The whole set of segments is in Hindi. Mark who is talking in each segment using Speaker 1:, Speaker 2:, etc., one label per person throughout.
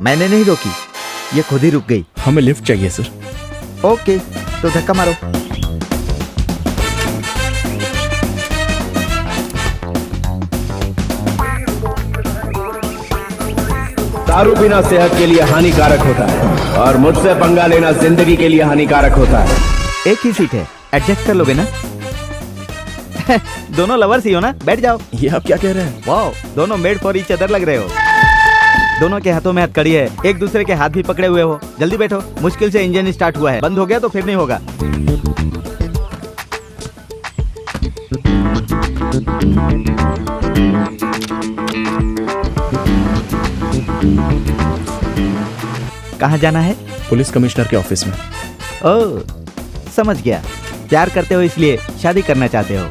Speaker 1: मैंने नहीं रोकी, ये खुद ही रुक गई।
Speaker 2: हमें लिफ्ट चाहिए सर।
Speaker 1: ओके, तो धक्का मारो।
Speaker 3: दारू पीना सेहत के लिए हानिकारक होता है और मुझसे पंगा लेना जिंदगी के लिए हानिकारक होता है।
Speaker 1: एक ही सीट है, एडजस्ट कर लोगे ना? दोनों लवर्स ही हो ना, बैठ जाओ।
Speaker 2: ये आप क्या कह रहे हैं?
Speaker 1: वाओ, दोनों मेड फॉर ईच अदर लग रहे हो। दोनों के हाथों में हथकड़ी है, एक दूसरे के हाथ भी पकड़े हुए हो। जल्दी बैठो, मुश्किल से इंजन स्टार्ट हुआ है, बंद हो गया तो फिर नहीं होगा। कहाँ जाना है?
Speaker 2: पुलिस कमिश्नर के ऑफिस में।
Speaker 1: ओह, समझ गया। प्यार करते हो इसलिए शादी करना चाहते हो।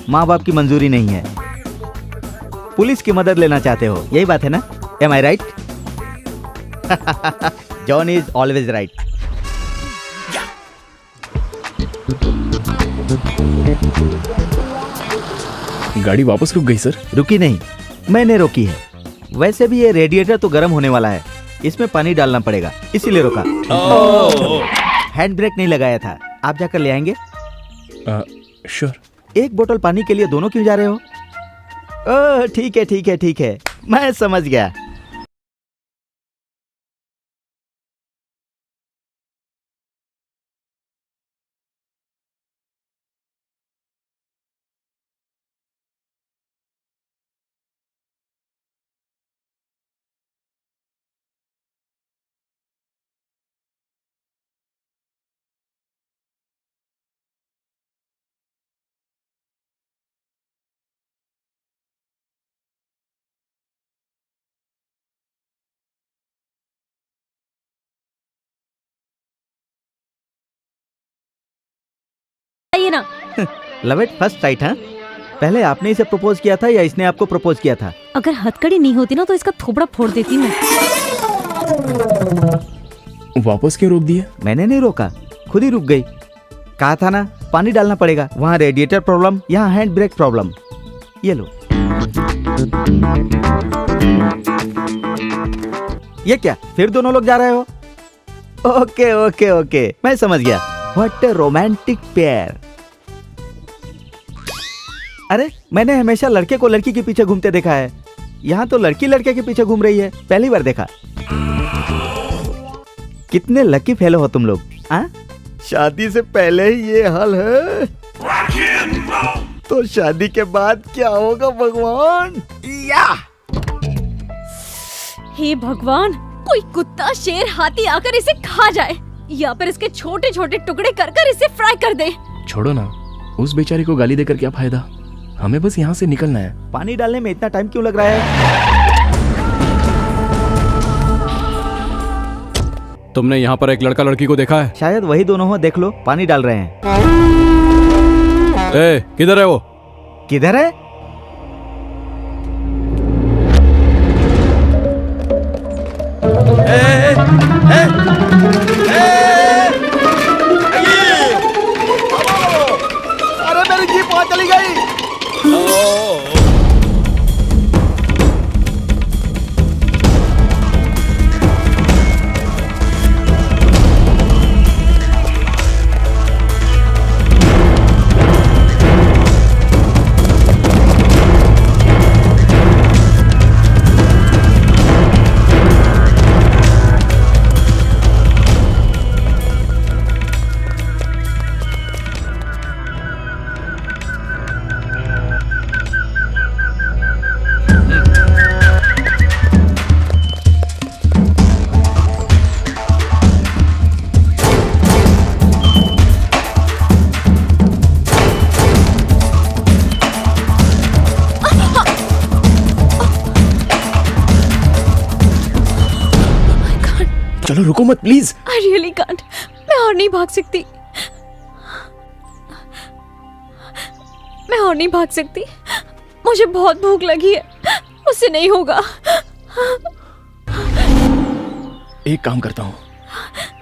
Speaker 1: माँ बाप की मंजूरी नहीं है, पुलिस की मदद लेना चाहते हो, यही बात है ना? Am I right? John is always right.
Speaker 2: गाड़ी वापस रुक गई सर।
Speaker 1: रुकी नहीं, मैंने रोकी है। वैसे भी ये रेडिएटर तो गर्म होने वाला है, इसमें पानी डालना पड़ेगा, इसीलिए रोका। हैंड ब्रेक नहीं लगाया था, आप जाकर ले आएंगे?
Speaker 2: श्योर।
Speaker 1: एक बोतल पानी के लिए दोनों क्यों जा रहे हो? ओह, ठीक है ठीक है ठीक है, मैं समझ गया।
Speaker 4: आइए ना।
Speaker 1: लव एट फर्स्ट साइट, हाँ? पहले आपने इसे प्रपोज किया था या इसने आपको प्रपोज किया था?
Speaker 4: अगर हथकड़ी नहीं होती ना तो इसका थोबड़ा फोड़ देती मैं।
Speaker 2: वापस क्यों रोक दिया?
Speaker 1: मैंने नहीं रोका, खुद ही रुक गई। कहा था ना, पानी डालना पड़ेगा। वहाँ रेडिएटर प्रॉब्लम, यहाँ हैंड ब्रेक प्रॉब्लम। ये लो। ये क्या, फिर दोनों लोग जा रहे हो? ओके ओके ओके, मैं समझ गया। What a romantic pair. अरे, मैंने हमेशा लड़के को लड़की के पीछे घूमते देखा है, यहाँ तो लड़की लड़के के पीछे घूम रही है, पहली बार देखा। कितने लकी फेलो हो तुम लोग, हाँ? शादी से पहले ही ये हाल है, तो शादी के बाद क्या होगा भगवान? या!
Speaker 4: हे भगवान, कोई कुत्ता, शेर, हाथी आकर इसे खा जाए या फिर इसके छोटे छोटे टुकड़े कर कर इसे फ्राई कर दे।
Speaker 2: छोड़ो ना, उस बेचारी को गाली देकर क्या फायदा, हमें बस यहाँ से निकलना है।
Speaker 1: पानी डालने में इतना टाइम क्यों लग रहा है?
Speaker 5: तुमने यहाँ पर एक लड़का लड़की को देखा है?
Speaker 1: शायद वही दोनों हो, देख लो, पानी डाल रहे हैं।
Speaker 5: ए, किधर है वो?
Speaker 1: किधर है? अरे मेरी जीप वहां चली गई।
Speaker 2: चलो रुको मत प्लीज।
Speaker 4: I really can't, मैं और नहीं भाग सकती, मैं और नहीं भाग सकती, मुझे बहुत भूख लगी है, मुझसे नहीं होगा।
Speaker 2: एक काम करता हूँ,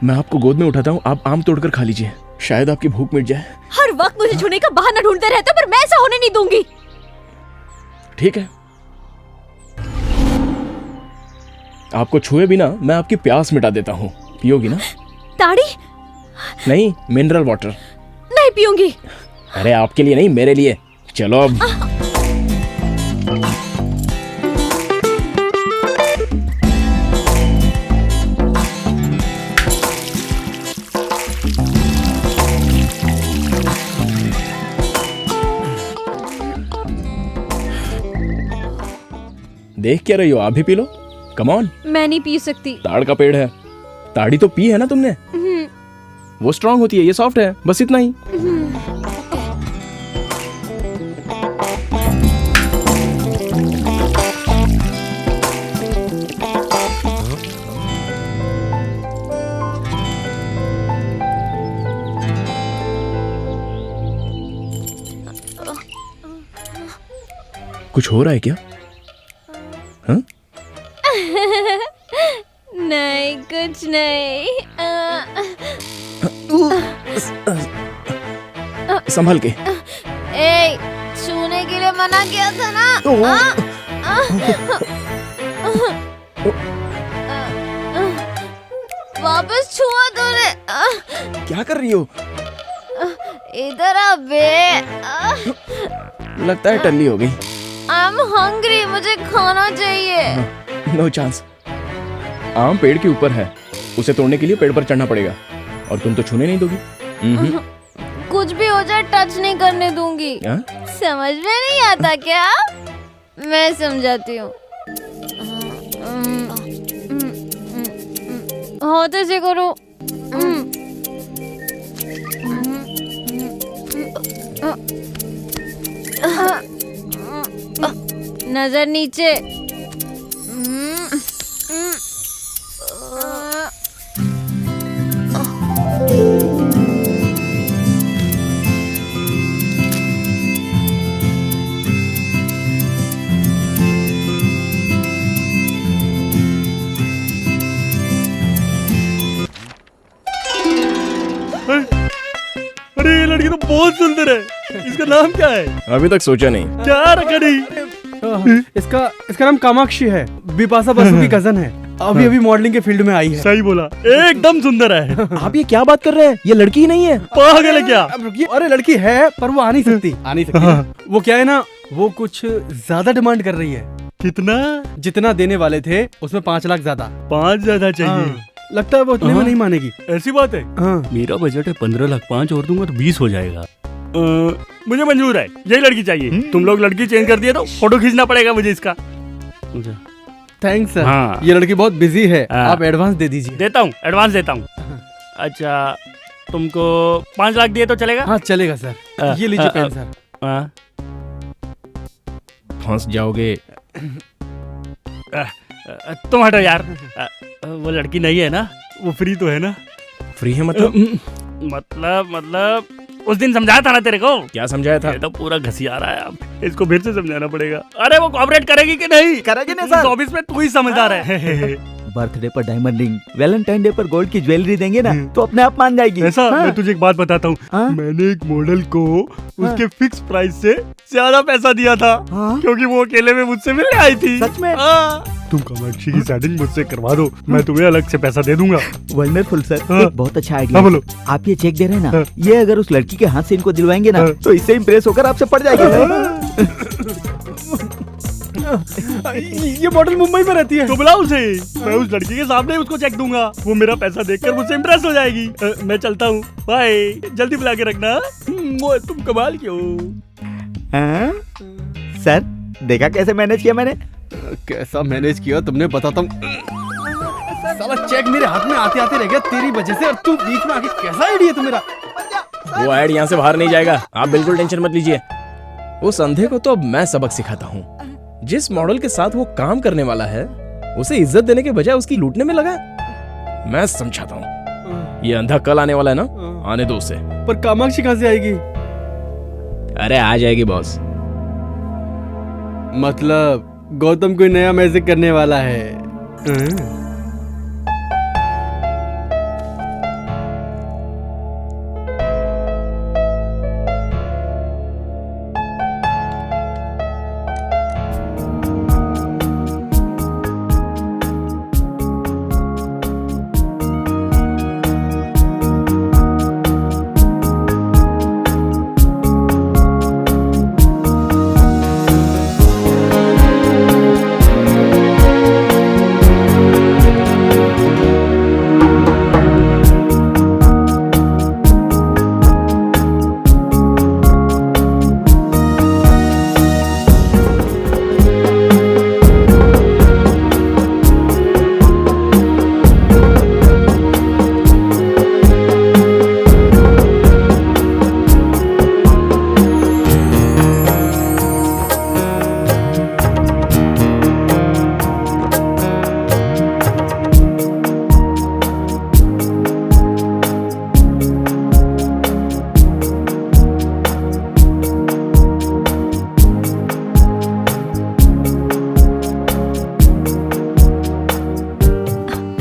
Speaker 2: मैं आपको गोद में उठाता हूँ, आप आम तोड़कर खा लीजिए, शायद आपकी भूख मिट जाए।
Speaker 4: हर वक्त मुझे छूने का बहाना ढूंढते रहते हो, पर मैं ऐसा होने नहीं दूंगी।
Speaker 2: ठीक है। आपको छुए बिना मैं आपकी प्यास मिटा देता हूँ, पियोगी ना?
Speaker 4: ताड़ी
Speaker 2: नहीं, मिनरल वाटर।
Speaker 4: नहीं पीऊंगी।
Speaker 2: अरे आपके लिए नहीं, मेरे लिए। चलो अब। देख क्या रही हो, आप भी पी लो। Come on.
Speaker 4: मैं नहीं पी सकती।
Speaker 2: ताड़ का पेड़ है, ताड़ी तो पी है ना तुमने? वो स्ट्रांग होती है, ये सॉफ्ट है, बस इतना ही। कुछ हो रहा है क्या? हाँ?
Speaker 4: नहीं कुछ नहीं।
Speaker 2: संभल के।
Speaker 4: ए, छूने के लिए मना किया था ना। वापस छुआ तूने।
Speaker 2: क्या कर रही हो?
Speaker 4: इधर आ बे।
Speaker 2: लगता है टल्ली हो गई।
Speaker 4: आई एम हंग्री, मुझे खाना चाहिए।
Speaker 2: No chance. आम पेड़ के ऊपर है, उसे तोड़ने के लिए पेड़ पर चढ़ना पड़ेगा, और तुम तो छूने नहीं दोगी।
Speaker 4: कुछ भी हो जाए टच नहीं करने दूंगी। समझ में नहीं आता क्या? मैं समझाती हूँ। होते से करो। नजर नीचे।
Speaker 6: अरे ये लड़की तो बहुत सुंदर है, इसका नाम क्या है?
Speaker 2: अभी तक सोचा नहीं।
Speaker 6: क्या रखा नहीं?
Speaker 7: इसका नाम कामाक्षी है, बिपाशा बसु की कजन है। अभी मॉडलिंग के फील्ड में आई है।
Speaker 6: सही बोला, एकदम सुंदर है।
Speaker 2: आप ये क्या बात कर रहे हैं? ये लड़की ही नहीं है।
Speaker 6: पागल है क्या?
Speaker 7: अब रुकिए, अरे लड़की है पर वो आ नहीं सकती। वो क्या है ना, वो कुछ ज्यादा डिमांड कर रही है।
Speaker 6: कितना?
Speaker 7: जितना देने वाले थे उसमें 5 लाख ज्यादा।
Speaker 6: 5 ज्यादा चाहिए?
Speaker 7: हाँ, लगता है वो उतने में नहीं मानेगी।
Speaker 6: ऐसी बात है?
Speaker 7: हाँ।
Speaker 6: मेरा बजट है 15 लाख, 5 और दूंगा तो 20 हो जाएगा। मुझे मंजूर है, यही लड़की चाहिए। तुम लोग लड़की चेंज कर दिए तो फोटो खींचना पड़ेगा मुझे इसका।
Speaker 7: Thanks sir.
Speaker 6: हाँ।
Speaker 7: ये लड़की बहुत बिजी है,
Speaker 6: हाँ।
Speaker 7: आप एडवांस दे दीजिए।
Speaker 6: देता हूँ, एडवांस देता हूँ। अच्छा, तुमको 5 लाख दिए तो चलेगा?
Speaker 7: हाँ चलेगा सर। ये लीजिए पेन सर।
Speaker 2: फंस जाओगे।
Speaker 6: तुम हटो यार। वो लड़की नहीं है ना? वो फ्री तो है ना?
Speaker 2: फ्री है मतलब?
Speaker 6: मतलब उस दिन समझाया था ना तेरे को।
Speaker 2: क्या समझाया था?
Speaker 6: ये तो पूरा घसिया रहा है, अब इसको फिर से समझाना पड़ेगा। अरे वो कोऑपरेट करेगी कि नहीं?
Speaker 1: करेगी नहीं सर।
Speaker 6: ऑफिस में तू ही समझदार है।
Speaker 1: बर्थडे पर डायमंड रिंग, वैलेंटाइन डे पर गोल्ड की ज्वेलरी देंगे ना तो अपने आप मान जाएगी।
Speaker 6: ऐसा?
Speaker 1: हाँ।
Speaker 6: मैं तुझे एक बात बताता हूँ।
Speaker 1: हाँ?
Speaker 6: मैंने एक मॉडल को उसके फिक्स प्राइस से ज्यादा पैसा दिया था।
Speaker 1: हाँ?
Speaker 6: क्योंकि वो अकेले में मुझसे मिलने आई थी।
Speaker 1: सच में?
Speaker 6: हाँ। तुम कामाक्षी की सेटिंग मुझसे करवा दो, मैं तुम्हें अलग से पैसा दे दूंगा।
Speaker 1: Wonderful sir.
Speaker 6: हाँ।
Speaker 1: एक बहुत अच्छा आइडिया।
Speaker 6: हाँ, बोलो।
Speaker 1: आप ये चेक दे रहे हैं ना,
Speaker 6: हाँ।
Speaker 1: ये अगर उस लड़की के हाथ से इनको दिलवाएंगे ना
Speaker 6: हाँ।
Speaker 1: तो इससे इम्प्रेस होकर आपसे पड़ जाएगी सर।
Speaker 7: ये मॉडल मुंबई में रहती है।
Speaker 6: तो बुलाओ उसे, मैं उस लड़की के सामने ही उसको चेक दूंगा। वो मेरा पैसा देखकर मुझसे इम्प्रेस हो जाएगी। मैं चलता हूँ, बाय। जल्दी बुला के रखना। तुम कमाल के हो।
Speaker 1: हाँ? सर देखा कैसे मैनेज किया मैंने?
Speaker 7: कैसा मैनेज किया तुमने, बताता हूँ। साला चेक मेरे हाथ में आते आते रह गया तेरी वजह से, और तू बीच में आके कैसा आइडिया तू मेरा।
Speaker 2: वो ऐड यहाँ से बाहर नहीं जाएगा, आप बिल्कुल टेंशन मत लीजिए। उस अंधे को तो अब मैं सबक सिखाता हूँ। जिस मॉडल के साथ वो काम करने वाला है उसे इज्जत देने के बजाय उसकी लूटने में लगा। मैं समझाता हूँ। ये अंधा कल आने वाला है ना, आने दो उसे।
Speaker 7: पर कामाक्षी कहाँ से आएगी?
Speaker 2: अरे आ जाएगी बॉस।
Speaker 7: मतलब गौतम कोई नया मैजिक करने वाला है।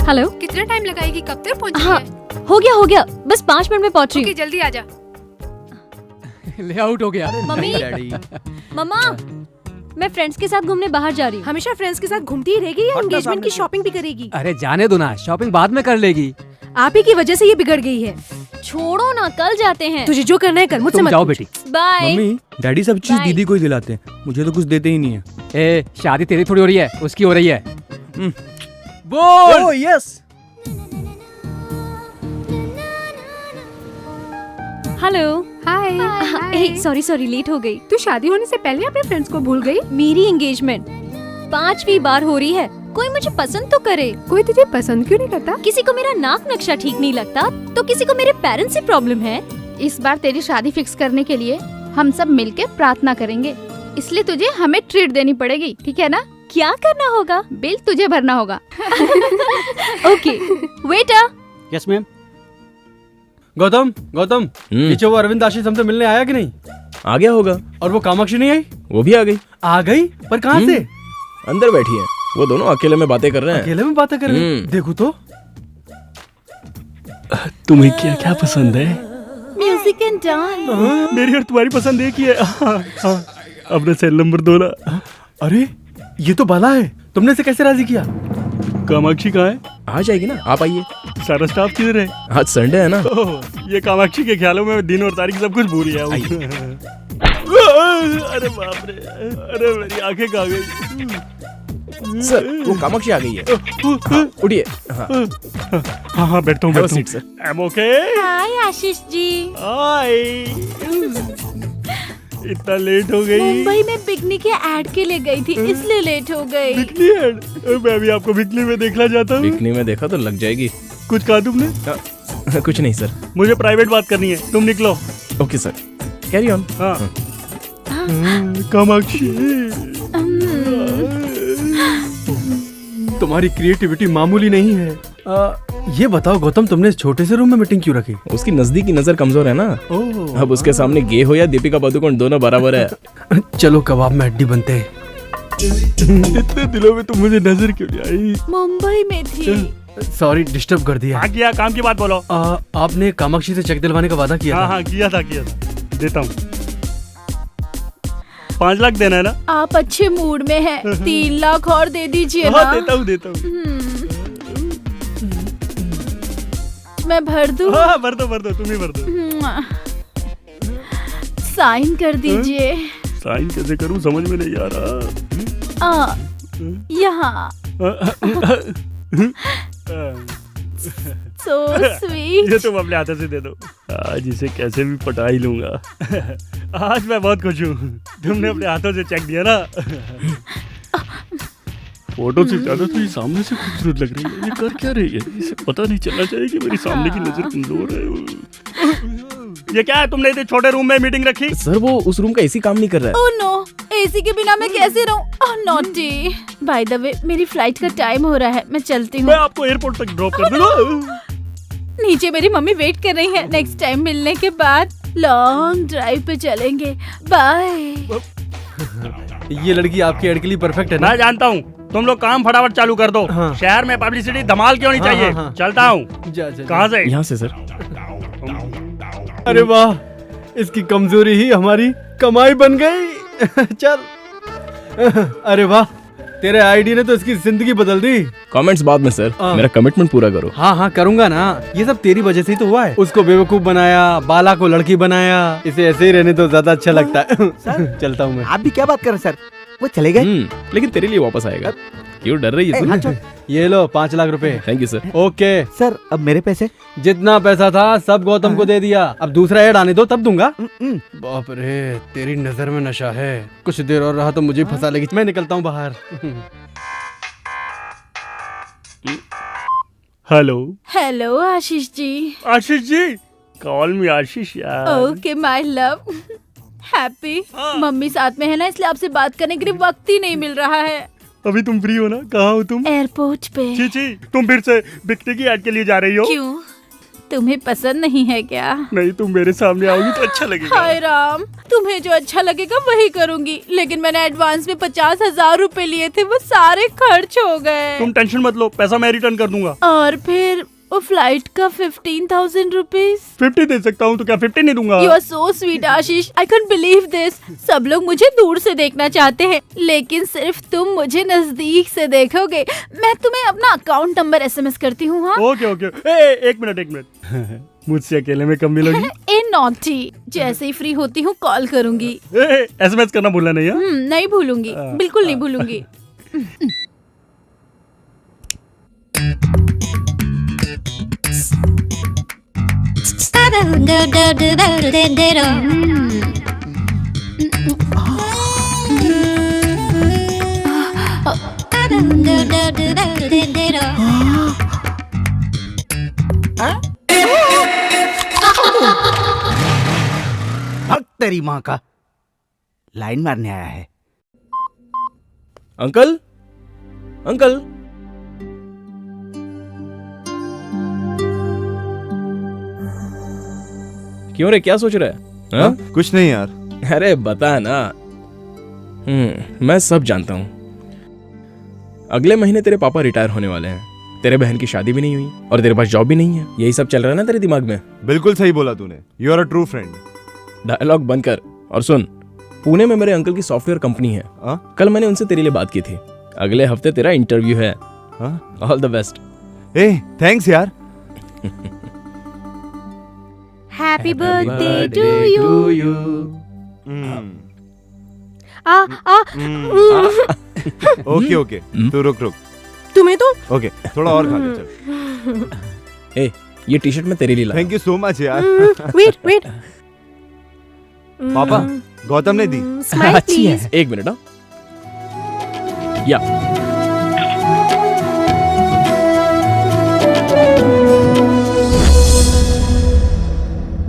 Speaker 4: हेलो।
Speaker 8: कितना टाइम लगाएगी, कब तक पहुंचेगी?
Speaker 4: हाँ हो गया बस 5 मिनट में पहुंच रही
Speaker 8: ओके,
Speaker 4: हूँ।
Speaker 8: जल्दी आ जा।
Speaker 5: ले आउट हो गया।
Speaker 4: मम्मी
Speaker 7: डैडी
Speaker 4: मम्मा मैं फ्रेंड्स के साथ घूमने बाहर जा रही हूँ।
Speaker 8: हमेशा फ्रेंड्स के साथ घूमती ही रहेगी या एंगेजमेंट की शॉपिंग भी करेगी?
Speaker 5: अरे जाने दो ना, शॉपिंग बाद में कर लेगी।
Speaker 8: आप ही की वजह से ये बिगड़ गई है।
Speaker 4: छोड़ो ना, कल जाते हैं।
Speaker 8: तुझे जो करना है कर, मुझसे
Speaker 5: तुम
Speaker 8: मत
Speaker 5: जाओ
Speaker 8: पूछ।
Speaker 5: बेटी।
Speaker 4: बाय।
Speaker 6: मम्मी डैडी सब चीज
Speaker 4: Bye.
Speaker 6: दीदी को ही दिलाते हैं, मुझे तो कुछ देते ही नहीं है।
Speaker 5: ए शादी तेरी थोड़ी हो रही है, उसकी हो रही है। बोल।
Speaker 6: Oh yes.
Speaker 4: हेलो।
Speaker 8: हाय।
Speaker 4: सॉरी लेट हो गई।
Speaker 8: तू शादी होने से पहले अपने फ्रेंड्स को भूल गई?
Speaker 4: मेरी एंगेजमेंट 5वीं बार हो रही है, कोई मुझे पसंद तो करे।
Speaker 8: कोई तुझे पसंद क्यों नहीं करता?
Speaker 4: किसी को मेरा नाक नक्शा ठीक नहीं लगता तो किसी को मेरे पेरेंट्स से प्रॉब्लम है।
Speaker 9: इस बार तेरी शादी फिक्स करने के लिए हम सब मिलके प्रार्थना करेंगे, इसलिए तुझे हमें ट्रीट देनी पड़ेगी, ठीक है ना?
Speaker 4: क्या करना होगा?
Speaker 9: बिल तुझे भरना होगा।
Speaker 4: Okay waiter.
Speaker 7: Yes ma'am. Gautam पीछे वो अरविंद आशीष हमसे मिलने आया कि नहीं?
Speaker 2: आ गया होगा।
Speaker 7: और वो कामाक्षी नहीं आई?
Speaker 2: वो भी आ गई।
Speaker 7: आ गई? पर कहाँ से?
Speaker 2: अंदर बैठी है, वो दोनों अकेले में बातें कर रहे हैं।
Speaker 7: अकेले में बातें कर रहे हैं? देखो तो।
Speaker 6: तुम्हें क्या क्या पसंद है?
Speaker 4: Music and dance.
Speaker 6: मेरी और तुम्हारी पसंद एक ही है। अपने सेल नंबर 2 ना।
Speaker 7: अरे ये तो बाला है, तुमने इसे कैसे राजी किया?
Speaker 6: कामाक्षी कहाँ है?
Speaker 2: आ जाएगी ना, आप आइए।
Speaker 6: सारा स्टाफ किधर है?
Speaker 2: आज संडे है ना।
Speaker 6: ओह, ये कामाक्षी के ख्यालों में दिन और तारीख सब कुछ भूल गया हूँ। अरे बाप रे, अरे मेरी आंखें कहाँ गई?
Speaker 2: सर वो कामाक्षी आ गई है। हाँ, उठिए। हाँ
Speaker 6: हाँ बैठता हूँ
Speaker 2: Have a seat, sir.
Speaker 6: I am okay.
Speaker 4: Hi Ashish ji.
Speaker 6: Hi. इतना लेट हो गई?
Speaker 4: मुंबई में बिकनी के ऐड के लिए गई थी, इसलिए लेट हो गई।
Speaker 6: Bikini add? मैं भी आपको बिकनी में देखना चाहता हूँ।
Speaker 2: बिकनी में देखा तो लग जाएगी।
Speaker 6: कुछ कहा तुमने?
Speaker 2: कुछ नहीं सर।
Speaker 6: मुझे प्राइवेट बात करनी है, तुम निकलो।
Speaker 2: Okay sir, carry on.
Speaker 6: हाँ। कामाक्षी
Speaker 7: तुम्हारी क्रिएटिविटी मामूली नहीं है। ये बताओ गौतम, तुमने इस छोटे से रूम में मीटिंग क्यों रखी?
Speaker 2: उसकी नजदीकी नजर कमजोर है ना।
Speaker 7: ओह,
Speaker 2: अब उसके सामने गे हो या दीपिका पादुकोण दोनों बराबर है।
Speaker 7: चलो कबाब में हड्डी बनते हैं।
Speaker 6: इतने दिनों में तुम मुझे नजर क्यों नहीं आई?
Speaker 4: मुंबई में थी।
Speaker 7: सॉरी डिस्टर्ब कर दिया।
Speaker 6: हाँ किया, काम की बात बोलो।
Speaker 7: आपने कामाक्षी से चेक दिलवाने का वादा किया था।
Speaker 6: हाँ किया था। देता हूँ। 5 लाख देना है ना?
Speaker 9: आप अच्छे मूड में हैं, 3 लाख और दे दीजिए
Speaker 6: हाँ
Speaker 9: ना।
Speaker 6: देता हूँ।
Speaker 9: मैं भर दूं?
Speaker 6: हाँ भर दो, तुम ही भर दो।
Speaker 9: साइन कर दीजिए।
Speaker 6: साइन कैसे करूँ समझ में नहीं आ रहा।
Speaker 9: यहाँ। So sweet.
Speaker 6: ये तुम अपने हाथों से दे दो। आज इसे कैसे भी पटा ही लूंगा। आज मैं बहुत खुश हूँ, तुमने अपने हाथों से चेक दिया ना। फोटो से ज्यादा तो ये सामने से खूबसूरत लग रही है। ये कर क्या रही है? इसे पता नहीं चलना चाहिए कि मेरी सामने की नजर कमजोर है। ये क्या है, तुमने इतने छोटे रूम में मीटिंग रखी?
Speaker 2: सर वो उस रूम का एसी काम नहीं कर रहा है।
Speaker 9: Oh no, एसी के बिना मैं कैसे रहूं? Oh naughty. By the way, मेरी फ्लाइट का टाइम हो रहा है, मैं चलती हूँ।
Speaker 6: मैं आपको एयरपोर्ट तक ड्रॉप कर दूंगा।
Speaker 9: नीचे मेरी मम्मी वेट कर रही है। नेक्स्ट टाइम मिलने के बाद लॉन्ग ड्राइव पे चलेंगे। बाय।
Speaker 7: ये लड़की आपके एड के लिए परफेक्ट है ना?
Speaker 6: मैं जानता हूँ, तुम लोग काम फटाफट चालू कर दो।
Speaker 7: हाँ।
Speaker 6: शहर में पब्लिसिटी धमाल क्यों नहीं
Speaker 7: हाँ,
Speaker 6: चाहिए?
Speaker 7: हाँ।
Speaker 6: चलता हूँ। कहाँ से?
Speaker 2: यहाँ से सर।
Speaker 7: अरे वाह, इसकी कमजोरी ही हमारी कमाई बन गई। चल। अरे वाह, तेरे आईडी ने तो इसकी जिंदगी बदल दी।
Speaker 2: कमेंट्स बाद में सर, मेरा कमिटमेंट पूरा करो।
Speaker 7: हाँ करूंगा ना, ये सब तेरी वजह से ही तो हुआ है। उसको बेवकूफ बनाया, बाला को लड़की बनाया। इसे ऐसे ही रहने तो ज्यादा अच्छा लगता है। चलता हूँ मैं।
Speaker 1: आप भी क्या बात कर रहे सर? वो चले गए?
Speaker 2: लेकिन तेरे लिए वापस आएगा। क्यों डर रही है तू?
Speaker 7: ये लो 5 लाख रुपए।
Speaker 2: Thank you sir.
Speaker 7: Okay
Speaker 1: sir अब मेरे पैसे?
Speaker 7: जितना पैसा था सब गौतम को दे दिया। अब दूसरा ऐड आने दो तब दूंगा। बाप रे, तेरी नजर में नशा है। कुछ देर और रहा तो मुझे फंसा लेगी। मैं निकलता हूँ बाहर।
Speaker 6: Hello.
Speaker 9: Hello Ashish ji.
Speaker 6: Ashish ji, call मी आशीष यार।
Speaker 9: Okay my love. Happy. Mummy साथ में है ना, इसलिए आपसे बात करने के लिए वक्त ही नहीं मिल रहा है।
Speaker 6: अभी तुम फ्री हो ना? कहाँ हो तुम?
Speaker 9: एयरपोर्ट पे।
Speaker 6: छी, तुम फिर से बिकनी की ऐड के लिए जा रही हो?
Speaker 9: क्यों? तुम्हें पसंद नहीं है क्या?
Speaker 6: नहीं, तुम मेरे सामने आओगी तो अच्छा लगेगा।
Speaker 9: हाय राम, तुम्हें जो अच्छा लगेगा वही करूंगी, लेकिन मैंने एडवांस में 50,000 रुपए लिए थे, वो सारे खर्च हो गए।
Speaker 6: तुम टेंशन मत लो, पैसा मैं रिटर्न कर दूंगा।
Speaker 9: और फिर वो फ्लाइट का 15,000 रुपीज।
Speaker 6: 50 दे सकता हूँ तो क्या 50 नहीं दूंगा?
Speaker 9: You are so sweet Ashish, I can believe this. सब लोग मुझे दूर से देखना चाहते हैं, लेकिन सिर्फ तुम मुझे नजदीक से देखोगे। मैं तुम्हें अपना अकाउंट नंबर SMS करती हूँ। हाँ
Speaker 6: ओके ओके। एक मिनट मुझसे अकेले में कब मिलोगी?
Speaker 9: ए नॉटी, जैसे ही फ्री होती हूँ कॉल करूंगी।
Speaker 6: SMS करना भूलना नहीं है?
Speaker 9: नहीं भूलूंगी, बिल्कुल नहीं भूलूंगी।
Speaker 1: भग तेरी माँ का, लाइन मारने आया है।
Speaker 2: अंकल, अंकल, क्यों रे, क्या सोच रहा है? हाँ?
Speaker 10: कुछ नहीं यार।
Speaker 2: अरे बता ना। मैं सब जानता हूँ। अगले महीने तेरे पापा रिटायर होने वाले हैं, तेरे बहन की शादी भी नहीं हुई और तेरे पास जॉब भी नहीं है। यही सब चल रहा है ना तेरे दिमाग में?
Speaker 10: बिल्कुल सही बोला तूने, you are a true friend.
Speaker 2: Dialogue बंद कर और सुन, पुणे में मेरे अंकल की सॉफ्टवेयर कंपनी है। कल मैंने उनसे तेरे लिए बात की थी। अगले हफ्ते तेरा इंटरव्यू है। All the best.
Speaker 10: Ah thanks यार।
Speaker 4: Happy birthday to you.
Speaker 10: Okay okay, तू रुक।
Speaker 8: तुम्हें तो
Speaker 10: ओके, थोड़ा और खा ले चल।
Speaker 2: ए, ये टी शर्ट मैं तेरे लिए लाया।
Speaker 10: थैंक यू सो मच यार।
Speaker 8: वेट।
Speaker 10: पापा, गौतम ने दी।
Speaker 8: Smile please.
Speaker 2: एक मिनट। या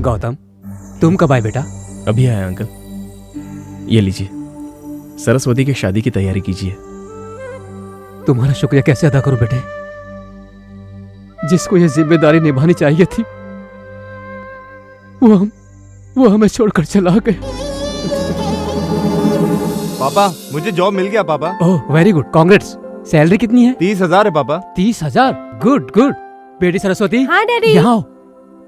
Speaker 5: गौतम, तुम कब आए बेटा?
Speaker 2: अभी आया अंकल। ये लीजिए, सरस्वती की शादी की तैयारी कीजिए।
Speaker 5: तुम्हारा शुक्रिया कैसे अदा करूं बेटे? जिसको ये जिम्मेदारी निभानी चाहिए थी वो हमें छोड़कर चला गया।
Speaker 10: पापा, मुझे जॉब मिल गया पापा।
Speaker 5: Oh very good, congrats. Salary कितनी है?
Speaker 10: 30,000 है पापा।
Speaker 5: 30,000? Good good. बेटी सरस्वती,
Speaker 8: हाँ डैडी।
Speaker 5: यहाँ आओ।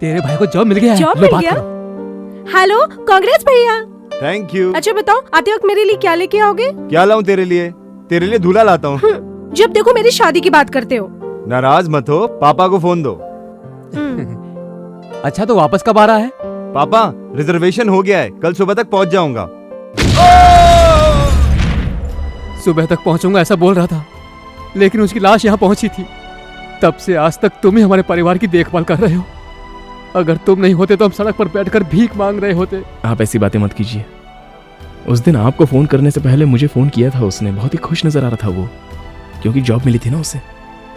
Speaker 5: तेरे भाई को जॉब मिल गया है।
Speaker 8: जॉब
Speaker 5: लो,
Speaker 8: मिल
Speaker 5: बात
Speaker 8: गया?
Speaker 5: करो।
Speaker 8: हेलो, कांग्रेस भैया।
Speaker 10: Thank you.
Speaker 8: अच्छा बताओ, आते वक्त मेरे लिए क्या लेके आओगे?
Speaker 10: क्या लाऊं तेरे लिए? तेरे लिए दूल्हा लाता हूँ।
Speaker 8: जब देखो मेरी शादी की बात करते हो।
Speaker 10: नाराज मत हो, पापा को फोन दो।
Speaker 5: अच्छा तो वापस कब आ रहा है?
Speaker 10: पापा, रिजर्वेशन हो गया है, कल सुबह तक पहुंच जाऊंगा।
Speaker 5: सुबह तक पहुंचूंगा ऐसा बोल रहा था, लेकिन उसकी लाश यहाँ पहुंची थी। तब से आज तक तुम ही हमारे परिवार की देखभाल कर रहे हो। अगर तुम नहीं होते तो हम सड़क पर बैठकर भीख मांग रहे होते।
Speaker 2: आप ऐसी बातें मत कीजिए। उस दिन आपको फोन करने से पहले मुझे फोन किया था उसने। बहुत ही खुश नजर आ रहा था वो, क्योंकि जॉब मिली थी ना उसे।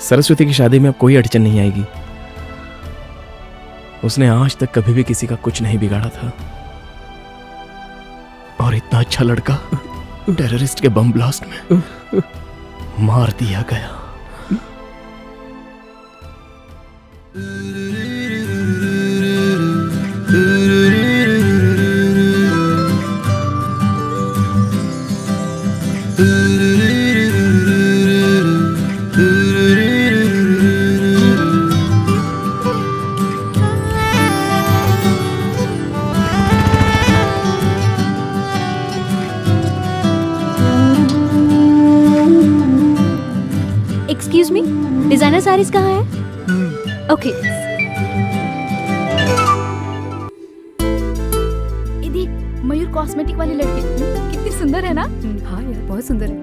Speaker 2: सरस्वती की शादी में अब कोई अड़चन नहीं आएगी। उसने आज तक कभी भी किसी का कुछ नहीं बिगाड़ा था। और इतना अच्छा लड़का टेररिस्ट के बम ब्लास्ट में मार दिया गया।
Speaker 4: एक्सक्यूज मी, डिजाइनर साड़ीज कहाँ है? ओके।
Speaker 9: ये देख, मयूर कॉस्मेटिक वाली लड़की कितनी सुंदर है ना?
Speaker 8: हाँ यार, बहुत सुंदर है।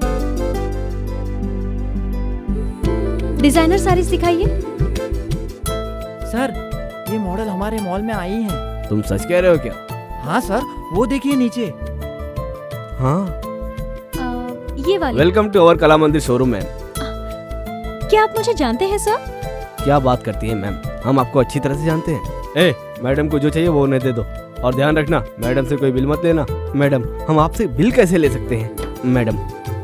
Speaker 4: डिजाइनर साड़ीज दिखाइए।
Speaker 11: सर, ये मॉडल हमारे मॉल में आई हैं।
Speaker 3: तुम सच कह रहे हो क्या?
Speaker 11: हाँ सर, वो देखिए नीचे।
Speaker 3: हाँ।
Speaker 4: ये वाली।
Speaker 3: वेलकम टू अवर कला मंदिर शोरूम मैम।
Speaker 4: क्या आप मुझे जानते हैं सर?
Speaker 3: क्या बात करती है मैम, हम आपको अच्छी तरह से जानते हैं। ए, मैडम को जो चाहिए वो उन्हें दे दो, और ध्यान रखना मैडम से कोई बिल मत लेना। मैडम, हम आपसे बिल कैसे ले सकते हैं? मैडम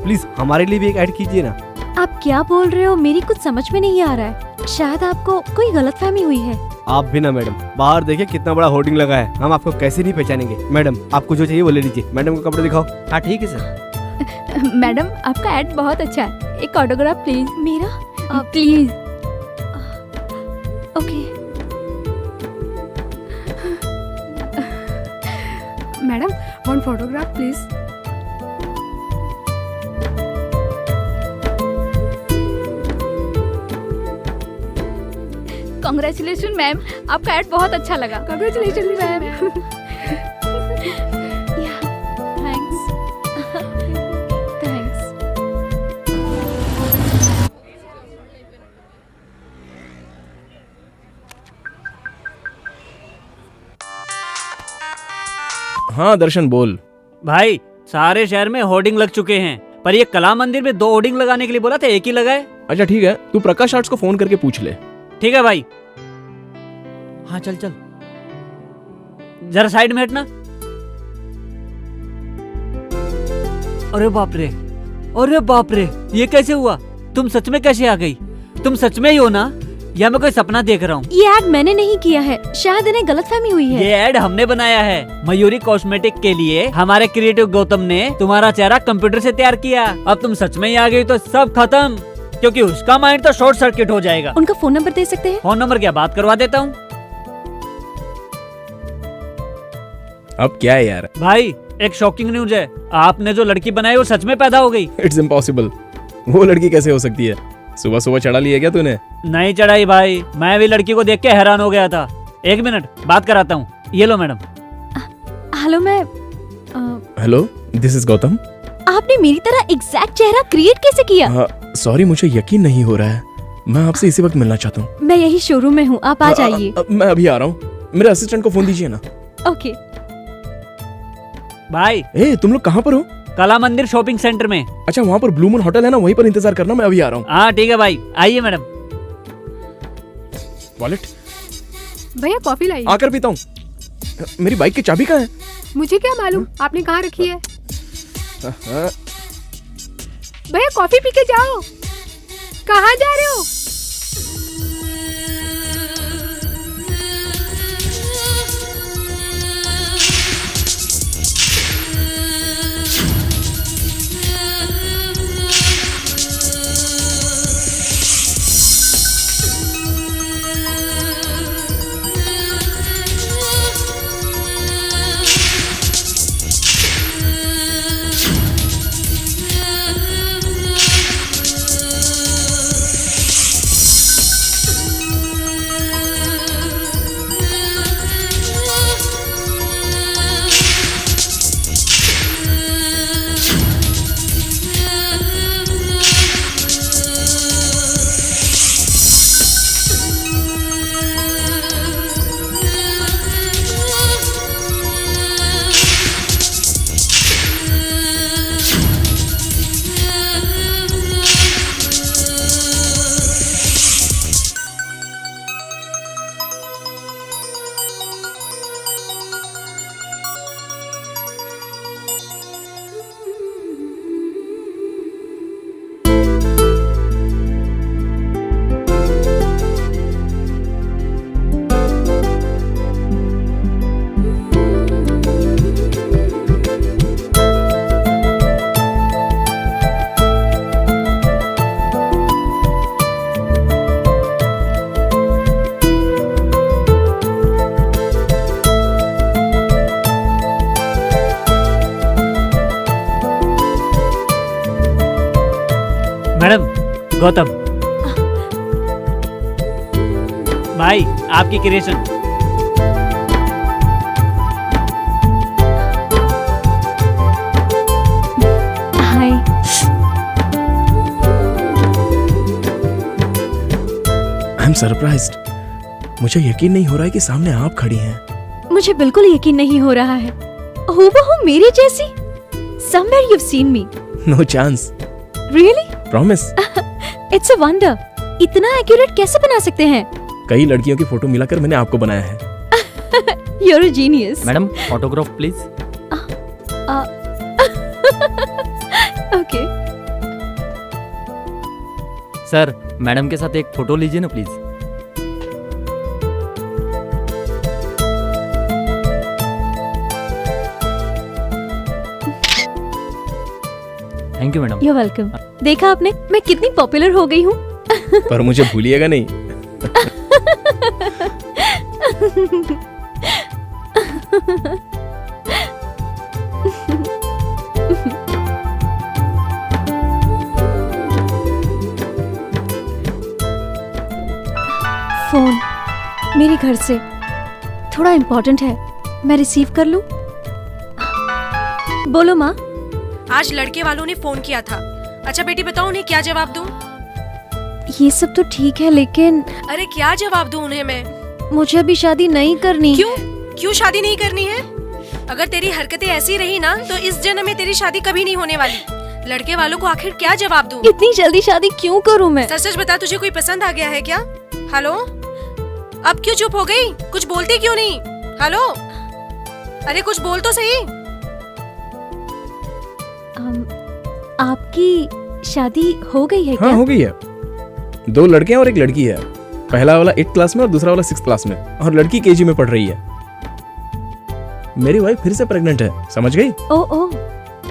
Speaker 3: प्लीज हमारे लिए भी एक ऐड कीजिए ना।
Speaker 4: आप क्या बोल रहे हो? मेरी कुछ समझ में नहीं आ रहा है। शायद आपको कोई गलतफहमी हुई है।
Speaker 3: आप भी ना मैडम, बाहर देखिए कितना बड़ा होर्डिंग लगा है, हम आपको कैसे नहीं पहचानेंगे। मैडम आपको जो चाहिए वो ले लीजिए। मैडम को कपड़े दिखाओ।
Speaker 11: हाँ ठीक है सर।
Speaker 9: मैडम आपका एड बहुत अच्छा है, एक ऑटोग्राफ प्लीज।
Speaker 4: मेरा
Speaker 9: please.
Speaker 4: Okay.
Speaker 8: Madam one photograph please.
Speaker 9: Congratulation ma'am, आपका एड बहुत अच्छा लगा।
Speaker 8: Congratulation ma'am.
Speaker 9: थैंक्स। थैंक्स।
Speaker 2: हाँ दर्शन बोल।
Speaker 11: भाई सारे शहर में होर्डिंग लग चुके हैं, पर ये कला मंदिर में 2 होर्डिंग लगाने के लिए बोला था, एक ही लगाए।
Speaker 2: अच्छा ठीक है, तू प्रकाश आर्ट्स को फोन करके पूछ ले।
Speaker 11: ठीक है भाई। हाँ चल चल, जरा साइड में हटना। अरे बाप रे, अरे बाप रे, ये कैसे हुआ? तुम सच में कैसे आ गई? तुम सच में ही हो ना, या मैं कोई सपना देख रहा हूँ?
Speaker 4: ये एड मैंने नहीं किया है, शायद इन्हें गलतफहमी हुई है।
Speaker 11: ये एड हमने बनाया है मयूरी कॉस्मेटिक के लिए। हमारे क्रिएटिव गौतम ने तुम्हारा चेहरा कंप्यूटर से तैयार किया। अब तुम सच में ही आ गई तो सब खत्म, क्योंकि उसका माइंड तो शॉर्ट सर्किट हो जाएगा।
Speaker 4: उनका फोन नंबर दे सकते हैं?
Speaker 11: फोन नंबर क्या, बात करवा देता हूँ।
Speaker 2: अब क्या है यार?
Speaker 11: भाई एक शॉकिंग न्यूज है, आपने जो लड़की बनाई वो सच में पैदा हो गई।
Speaker 2: It's impossible. वो लड़की कैसे हो सकती है? सुबह सुबह चढ़ा लिया क्या तूने?
Speaker 11: नहीं चढ़ाई भाई, मैं भी लड़की को देख के हैरान हो गया था। 1 मिनट बात कराता हूँ। ये लो मैडम।
Speaker 4: हेलो मैं
Speaker 2: हेलो, दिस इज गौतम।
Speaker 4: आपने मेरी तरह एग्जैक्ट चेहरा क्रिएट कैसे किया?
Speaker 2: सॉरी, मुझे यकीन नहीं हो रहा है। मैं आपसे इसी वक्त मिलना चाहता हूँ।
Speaker 4: मैं यही शोरूम में हूँ, आप आ जाइए।
Speaker 2: मैं अभी आ रहा हूँ। मेरे असिस्टेंट को फोन दीजिए ना।
Speaker 4: ओके।
Speaker 11: भाई
Speaker 2: ए, तुम लोग कहाँ पर हो?
Speaker 11: कला मंदिर शॉपिंग सेंटर में।
Speaker 2: अच्छा, वहाँ पर ब्लू मून होटल है ना, वहीं पर इंतजार करना, मैं अभी आ रहा हूँ।
Speaker 11: हाँ ठीक है भाई, आइए मैडम।
Speaker 2: वॉलेट
Speaker 8: भैया कॉफी लाइए।
Speaker 2: आकर पीता हूँ। मेरी बाइक की चाबी कहाँ है?
Speaker 8: मुझे क्या मालूम आपने कहाँ रखी है। भैया कॉफी पी के जाओ। कहाँ जा रहे हो?
Speaker 11: मैडम, गौतम भाई, आपकी creation.
Speaker 4: Hi.
Speaker 2: I am surprised. मुझे यकीन नहीं हो रहा है कि सामने आप खड़ी हैं।
Speaker 4: मुझे बिल्कुल यकीन नहीं हो रहा है, हूबहू मेरी जैसी। Somewhere you've seen me.
Speaker 2: No chance.
Speaker 4: Really?
Speaker 2: Promise.
Speaker 4: It's a wonder. इतना एक्यूरेट कैसे बना सकते हैं?
Speaker 2: कई लड़कियों की फोटो मिलाकर मैंने आपको बनाया है।
Speaker 4: You're a genius.
Speaker 11: Madam autograph please.
Speaker 4: Okay.
Speaker 11: Sir madam के साथ एक फोटो लीजिए ना please. Thank you madam.
Speaker 4: You welcome. देखा आपने मैं कितनी पॉपुलर हो गई हूँ।
Speaker 2: पर मुझे भूलिएगा नहीं।
Speaker 4: फोन मेरे घर से थोड़ा इम्पोर्टेंट है, मैं रिसीव कर लूं? बोलो माँ।
Speaker 8: आज लड़के वालों ने फोन किया था। अच्छा बेटी बताओ उन्हें क्या जवाब दूं?
Speaker 4: ये सब तो ठीक है लेकिन
Speaker 8: अरे क्या जवाब दूं उन्हें मैं?
Speaker 4: मुझे अभी शादी नहीं करनी।
Speaker 8: क्यों? क्यों शादी नहीं करनी है? अगर तेरी हरकतें ऐसी रही ना तो इस जन्म में तेरी शादी कभी नहीं होने वाली। लड़के वालों को आखिर क्या जवाब दूं?
Speaker 4: इतनी जल्दी शादी क्यों करूं मैं?
Speaker 8: सच सच बता, तुझे कोई पसंद आ गया है क्या? हेलो, अब क्यों चुप हो गई? कुछ बोलती क्यों नहीं? हेलो, अरे कुछ बोल तो सही।
Speaker 4: आपकी शादी हो गई है क्या?
Speaker 2: हाँ हो गई है। 2 लड़के हैं और 1 लड़की है। पहला वाला 8th क्लास में और दूसरा वाला 6th क्लास में, और लड़की केजी में पढ़ रही है। मेरी वाइफ फिर से प्रेग्नेंट है, समझ गई?
Speaker 4: ओ,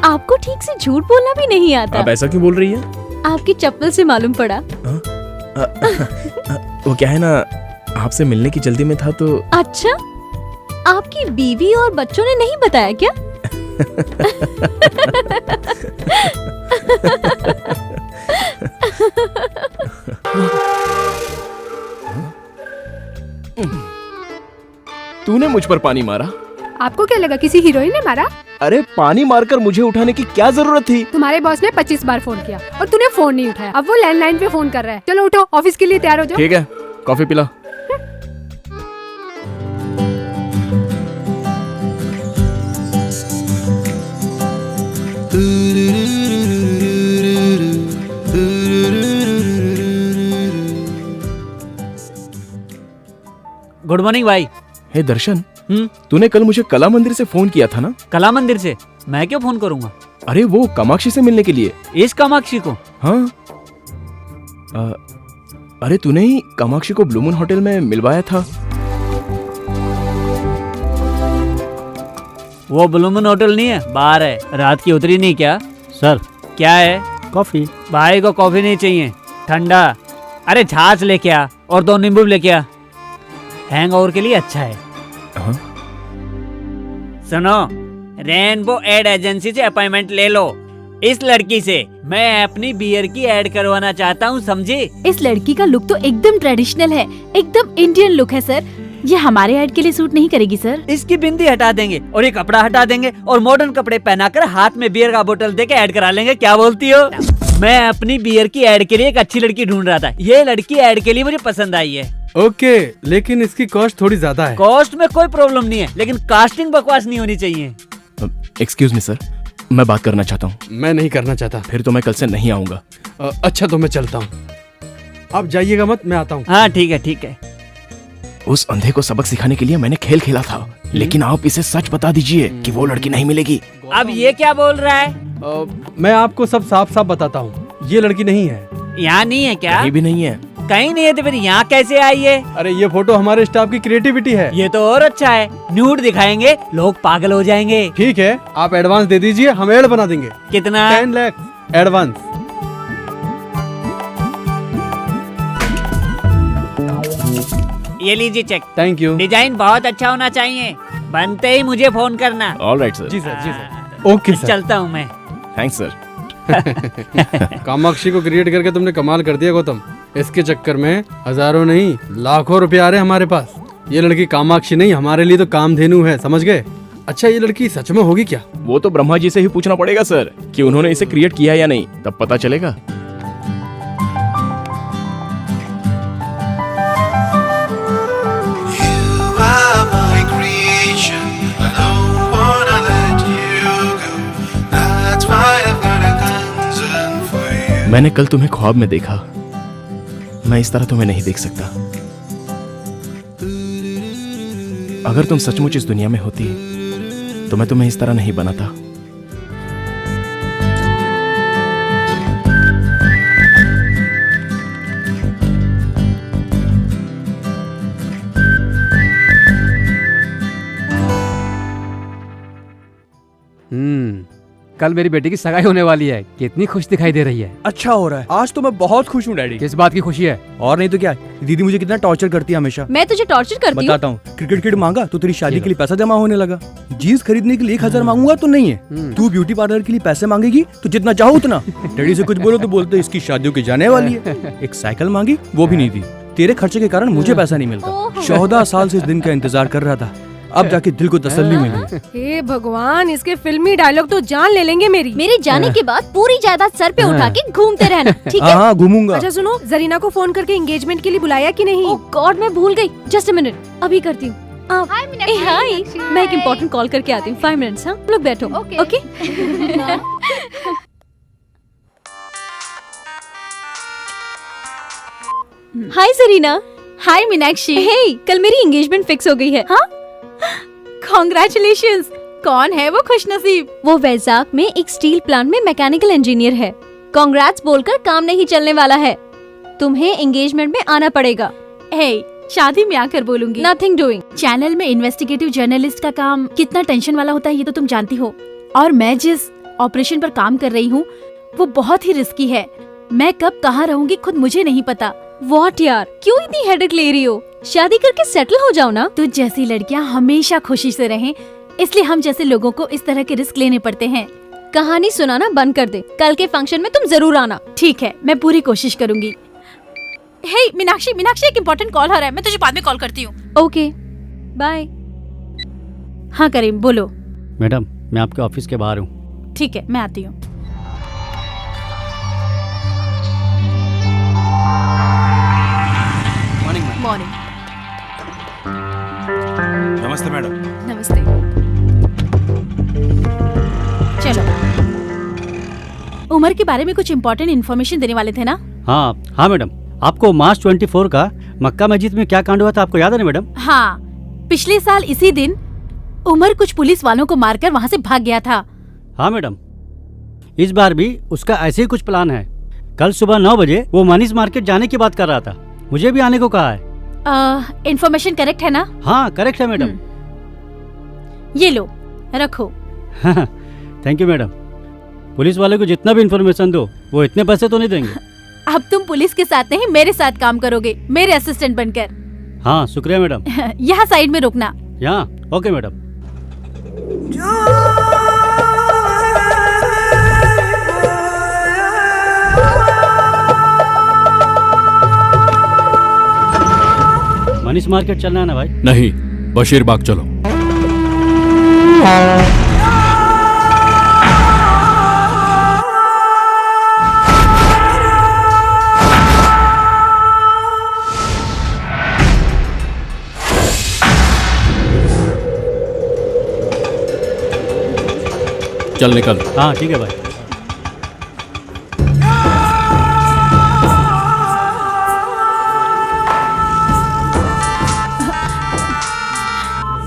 Speaker 4: आपको ठीक से झूठ बोलना भी नहीं आता।
Speaker 2: आप ऐसा क्यों बोल रही है?
Speaker 4: आपकी चप्पल से मालूम पड़ा।
Speaker 2: वो क्या है ना, आपसे मिलने की जल्दी में था तो।
Speaker 4: अच्छा, आपकी बीवी और बच्चों ने नहीं बताया क्या?
Speaker 2: तूने मुझ पर पानी मारा?
Speaker 8: आपको क्या लगा किसी हीरोइन ने मारा?
Speaker 2: अरे पानी मारकर मुझे उठाने की क्या जरूरत थी?
Speaker 8: तुम्हारे बॉस ने 25 बार फोन किया और तूने फोन नहीं उठाया। अब वो लैंडलाइन पे फोन कर रहा है। चलो उठो, ऑफिस के लिए तैयार हो जाओ।
Speaker 2: ठीक है, कॉफी पिला।
Speaker 11: गुड मॉर्निंग भाई।
Speaker 2: हे दर्शन, तूने कल मुझे कला मंदिर से फोन किया था ना?
Speaker 11: कला मंदिर से? मैं क्यों फोन करूंगा?
Speaker 2: अरे वो कामाक्षी से मिलने के लिए।
Speaker 11: इस कामाक्षी को?
Speaker 2: हाँ। अरे तूने ही कामाक्षी को ब्लू मून होटल में मिलवाया था।
Speaker 11: वो ब्लू मून होटल नहीं है, बाहर है। रात की उतरी नहीं क्या?
Speaker 6: सर
Speaker 11: क्या है?
Speaker 6: कॉफी।
Speaker 11: भाई को कॉफी नहीं चाहिए, ठंडा। अरे छाछ लेके आ और 2 नींबू लेके आ, हैंगओवर के लिए अच्छा है।
Speaker 2: हाँ?
Speaker 11: सुनो, रेनबो एड एजेंसी से अपॉइंटमेंट ले लो। इस लड़की से मैं अपनी बियर की ऐड करवाना चाहता हूँ, समझे?
Speaker 9: इस लड़की का लुक तो एकदम ट्रेडिशनल है, एकदम इंडियन लुक है सर। ये हमारे ऐड के लिए सूट नहीं करेगी सर।
Speaker 11: इसकी बिंदी हटा देंगे और ये कपड़ा हटा देंगे और मॉडर्न कपड़े पहनाकर हाथ में बियर का बोतल देके ऐड करा लेंगे। क्या बोलती हो? मैं अपनी बियर की ऐड के लिए एक अच्छी लड़की ढूंढ रहा था। ये लड़की ऐड के लिए मुझे पसंद आई है।
Speaker 7: ओके, लेकिन इसकी कॉस्ट थोड़ी ज्यादा है।
Speaker 11: कॉस्ट में कोई प्रॉब्लम नहीं है, लेकिन कास्टिंग बकवास नहीं होनी चाहिए।
Speaker 2: एक्सक्यूज मी सर, मैं बात करना चाहता हूँ।
Speaker 7: मैं नहीं करना चाहता।
Speaker 2: फिर तो मैं कल से नहीं आऊंगा।
Speaker 7: अच्छा तो मैं चलता हूँ, आप जाइएगा मत, मैं आता हूँ।
Speaker 11: हाँ ठीक है ठीक है।
Speaker 2: उस अंधे को सबक सिखाने के लिए मैंने खेल खेला था, लेकिन आप इसे सच बता दीजिए कि वो लड़की नहीं मिलेगी।
Speaker 11: अब ये क्या बोल रहा है?
Speaker 7: मैं आपको सब साफ साफ बताता हूँ, ये लड़की नहीं है।
Speaker 11: यहाँ नहीं है क्या?
Speaker 2: कहीं भी नहीं है।
Speaker 11: कहीं नहीं है तो फिर यहाँ कैसे आई है?
Speaker 7: अरे ये फोटो हमारे स्टाफ की क्रिएटिविटी है।
Speaker 11: ये तो और अच्छा है, न्यूड दिखाएंगे, लोग पागल हो जाएंगे।
Speaker 7: ठीक है, आप एडवांस दे दीजिए, हम ऐड बना देंगे।
Speaker 11: कितना?
Speaker 7: 10 लाख एडवांस।
Speaker 11: ये लीजिए चेक।
Speaker 7: Thank you.
Speaker 11: डिजाइन बहुत अच्छा होना चाहिए, बनते ही मुझे फोन करना।
Speaker 2: Alright sir.
Speaker 7: जी सर, जी सर। Okay sir.
Speaker 11: चलता हूँ मैं।
Speaker 2: Thanks sir.
Speaker 7: कामाक्षी को क्रिएट करके तुमने कमाल कर दिया गौतम। इसके चक्कर में हजारों नहीं लाखों रुपए आ रहे हैं हमारे पास। ये लड़की कामाक्षी नहीं, हमारे लिए तो कामधेनु है, समझ गए? अच्छा ये लड़की सच में होगी क्या?
Speaker 2: वो तो ब्रह्मा जी से ही पूछना पड़ेगा सर कि उन्होंने इसे क्रिएट किया या नहीं, तब पता चलेगा। मैंने कल तुम्हें ख्वाब में देखा, मैं इस तरह तुम्हें नहीं देख सकता। अगर तुम सचमुच इस दुनिया में होती तो मैं तुम्हें इस तरह नहीं बनाता।
Speaker 5: कल मेरी बेटी की सगाई होने वाली है। कितनी खुश दिखाई दे रही है।
Speaker 6: अच्छा हो रहा है, आज तो मैं बहुत खुश हूँ डैडी।
Speaker 5: किस बात की खुशी है?
Speaker 6: और नहीं तो क्या, दीदी मुझे कितना टॉर्चर करती है हमेशा।
Speaker 4: मैं तुझे टॉर्चर करती हूँ?
Speaker 6: बताता हूँ, क्रिकेट किट मांगा तो तेरी शादी के लिए पैसा जमा होने लगा। जीन्स खरीदने के लिए 1000 मांगूंगा तो नहीं है। तू ब्यूटी पार्लर के लिए पैसे मांगेगी तो जितना चाहो उतना। डैडी से कुछ बोलो तो बोलते इसकी शादियों की जाने वाली है। एक साइकिल मांगी, वो भी नहीं दी। तेरे खर्चे के कारण मुझे पैसा नहीं मिलता। 14 साल से इस दिन का इंतजार कर रहा था, अब जाके दिल को तसल्ली मिली।
Speaker 8: हे भगवान, इसके फिल्मी डायलॉग तो जान ले लेंगे मेरी।
Speaker 4: मेरे जाने के बाद पूरी जायदाद सर पे उठा के घूमते रहना, ठीक है?
Speaker 6: हाँ घूमूंगा।
Speaker 8: अच्छा सुनो, जरीना को फोन करके एंगेजमेंट के लिए बुलाया कि नहीं?
Speaker 4: ओह गॉड, मैं भूल गई। जस्ट अ मिनट, अभी करती हूँ। हाय, मैं एक इम्पोर्टेंट कॉल करके आती हूँ। 5 मिनट्स। हाँ, लोग बैठो। ओके। हाय जरीना।
Speaker 9: हाय मीनाक्षी।
Speaker 4: हे, कल मेरी एंगेजमेंट फिक्स हो गई है।
Speaker 9: हाँ, कॉन्ग्रेचुलेशंस। कौन है वो खुशनसीब?
Speaker 4: वो वैजाग में एक स्टील प्लांट में मैकेनिकल इंजीनियर है। कांग्रेट्स बोलकर काम नहीं चलने वाला है, तुम्हें एंगेजमेंट में आना पड़ेगा।
Speaker 9: हे, शादी में आकर बोलूंगी।
Speaker 4: Nothing doing.
Speaker 9: चैनल में इन्वेस्टिगेटिव जर्नलिस्ट का काम कितना टेंशन वाला होता है ये तो तुम जानती हो, और मैं जिस ऑपरेशन पर काम कर रही हूँ वो बहुत ही रिस्की है। मैं कब कहाँ रहूंगी खुद मुझे नहीं पता।
Speaker 4: व्हाट यार, क्यों इतनी हेडेक ले रही हो? शादी करके सेटल हो जाओ ना।
Speaker 9: तुझ जैसी लड़कियाँ हमेशा खुशी से रहें, इसलिए हम जैसे लोगों को इस तरह के रिस्क लेने पड़ते हैं।
Speaker 4: कहानी सुनाना बंद कर दे, कल के फंक्शन में तुम जरूर आना।
Speaker 9: ठीक है, मैं पूरी कोशिश करूंगी। हे मीनाक्षी, एक इम्पोर्टेंट कॉल हो रहा है, मैं तुझे बाद में कॉल करती हूँ।
Speaker 4: Okay, bye.
Speaker 9: हाँ करीम, बोलो।
Speaker 12: मैडम, मैं आपके ऑफिस के बाहर हूँ।
Speaker 9: ठीक है, मैं आती हूँ। मॉर्निंग।
Speaker 6: नमस्ते मैडम।
Speaker 9: नमस्ते। चलो, उमर के बारे में कुछ इम्पोर्टेंट इन्फॉर्मेशन देने वाले थे ना?
Speaker 12: हाँ मैडम, आपको मार्च 24 का मक्का मस्जिद में क्या कांड हुआ था आपको याद है ना मैडम?
Speaker 9: हाँ, पिछले साल इसी दिन उमर कुछ पुलिस वालों को मारकर वहाँ से भाग गया था।
Speaker 12: हाँ मैडम, इस बार भी उसका ऐसे ही कुछ प्लान है। कल सुबह 9 बजे वो मनीष मार्केट जाने की बात कर रहा था, मुझे भी आने को कहा है।
Speaker 9: इन्फॉर्मेशन करेक्ट है ना?
Speaker 12: हाँ करेक्ट है मैडम।
Speaker 9: ये लो, रखो।
Speaker 12: Thank you madam. पुलिस वाले को जितना भी इन्फॉर्मेशन दो वो इतने पैसे तो नहीं देंगे।
Speaker 9: अब तुम पुलिस के साथ नहीं मेरे साथ काम करोगे, मेरे असिस्टेंट बनकर।
Speaker 12: हाँ शुक्रिया मैडम।
Speaker 9: यहाँ साइड में रुकना।
Speaker 12: यहाँ ओके मैडम। मनीष मार्केट चलना है ना भाई?
Speaker 13: नहीं, बशीर बाग चलो। चल निकल।
Speaker 12: हाँ ठीक है भाई।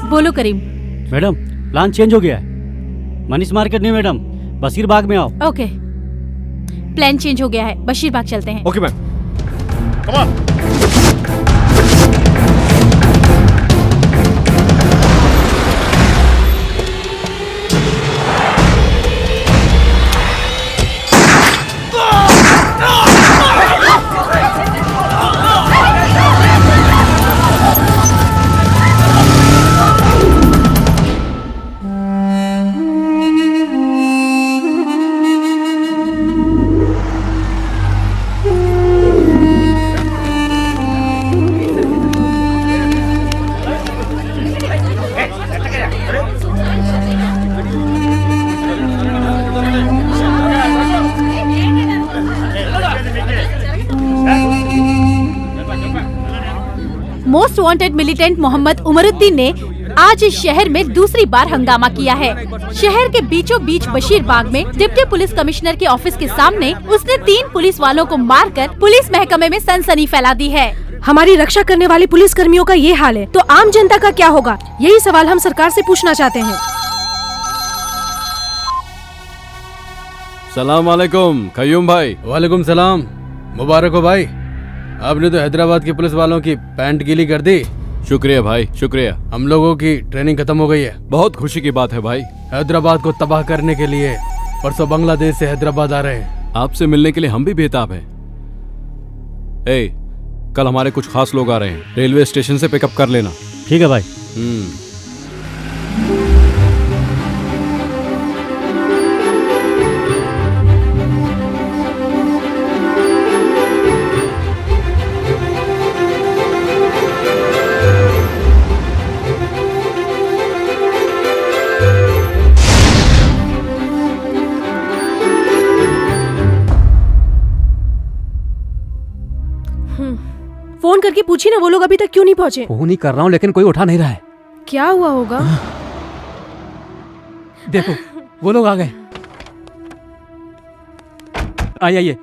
Speaker 9: बोलो करीम।
Speaker 12: मैडम, प्लान चेंज हो गया है। मनीष मार्केट नहीं मैडम, बशीर बाग में आओ।
Speaker 9: ओके, प्लान चेंज हो गया है, बशीर बाग चलते हैं।
Speaker 6: Okay ma'am, come on.
Speaker 9: Most wanted militant Mohammed Umaruddin ने आज इस शहर में दूसरी बार हंगामा किया है। शहर के बीचों बीच बशीर बाग में डिप्टी पुलिस कमिश्नर के ऑफिस के सामने उसने 3 पुलिस वालों को मारकर पुलिस महकमे में सनसनी फैला दी है।
Speaker 8: हमारी रक्षा करने वाले पुलिस कर्मियों का ये हाल है तो आम जनता का क्या होगा, यही सवाल हम सरकार से पूछना चाहते हैं।
Speaker 13: सलाम वालेकुम कयूम भाई।
Speaker 7: वालेकुम सलाम। मुबारक हो भाई, आपने तो हैदराबाद के पुलिस वालों की पैंट गीली कर दी।
Speaker 13: शुक्रिया भाई, शुक्रिया।
Speaker 7: हम लोगों की ट्रेनिंग खत्म हो गई है।
Speaker 13: बहुत खुशी की बात है भाई।
Speaker 7: हैदराबाद को तबाह करने के लिए परसों बांग्लादेश से हैदराबाद आ रहे हैं।
Speaker 13: आपसे मिलने के लिए हम भी बेताब हैं। ए, कल हमारे कुछ खास लोग आ रहे हैं, रेलवे स्टेशन से पिकअप कर लेना।
Speaker 12: ठीक है भाई।
Speaker 8: फोन करके पूछी ना, वो लोग अभी तक क्यों नहीं पहुंचे?
Speaker 5: फोन ही कर रहा हूँ लेकिन कोई उठा नहीं रहा है।
Speaker 8: क्या हुआ होगा?
Speaker 5: देखो वो लोग आ गए। आइए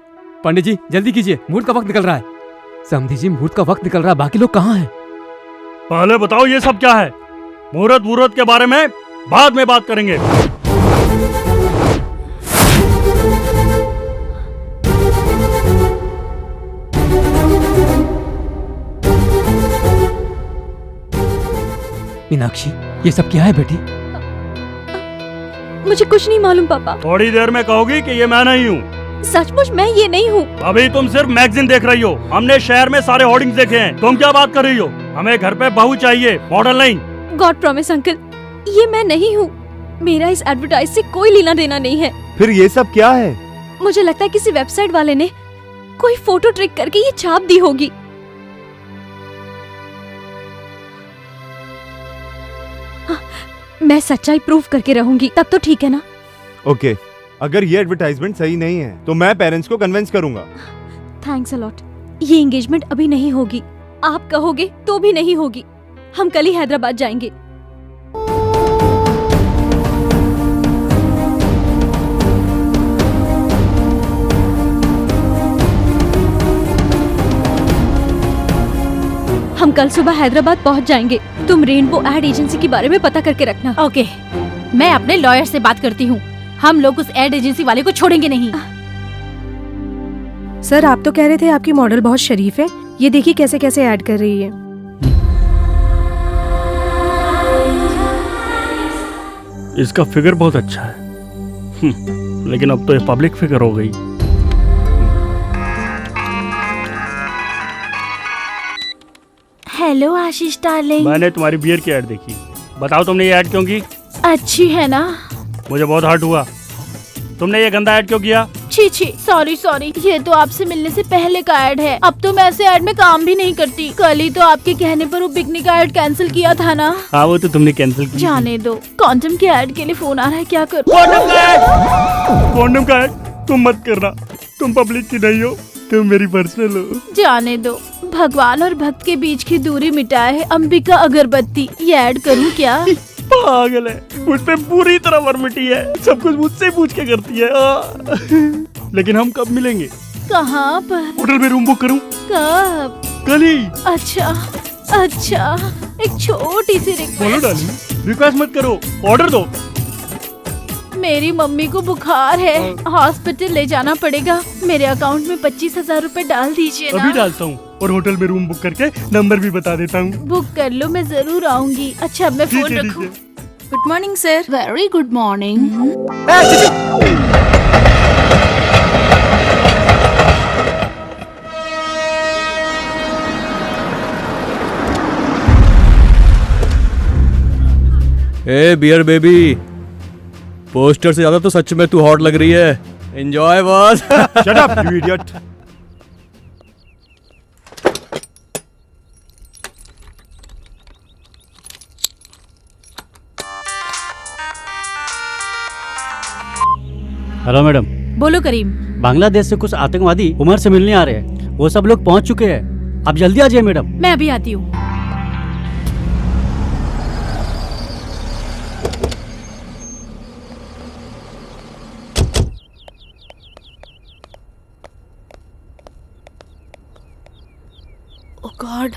Speaker 5: पंडित जी जल्दी कीजिए, मुहूर्त का वक्त निकल रहा है। समधी जी मुहूर्त का वक्त निकल रहा है, बाकी लोग कहाँ हैं?
Speaker 14: पहले बताओ ये सब क्या है? मुहूर्त के बारे में बाद में बात करेंगे।
Speaker 5: मीनाक्षी ये सब क्या है बेटी?
Speaker 4: मुझे कुछ नहीं मालूम पापा।
Speaker 14: थोड़ी देर में कहोगी कि ये मैं नहीं हूँ।
Speaker 4: सचमुच मैं ये नहीं हूँ।
Speaker 14: अभी तुम सिर्फ मैगजीन देख रही हो। हमने शहर में सारे होर्डिंग्स देखे हैं। तुम क्या बात कर रही हो? हमें घर पे बहू चाहिए, मॉडल नहीं।
Speaker 4: गॉड प्रॉमिस अंकल, ये मैं नहीं हूँ। मेरा इस एडवर्टाइज से कोई लेना देना नहीं है।
Speaker 10: फिर ये सब क्या है?
Speaker 4: मुझे लगता है किसी वेबसाइट वाले ने कोई फोटो ट्रिक करके ये छाप दी होगी। मैं सच्चाई प्रूफ करके रहूंगी, तब तो ठीक है ना?
Speaker 10: ओके, अगर ये एडवर्टाइजमेंट सही नहीं है तो मैं पेरेंट्स को कन्विंस करूंगा।
Speaker 4: Thanks a lot. ये एंगेजमेंट अभी नहीं होगी, आप कहोगे तो भी नहीं होगी। हम कल ही हैदराबाद जाएंगे। हम कल सुबह हैदराबाद पहुंच जाएंगे। तुम रेनबो एड एजेंसी के बारे में पता करके रखना।
Speaker 9: ओके, मैं अपने लॉयर से बात करती हूँ। हम लोग उस एड एजेंसी वाले को छोड़ेंगे नहीं।
Speaker 8: सर आप तो कह रहे थे आपकी मॉडल बहुत शरीफ है। ये देखिए कैसे कैसे ऐड कर रही है।
Speaker 14: इसका फिगर बहुत अच्छा है। लेकिन अब तो ये पब्लिक फिगर हो गई।
Speaker 9: हेलो आशीष डार्लिंग।
Speaker 14: मैंने तुम्हारी बियर की ऐड देखी। बताओ तुमने ये ऐड क्यों की?
Speaker 9: अच्छी है ना?
Speaker 14: मुझे बहुत हर्ट हुआ। तुमने ये गंदा ऐड क्यों किया?
Speaker 9: छी छी, सॉरी। ये तो आपसे मिलने से पहले का ऐड है। अब तो मैं ऐसे ऐड में काम भी नहीं करती। कल ही तो आपके कहने पर वो पिकनिक का ऐड कैंसिल किया था ना।
Speaker 14: हाँ वो तो तुमने कैंसिल किया।
Speaker 9: जाने दो, कॉन्डम के ऐड के लिए फोन आ रहा है, क्या करूं?
Speaker 14: कॉन्डम का ऐड तुम मत करना। तुम पब्लिक की नहीं हो, तुम मेरी पर्सनल हो।
Speaker 9: जाने दो, भगवान और भक्त के बीच की दूरी मिटाए है अंबिका अगरबत्ती। ये ऐड करूं क्या?
Speaker 14: पागल है, मुझ पे पूरी तरह वर्मिटी है। सब कुछ मुझसे पूछ के करती है। लेकिन हम कब मिलेंगे?
Speaker 9: कहाँ पर?
Speaker 14: होटल में रूम बुक करूं?
Speaker 9: कब?
Speaker 14: कल ही।
Speaker 9: अच्छा, एक छोटी सी
Speaker 14: बोलो डार्लिंग, रिक्वेस्ट मत करो, ऑर्डर दो।
Speaker 9: मेरी मम्मी को बुखार है, हॉस्पिटल ले जाना पड़ेगा। मेरे अकाउंट में 25,000 रूपए डाल दीजिए ना।
Speaker 14: अभी डालता हूँ और होटल में रूम बुक करके नंबर भी बता देता हूँ।
Speaker 9: बुक कर लो, मैं जरूर आऊंगी। अच्छा मैं फोन रखूं।
Speaker 8: Good morning sir.
Speaker 9: Very good morning.
Speaker 6: ए बियर बेबी, पोस्टर से ज्यादा तो सच में तू हॉट लग रही है। Enjoy boss.
Speaker 10: Shut up you idiot.
Speaker 12: Hello madam.
Speaker 9: बोलो करीम।
Speaker 12: बांग्लादेश से कुछ आतंकवादी उमर से मिलने आ रहे हैं। वो सब लोग पहुंच चुके हैं, आप जल्दी आ जाइए मैडम।
Speaker 9: मैं अभी आती हूँ। ओह गॉड।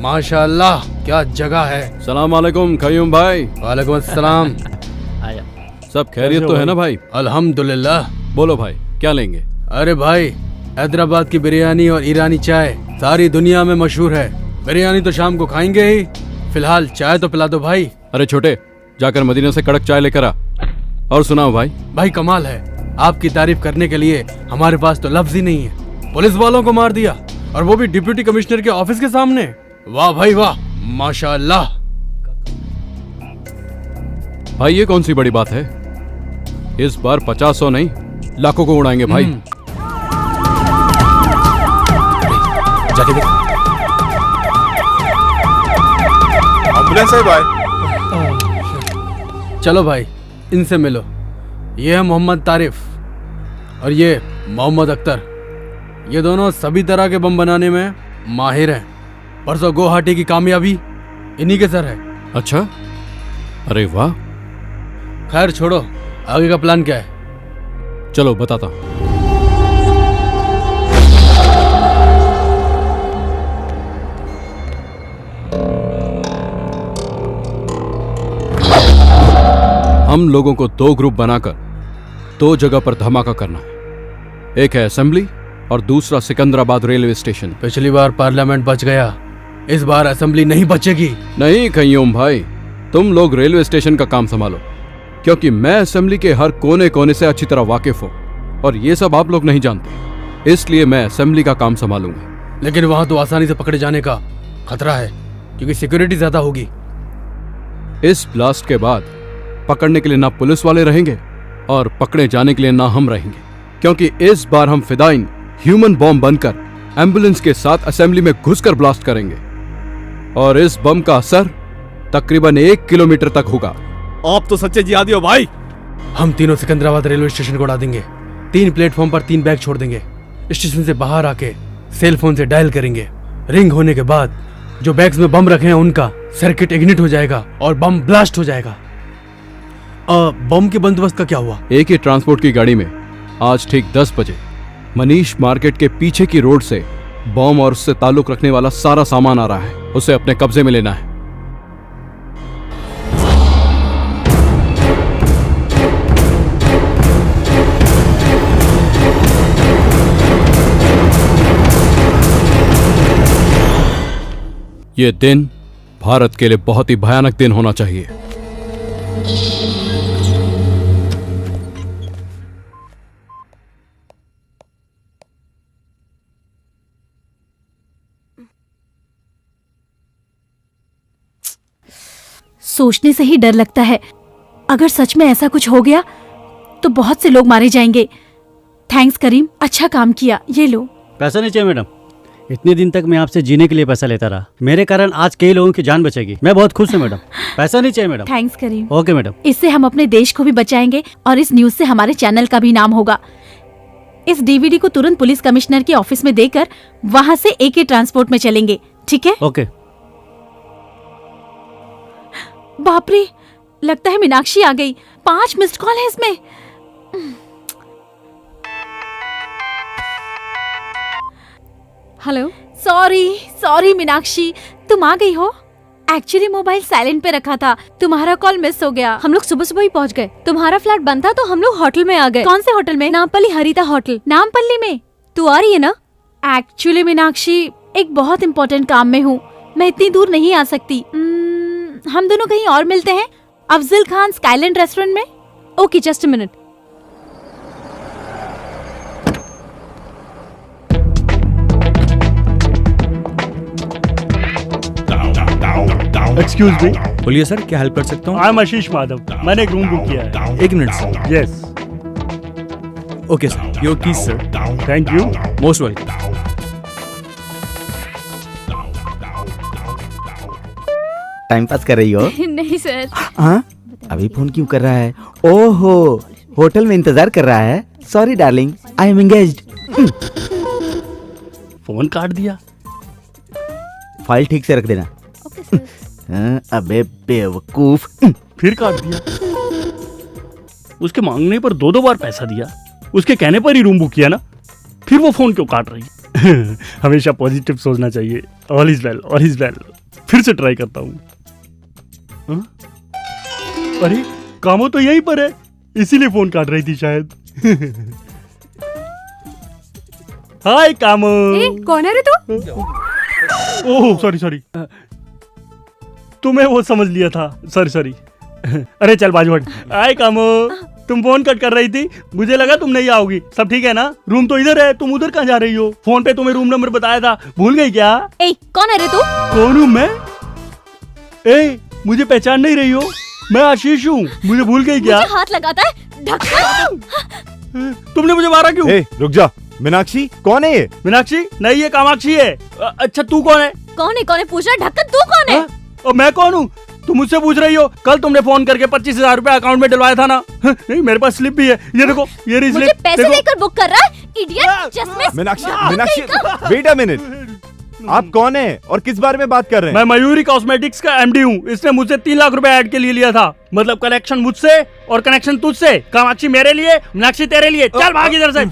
Speaker 7: माशाल्लाह क्या जगह है।
Speaker 13: सलाम वालेकुम कयूम भाई।
Speaker 7: वालेकुम अस्सलाम।
Speaker 13: सब खैरियत तो है ना भाई?
Speaker 7: अल्हम्दुलिल्लाह।
Speaker 13: बोलो भाई क्या लेंगे?
Speaker 7: अरे भाई हैदराबाद की बिरयानी और ईरानी चाय सारी दुनिया में मशहूर है। बिरयानी तो शाम को खाएंगे ही, फिलहाल चाय तो पिला दो भाई।
Speaker 13: अरे छोटे जाकर मदीना से कड़क चाय लेकर आ। और सुनाओ भाई।
Speaker 7: भाई कमाल है, आपकी तारीफ करने के लिए हमारे पास तो लफ्ज ही नहीं है। पुलिस वालों को मार दिया और वो भी डिप्टी कमिश्नर के ऑफिस के सामने। वाह भाई वाह, माशाअल्लाह।
Speaker 13: भाई ये कौन सी बड़ी बात है? इस बार 50-100 नहीं लाखों को उड़ाएंगे भाई।
Speaker 10: जाके देख। एम्बुलेंस है भाई।
Speaker 7: चलो भाई इनसे मिलो। ये है मोहम्मद तारिफ और ये मोहम्मद अख्तर। ये दोनों सभी तरह के बम बनाने में माहिर हैं। परसों गुवाहाटी की कामयाबी इन्हीं के सर है।
Speaker 13: अच्छा, अरे वाह।
Speaker 7: खैर छोड़ो, आगे का प्लान क्या है?
Speaker 13: चलो बताता हूँ। हम लोगों को 2 ग्रुप बनाकर 2 जगह पर धमाका करना है। एक है असेंबली और दूसरा सिकंदराबाद रेलवे स्टेशन।
Speaker 7: पिछली बार पार्लियामेंट बच गया, इस बार असेंबली नहीं बचेगी।
Speaker 13: नहीं कयूम भाई, तुम लोग रेलवे स्टेशन का काम संभालो, क्योंकि मैं असेंबली के हर कोने कोने से अच्छी तरह वाकिफ हूँ और ये सब आप लोग नहीं जानते, इसलिए मैं असेंबली का काम संभालूंगा।
Speaker 7: लेकिन वहां तो आसानी से पकड़े जाने का खतरा है, क्योंकि सिक्योरिटी ज्यादा होगी।
Speaker 13: इस ब्लास्ट के बाद पकड़ने के लिए ना पुलिस वाले रहेंगे और पकड़े जाने के लिए ना हम रहेंगे, क्योंकि इस बार हम फिदाइन ह्यूमन बॉम्ब बनकर एम्बुलेंस के साथ असेंबली में घुसकर ब्लास्ट करेंगे और इस बम का असर तकरीबन 1 किलोमीटर तक होगा।
Speaker 3: आप तो सच्चे जिहादी हो भाई।
Speaker 7: हम तीनों सिकंदराबाद रेलवे स्टेशन को उड़ा देंगे। 3 प्लेटफॉर्म पर 3 बैग छोड़ देंगे। स्टेशन से बाहर आके सेल फोन से डायल करेंगे। रिंग होने के बाद जो बैग्स में बम रखे हैं उनका सर्किट इग्निट हो जाएगा और बम ब्लास्ट हो जाएगा। बम के बंदोबस्त का क्या हुआ?
Speaker 13: एक ही ट्रांसपोर्ट की गाड़ी में आज ठीक 10 बजे मनीष मार्केट के पीछे की रोड से बम और उससे ताल्लुक रखने वाला सारा सामान आ रहा है, उसे अपने कब्जे में लेना है। ये दिन भारत के लिए बहुत ही भयानक दिन होना चाहिए।
Speaker 9: सोचने से ही डर लगता है, अगर सच में ऐसा कुछ हो गया तो बहुत से लोग मारे जाएंगे। थैंक्स करीम, अच्छा काम किया। ये लो।
Speaker 12: पैसा नहीं चाहिए मैडम, इतने दिन तक मैं आपसे जीने के लिए पैसा लेता रहा, मेरे कारण आज कई लोगों की जान बचेगी। मैं बहुत खुश हूँ मैडम। पैसा नहीं चाहिए madam.
Speaker 9: Thanks Karim.
Speaker 12: Okay madam.
Speaker 9: इससे हम अपने देश को भी बचाएंगे और इस न्यूज से हमारे चैनल का भी नाम होगा। इस डीवीडी को तुरंत पुलिस कमिश्नर के ऑफिस में देकर वहाँ से AK ट्रांसपोर्ट में चलेंगे, ठीक है?
Speaker 12: ओके।
Speaker 9: बाप रे, लगता है मीनाक्षी आ गई। 5 मिस्ड कॉल है इसमें।
Speaker 4: हेलो।
Speaker 9: सॉरी मीनाक्षी, तुम आ गई हो? एक्चुअली मोबाइल साइलेंट पे रखा था, तुम्हारा कॉल मिस हो गया।
Speaker 4: हम लोग सुबह ही पहुंच गए। तुम्हारा फ्लैट बंद था तो हम लोग होटल में आ गए।
Speaker 9: कौन से होटल में?
Speaker 4: नामपल्ली हरिता होटल।
Speaker 9: नामपल्ली में?
Speaker 4: तू आ रही है ना?
Speaker 9: एक्चुअली मीनाक्षी, एक बहुत इम्पोर्टेंट काम में हूँ, मैं इतनी दूर नहीं आ सकती। हम दोनों कहीं और मिलते हैं, अफजल खान स्काईलैंड रेस्टोरेंट में।
Speaker 4: Okay, just a minute.
Speaker 14: Excuse me.
Speaker 6: बोलिए सर, क्या हेल्प कर सकता हूँ?
Speaker 14: आई एम आशीष माधव, मैंने एक रूम बुक किया है।
Speaker 6: 1 minute sir.
Speaker 14: Yes.
Speaker 6: Okay sir, your keys sir.
Speaker 14: Thank you.
Speaker 6: Most welcome.
Speaker 1: Time pass कर रही हो?
Speaker 4: नहीं सर।
Speaker 1: हाँ, अभी फोन क्यों कर रहा है? ओहो, होटल में इंतजार कर रहा है। Sorry darling, I am engaged.
Speaker 14: Phone काट दिया।
Speaker 1: फाइल ठीक से रख देना। अबे बेवकूफ।
Speaker 14: फिर काट दिया। उसके मांगने पर 2-2 बार पैसा दिया, उसके कहने पर ही रूम बुक किया ना, फिर वो फोन क्यों काट रही है? हमेशा पॉजिटिव सोचना चाहिए। All is well, all is well. फिर से ट्राई करता हूँ। अरे कामो तो यहीं पर है, इसीलिए फोन काट रही थी शायद। हाय कामो।
Speaker 8: कौन है रे तू?
Speaker 14: ओह सॉरी सॉरी, तुम्हें वो समझ लिया था, सॉरी सॉरी। अरे चल बाजू हट। हाय कामो, तुम फोन कट कर रही थी, मुझे लगा तुम नहीं आओगी। सब ठीक है ना? रूम तो इधर है, तुम उधर कहाँ जा रही हो? फोन पे तुम्हें रूम नंबर बताया था, भूल गई क्या?
Speaker 4: ए, कौन है रे तू?
Speaker 14: कौन हूँ मैं? ए, मुझे पहचान नहीं रही हो? मैं आशीष हूँ, मुझे भूल गई क्या?
Speaker 4: मुझे हाथ लगाता है, ढक्कन।
Speaker 14: तुमने मुझे मारा क्यों?
Speaker 10: रुक जा। मीनाक्षी कौन है ये?
Speaker 14: मीनाक्षी नहीं, ये कामाक्षी है। अच्छा तू कौन है?
Speaker 4: कौन है पूछ रहा? ढक्कन तू कौन है?
Speaker 14: और मैं कौन हूँ? तुम मुझसे पूछ रही हो? कल तुमने फोन करके 25,000 रुपए अकाउंट में डलवाया था ना? नहीं, मेरे पास स्लिप भी है, ये देखो, ये रही
Speaker 4: मुझे
Speaker 14: स्लिप।
Speaker 4: पैसे देकर बुक कर रहा है, इडियट। चश्मे।
Speaker 10: मीनाक्षी वेट अ मिनट, आप कौन है और किस बारे में बात कर रहे हैं?
Speaker 14: मैं मयूरी कॉस्मेटिक्स का एमडी हूँ। इसने मुझसे 3 लाख रुपए ऐड के लिए लिया था, मतलब कलेक्शन मुझसे और कनेक्शन तुझसे। कामाक्षी मेरे लिए, मीनाक्षी तेरे लिए। चल भाग इधर से,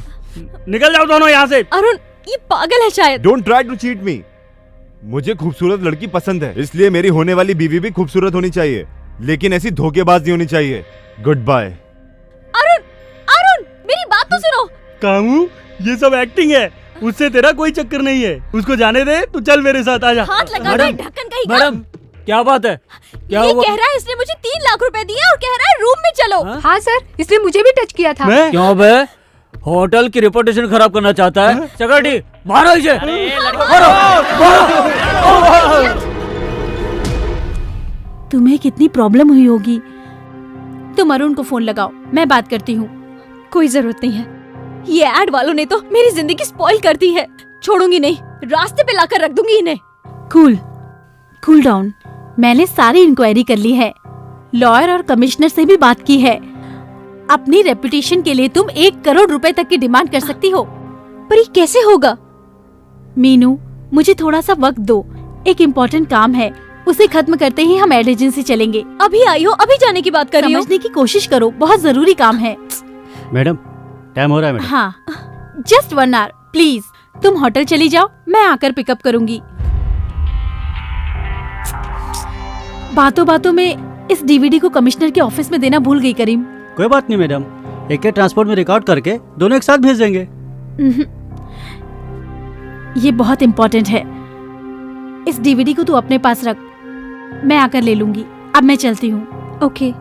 Speaker 14: निकल जाओ दोनों यहाँ से।
Speaker 4: अरुण, ये पागल है शायद।
Speaker 10: Don't try to cheat me. मुझे खूबसूरत लड़की पसंद है, इसलिए मेरी होने वाली बीवी भी खूबसूरत होनी चाहिए, लेकिन ऐसी धोखेबाज नहीं होनी चाहिए। Good bye.
Speaker 4: अरुण मेरी बात तो सुनो।
Speaker 14: कामू, ये सब एक्टिंग है, उससे तेरा कोई चक्कर नहीं है। उसको जाने दे, तू चल मेरे साथ आजा।
Speaker 4: हाथ लगा दे, ढक्कन कहीं का।
Speaker 11: मैडम क्या बात है? क्या
Speaker 4: ये
Speaker 11: हुआ?
Speaker 4: कह रहा है इसने मुझे 3 लाख रुपए दिए और कह रहा है रूम में चलो।
Speaker 8: हाँ सर, इसने मुझे भी टच किया था।
Speaker 11: क्यों बे? होटल की रेपुटेशन खराब करना चाहता है? सेक्रेटरी मारो इसे,
Speaker 9: तुम्हें कितनी प्रॉब्लम हुई होगी। तुम अरुण को फोन लगाओ, मैं बात करती हूँ।
Speaker 4: कोई जरूरत नहीं है, ये एड वालों ने तो मेरी जिंदगी स्पॉइल कर दी है। छोड़ूंगी नहीं, रास्ते पे लाकर रख दूंगी इन्हें।
Speaker 9: Cool down. मैंने सारी इंक्वायरी कर ली है, लॉयर और कमिश्नर से भी बात की है। अपनी रेपुटेशन के लिए तुम 1 करोड़ रुपए तक की डिमांड कर सकती हो।
Speaker 4: पर ये कैसे होगा?
Speaker 9: मीनू, मुझे थोड़ा सा वक्त दो, एक इम्पोर्टेंट काम है, उसे खत्म करते ही हम एड एजेंसी चलेंगे।
Speaker 4: अभी आई हो, अभी जाने की बात कर रही हो?
Speaker 9: समझने की कोशिश करो, बहुत जरूरी काम है।
Speaker 12: मैडम टाइम हो रहा है मैडम।
Speaker 9: हाँ, जस्ट 1 आवर प्लीज। तुम होटल चली जाओ, मैं आकर पिकअप करूंगी। बातों बातों में इस डीवीडी को कमिश्नर के ऑफिस में देना भूल गई करीम।
Speaker 12: कोई बात नहीं मैडम, एक के ट्रांसपोर्ट में रिकॉर्ड करके दोनों एक साथ भेज देंगे।
Speaker 9: ये बहुत इम्पोर्टेंट है, इस डीवीडी को तू अपने पास रख, मैं आकर ले लूंगी। अब मैं चलती हूँ।
Speaker 4: ओके।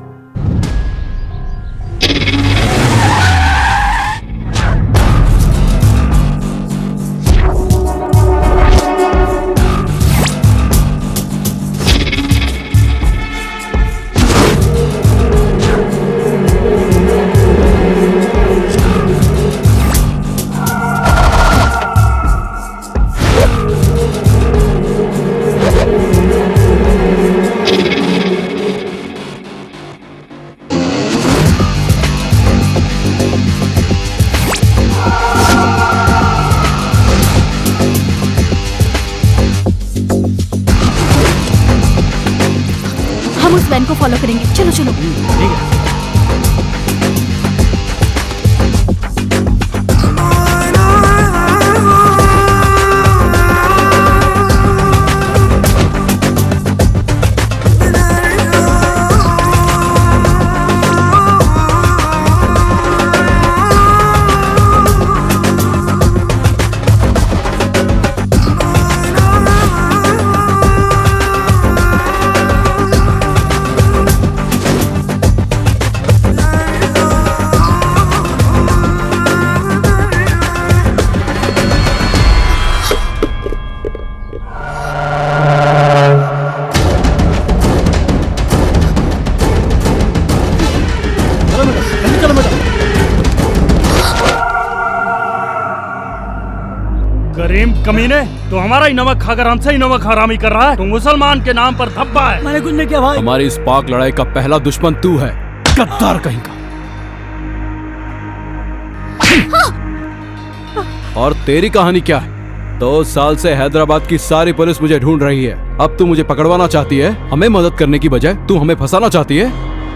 Speaker 9: हम उस वैन को फॉलो करेंगे। चलो चलो।
Speaker 12: ठीक है।
Speaker 14: करीम कमीने, तो हमारा ही नमक खाकर हमसे ही नमक हरामी कर रहा है। तो मुसलमान के नाम पर धब्बा है।
Speaker 12: मैंने कुछ नहीं किया भाई।
Speaker 13: हमारी इस पाक लड़ाई का पहला दुश्मन तू है, गद्दार कहीं का। और तेरी कहानी क्या है? 2 साल से हैदराबाद की सारी पुलिस मुझे ढूंढ रही है। अब तू मुझे पकड़वाना चाहती है? हमें मदद करने की बजाय तू हमें फंसाना चाहती है?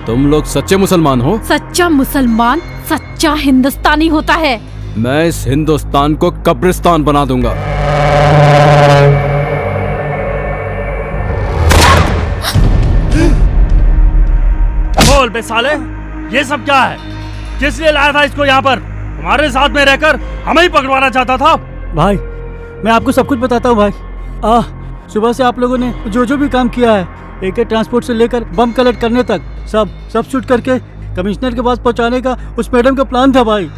Speaker 13: तुम लोग सच्चे मुसलमान हो?
Speaker 9: सच्चा मुसलमान सच्चा हिंदुस्तानी होता है।
Speaker 13: मैं इस हिंदुस्तान को कब्रिस्तान बना दूंगा।
Speaker 14: बोल बे साले, ये सब क्या है? किस लिए लाया था इसको यहाँ पर? हमारे साथ में रहकर हमें ही पकड़वाना चाहता था।
Speaker 12: भाई मैं आपको सब कुछ बताता हूँ भाई। सुबह से आप लोगों ने जो भी काम किया है, AK ट्रांसपोर्ट से लेकर बम कलेक्ट करने तक सब शूट करके कमिश्नर के पास पहुँचाने का उस मैडम का प्लान था भाई।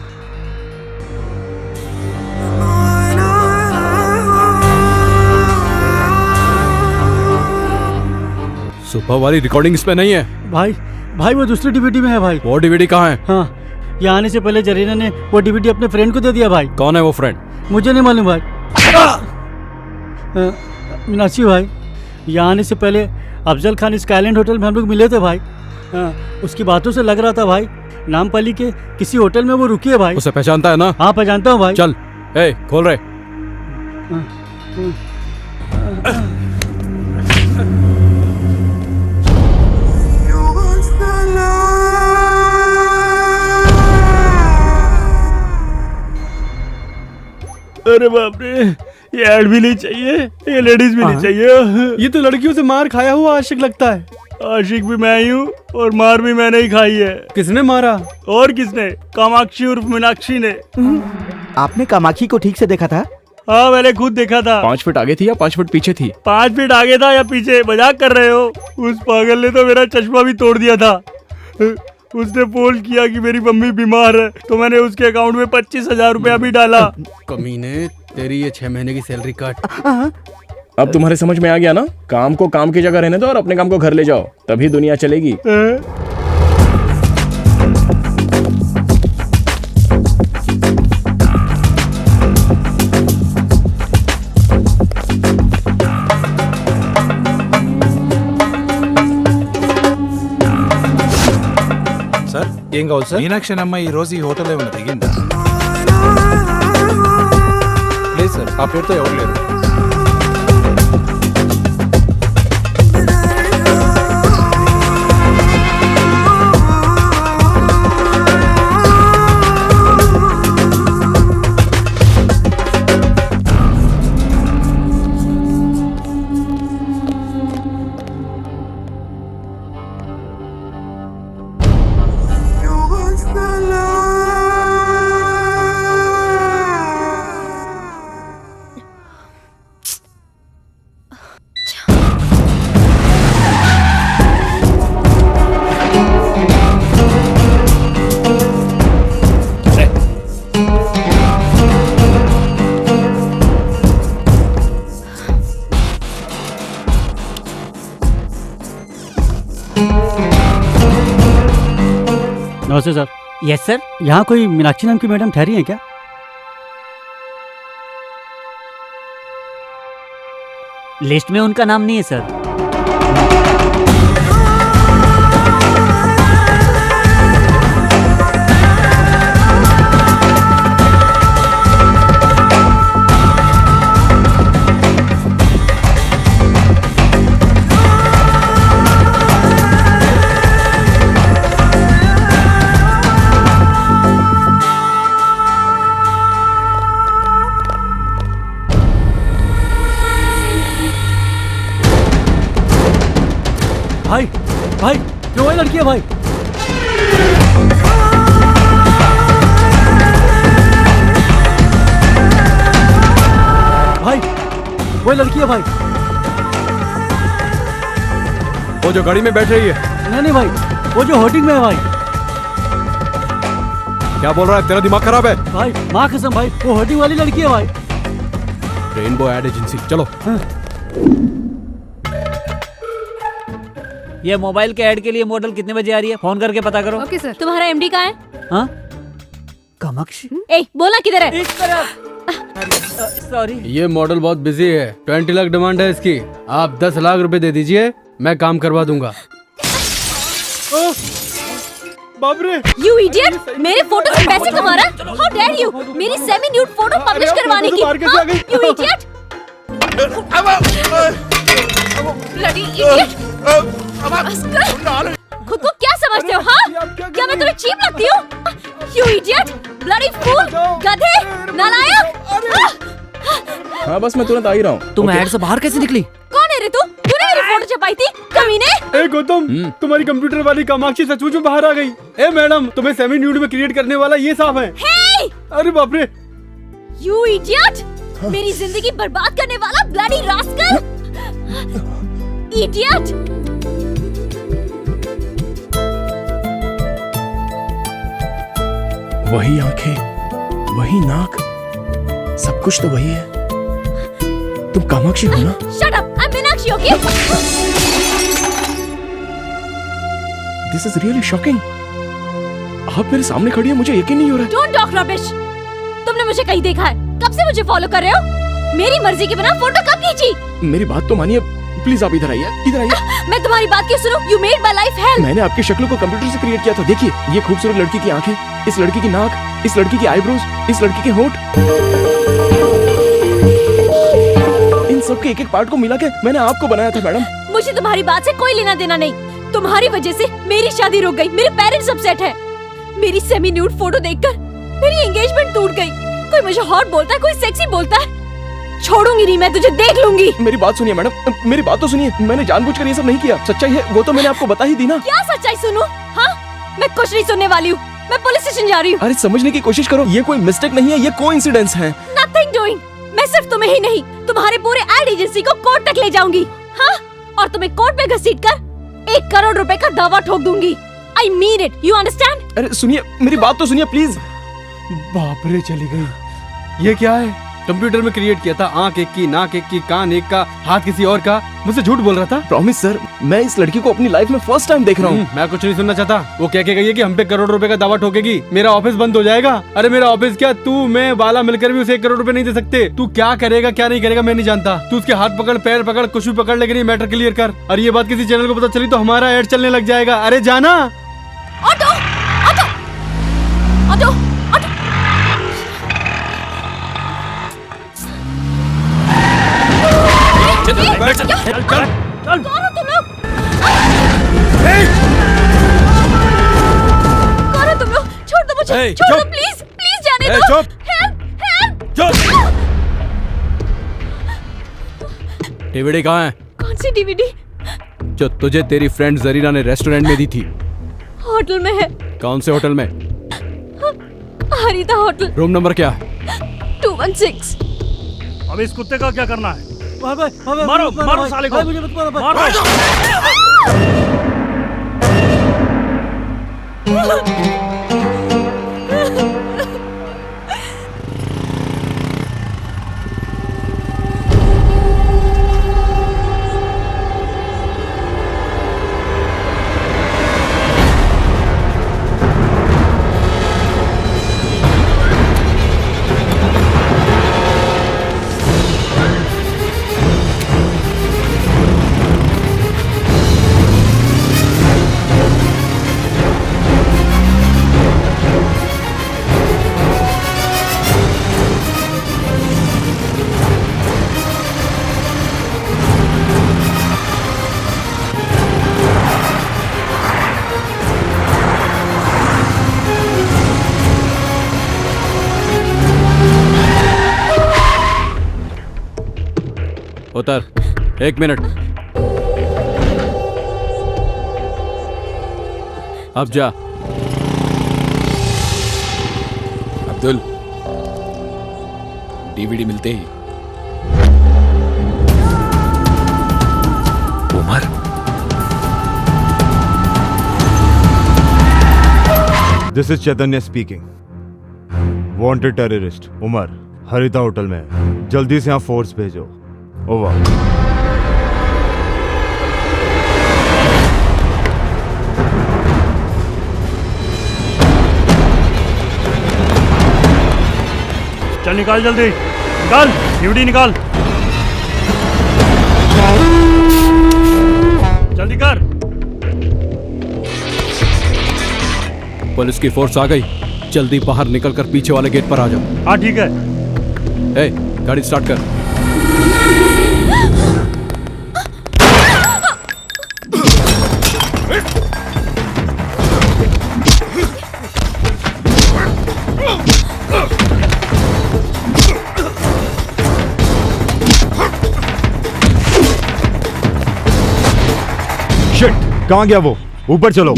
Speaker 13: सुबह वाली रिकॉर्डिंग इसमें नहीं है
Speaker 12: भाई वो दूसरी DVD में है भाई।
Speaker 13: वो DVD कहाँ है?
Speaker 12: हाँ, यहाँ आने से पहले जरीना ने वो DVD अपने फ्रेंड को दे दिया भाई।
Speaker 13: कौन है वो फ्रेंड?
Speaker 12: मुझे नहीं मालूम भाई। मीनाक्षी भाई, यहाँ आने से पहले अफजल खान स्काईलैंड होटल में हम लोग मिले थे भाई। उसकी बातों से लग रहा था भाई नामपल्ली के किसी होटल में वो रुकी है भाई।
Speaker 13: उसे पहचानता है ना?
Speaker 12: हाँ पहचानता हूँ भाई।
Speaker 13: चल खोल रहे।
Speaker 14: अरे बाप रे, ये ऐड भी नहीं चाहिए, ये लेडीज भी नहीं चाहिए।
Speaker 3: ये तो लड़कियों से मार खाया हुआ आशिक लगता है।
Speaker 14: आशिक भी मैं ही हूँ और मार भी मैंने ही खाई है।
Speaker 3: किसने मारा?
Speaker 14: और किसने? कामाक्षी उर्फ मीनाक्षी ने।
Speaker 1: आपने कामाक्षी को ठीक से देखा था?
Speaker 14: हाँ मैंने खुद देखा था।
Speaker 2: 5 फीट आगे थी या 5 फीट पीछे थी?
Speaker 14: 5 फीट आगे था या पीछे? मजाक कर रहे हो? उस पागल ने तो मेरा चश्मा भी तोड़ दिया था। उसने फोन किया कि मेरी मम्मी बीमार है, तो मैंने उसके अकाउंट में 25,000 रुपया भी डाला।
Speaker 3: कमीने, तेरी ये 6 महीने की सैलरी काट।
Speaker 2: अब तुम्हारे समझ में आ गया ना? काम को काम की जगह रहने दो और अपने काम को घर ले जाओ, तभी दुनिया चलेगी।
Speaker 15: ఏం కావాలి సార్? మీనాక్షి అమ్మ ఈ రోజు ఈ హోటల్ ఏమైనా దిగిందా? లేదు సార్, ఆ పేరుతో ఎవరు లేరు.
Speaker 12: नमस्ते सर।
Speaker 11: Yes sir.
Speaker 12: यहाँ कोई मीनाक्षी नाम की मैडम ठहरी है क्या?
Speaker 11: लिस्ट में उनका नाम नहीं है सर।
Speaker 12: भाई जो वही लड़की है भाई। भाई वही लड़की है भाई।
Speaker 13: वो जो गाड़ी में बैठ रही है?
Speaker 12: नहीं भाई, वो जो होर्डिंग में है भाई।
Speaker 13: क्या बोल रहा है? तेरा दिमाग खराब है
Speaker 12: भाई? माँ कसम भाई, वो होर्डिंग वाली लड़की है भाई।
Speaker 13: रेनबो एड एजेंसी, चलो।
Speaker 11: ये मोबाइल के ऐड के लिए मॉडल कितने बजे आ रही है? फोन करके पता करो।
Speaker 4: Okay sir. तुम्हारा MD कहाँ है?
Speaker 11: हाँ? कामाक्षी?
Speaker 4: ए, बोला किधर है?
Speaker 11: इस तरफ। सॉरी।
Speaker 3: ये मॉडल बहुत बिजी है, 20 लाख डिमांड है इसकी। आप 10 लाख रुपए दे दीजिए, मैं काम करवा दूंगा। बाप रे।
Speaker 4: You idiot! मेरे फोटो से पैसे कमा रहा? How dare you! मेरी सेमी न्यूड फोटो पब्लिश करवाने की? हाँ? You idiot! Bloody idiot! खुद को क्या समझते हो? हाँ? क्या मैं तुम्हें चीप लगती हूँ? You idiot! Bloody fool! गधे! नालायक!
Speaker 2: हाँ बस मैं तुरंत आ ही रहा हूँ।
Speaker 3: तुम ऐड से बाहर कैसे निकली?
Speaker 4: कौन है रे तू? तूने मेरी फोटो छपाई थी? कमीने!
Speaker 3: ए गौतम, तुम्हारी कंप्यूटर वाली कामाक्षी सचमुच में बाहर आ गई। ए मैडम, तुम्हें सेमी न्यूड में क्रिएट करने वाला ये साफ है।
Speaker 4: Hey!
Speaker 3: अरे बाप रे।
Speaker 4: You idiot! मेरी जिंदगी बर्बाद करने वाला bloody rascal! Idiot!
Speaker 2: वही आंखें, वही नाक, सब कुछ तो वही है। तुम कामाक्षी हो ना?
Speaker 4: Shut up! I'm Meenakshi, okay?
Speaker 2: This is really shocking. आप मेरे सामने खड़ी है, मुझे यकीन नहीं हो रहा है।
Speaker 4: Don't talk rubbish. तुमने मुझे कहीं देखा है? कब से मुझे फॉलो कर रहे हो? मेरी मर्जी के बिना फोटो कब खींची?
Speaker 2: मेरी बात तो मानिए, प्लीज आप इधर आइए, इधर आइए।
Speaker 4: मैं तुम्हारी बात क्यों सुनूं? You made my life hell.
Speaker 2: मैंने आपकी शक्ल को कंप्यूटर से क्रिएट किया था। देखिए, ये खूबसूरत लड़की की आंखें, इस लड़की की नाक, इस लड़की की आईब्रोज, इस लड़की के होंठ, इन सब के एक एक पार्ट को मिला के मैंने आपको बनाया था मैडम।
Speaker 4: मुझे तुम्हारी बात से कोई लेना देना नहीं। तुम्हारी वजह से मेरी शादी रुक गई, मेरे पेरेंट्स अपसेट हैं। मेरी सेमी न्यूड फोटो देखकर मेरी एंगेजमेंट टूट गई। कोई मुझे हॉट बोलता है, कोई सेक्सी बोलता है। छोड़ूंगी नहीं मैं तुझे, देख लूंगी।
Speaker 2: मेरी बात सुनिए मैडम, मेरी बात तो सुनिए। मैंने जानबूझकर ये सब नहीं किया। सच्चाई है वो तो मैंने आपको बता ही दी ना।
Speaker 4: क्या सच्चाई सुनूं? हाँ, मैं कुछ नहीं सुनने वाली हूँ। मैं पुलिस स्टेशन जा रही हूँ।
Speaker 2: अरे समझने की कोशिश करो, ये कोई मिस्टेक नहीं है, ये कोइंसिडेंस है।
Speaker 4: Nothing doing. मैं सिर्फ तुम्हें ही नहीं, तुम्हारे पूरे एड एजेंसी को कोर्ट तक ले जाऊंगी। हाँ, और तुम्हें कोर्ट में घसीटकर 1 करोड़ रुपए का दावा ठोक दूंगी। I mean it. You understand?
Speaker 2: अरे सुनिए, मेरी बात तो सुनिए प्लीज।
Speaker 3: बाप रे, चली गई। ये क्या है? कंप्यूटर में क्रिएट किया था, आंख एक की, नाक एक की, कान एक का, हाथ किसी और का। मुझसे झूठ बोल रहा था।
Speaker 2: प्रॉमिस सर, मैं इस लड़की को अपनी लाइफ में फर्स्ट टाइम देख रहा हूँ।
Speaker 3: मैं कुछ नहीं सुनना चाहता। वो कह के गई है कि हम पे 1 करोड़ रुपए का दावा ठोकेगी, मेरा ऑफिस बंद हो जाएगा। अरे मेरा ऑफिस क्या, तू मैं बाला मिलकर भी उसे 1 करोड़ रुपए नहीं दे सकते। तू क्या करेगा क्या नहीं करेगा मैं नहीं जानता। तू उसके हाथ पकड़, पैर पकड़, कुछ भी पकड़, लेकिन ये मैटर क्लियर कर। और ये बात किसी चैनल को पता चली तो हमारा एड चलने लग जाएगा। अरे जाना।
Speaker 4: Auto, auto, auto, auto.
Speaker 14: चल चल चल चल।
Speaker 4: कौन हो तुम लोग? कौन हो तुम लोग? छोड़ दो मुझे, छोड़ दो प्लीज, प्लीज जाने दो।
Speaker 3: चुप,
Speaker 4: हेल्प, हेल्प।
Speaker 3: चुप। डीवीडी कहाँ है?
Speaker 4: कौन सी डीवीडी?
Speaker 13: जो तुझे तेरी फ्रेंड जरीना ने रेस्टोरेंट में दी थी।
Speaker 4: होटल में है।
Speaker 13: कौन से होटल में?
Speaker 4: हरिता होटल।
Speaker 13: रूम नंबर क्या है?
Speaker 4: 216।
Speaker 14: अब इस कुत्ते का क्या करना है?
Speaker 12: मारो
Speaker 14: मारो मारो साले को।
Speaker 12: मुझे मत मारो भाई।
Speaker 14: मारो।
Speaker 13: उतर, 1 मिनट। अब जा।
Speaker 2: अब्दुल, डीवीडी मिलते ही
Speaker 10: Umar, this is Chaitanya speaking. Wanted terrorist Umar Harita hotel में है। जल्दी से यहाँ फोर्स भेजो। ओवर।
Speaker 14: चल निकाल, जल्दी निकाल, डीवीडी निकाल, जल्दी कर।
Speaker 13: पुलिस की फोर्स आ गई, जल्दी बाहर निकलकर पीछे वाले गेट पर आ जाओ।
Speaker 14: हाँ ठीक है।
Speaker 13: ए, गाड़ी स्टार्ट कर।
Speaker 10: शिट, कहाँ गया वो? ऊपर चलो।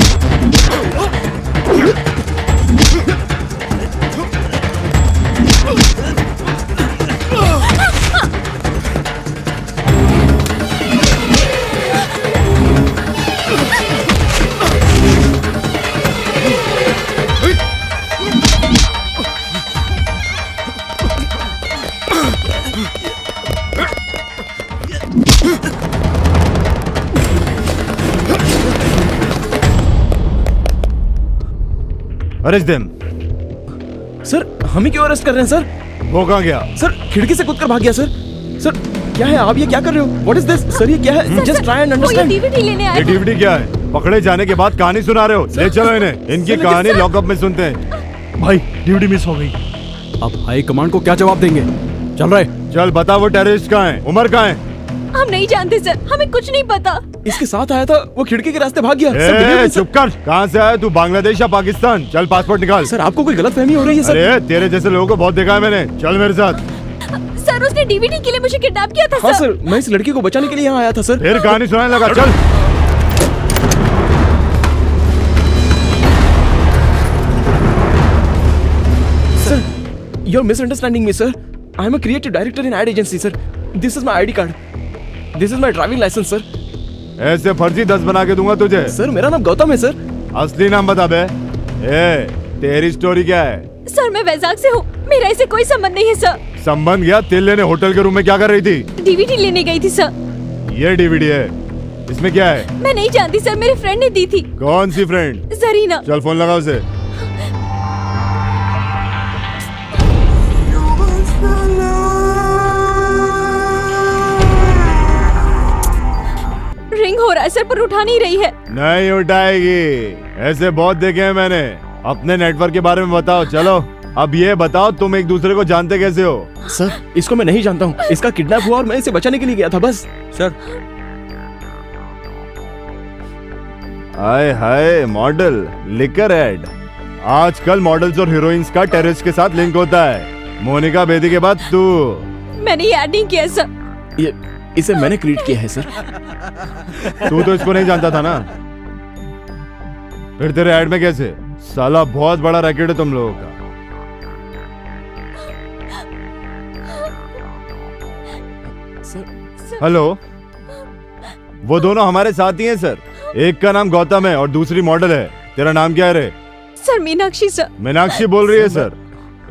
Speaker 10: Arrest them.
Speaker 2: सर हम ही क्यों अरेस्ट कर रहे हैं सर?
Speaker 10: वो कहाँ गया?
Speaker 2: सर खिड़की से कूदकर भाग गया सर। सर क्या है, आप ये क्या कर रहे हो? What is this? सर ये क्या है? Just try and understand.
Speaker 4: DVD लेने आए
Speaker 10: ये डीवीडी क्या है? पकड़े जाने के बाद कहानी सुना रहे हो? ले चलो इन्हें, इनकी कहानी लॉकअप में सुनते हैं।
Speaker 14: भाई डीवीडी मिस हो गई।
Speaker 13: अब हाई कमांड को क्या जवाब देंगे? चल रहे।
Speaker 10: चल बता, वो टेररिस्ट कहाँ है? उमर कहाँ है?
Speaker 4: हम नहीं जानते सर, हमें कुछ नहीं पता।
Speaker 2: इसके साथ आया था, वो खिड़की के रास्ते भाग गया।
Speaker 10: ए, चुप कर। कहाँ से आया तू? बांग्लादेश या पाकिस्तान? चल पासपोर्ट निकाल।
Speaker 2: सर आपको कोई गलतफहमी हो रही है सर।
Speaker 10: अरे तेरे जैसे लोगों को बहुत देखा है मैंने। चल मेरे साथ।
Speaker 4: सर उसने डीवीडी के लिए मुझे किडनैप किया था
Speaker 2: हाँ सर, मैं इस लड़की को बचाने के लिए यहाँ आया था सर।
Speaker 10: फिर कहानी सुनाने लगा। चल।
Speaker 2: Sir you're misunderstanding me sir. I am a creative director in ad agency sir. This is my ID card. This is my driving license sir.
Speaker 10: ऐसे फर्जी 10 बना के दूंगा तुझे।
Speaker 2: सर मेरा नाम गौतम है सर।
Speaker 10: असली नाम बता बे। ए, तेरी स्टोरी क्या है?
Speaker 4: सर मैं वैजाग से हूँ, मेरा इससे कोई संबंध नहीं है सर।
Speaker 10: संबंध गया? तेल लेने होटल के रूम में क्या कर रही थी?
Speaker 4: डीवीडी लेने गई थी सर।
Speaker 10: ये डीवीडी है, इसमें क्या है?
Speaker 4: मैं नहीं जानती सर, मेरे फ्रेंड ने दी थी।
Speaker 10: कौन सी फ्रेंड?
Speaker 4: जरीना।
Speaker 10: चल फोन लगा उसे।
Speaker 4: रिंग हो रहा है सर, पर उठा नहीं रही है।
Speaker 10: नहीं उठाएगी, ऐसे बहुत देखे हैं मैंने। अपने नेटवर्क के बारे में बताओ। चलो अब ये बताओ, तुम एक दूसरे को जानते कैसे हो?
Speaker 2: सर इसको मैं नहीं जानता हूँ, इसका किडनैप हुआ और मैं इसे बचाने के लिए गया था बस।
Speaker 6: सर
Speaker 10: हाय हाय, मॉडल लिकर एड। आजकल मॉडल्स और हीरोइंस का टेररिस्ट के साथ लिंक होता है। मोनिका बेदी के बाद तू।
Speaker 4: मैंने ये ऐड नहीं किया सर।
Speaker 2: ये इसे मैंने क्रिएट किया है सर।
Speaker 10: तू तो इसको नहीं जानता था ना? फिर तेरे ऐड में कैसे? साला बहुत बड़ा रैकेट है तुम लोगों का। हेलो, वो दोनों हमारे साथ ही हैं सर। एक का नाम गौतम है और दूसरी मॉडल है। तेरा नाम क्या है रे?
Speaker 4: Sir Meenakshi sir.
Speaker 10: मीनाक्षी बोल रही है सर।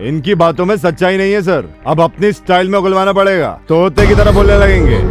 Speaker 10: इनकी बातों में सच्चाई नहीं है सर। अब अपनी स्टाइल में उगलवाना पड़ेगा, तोते की तरह बोलने लगेंगे।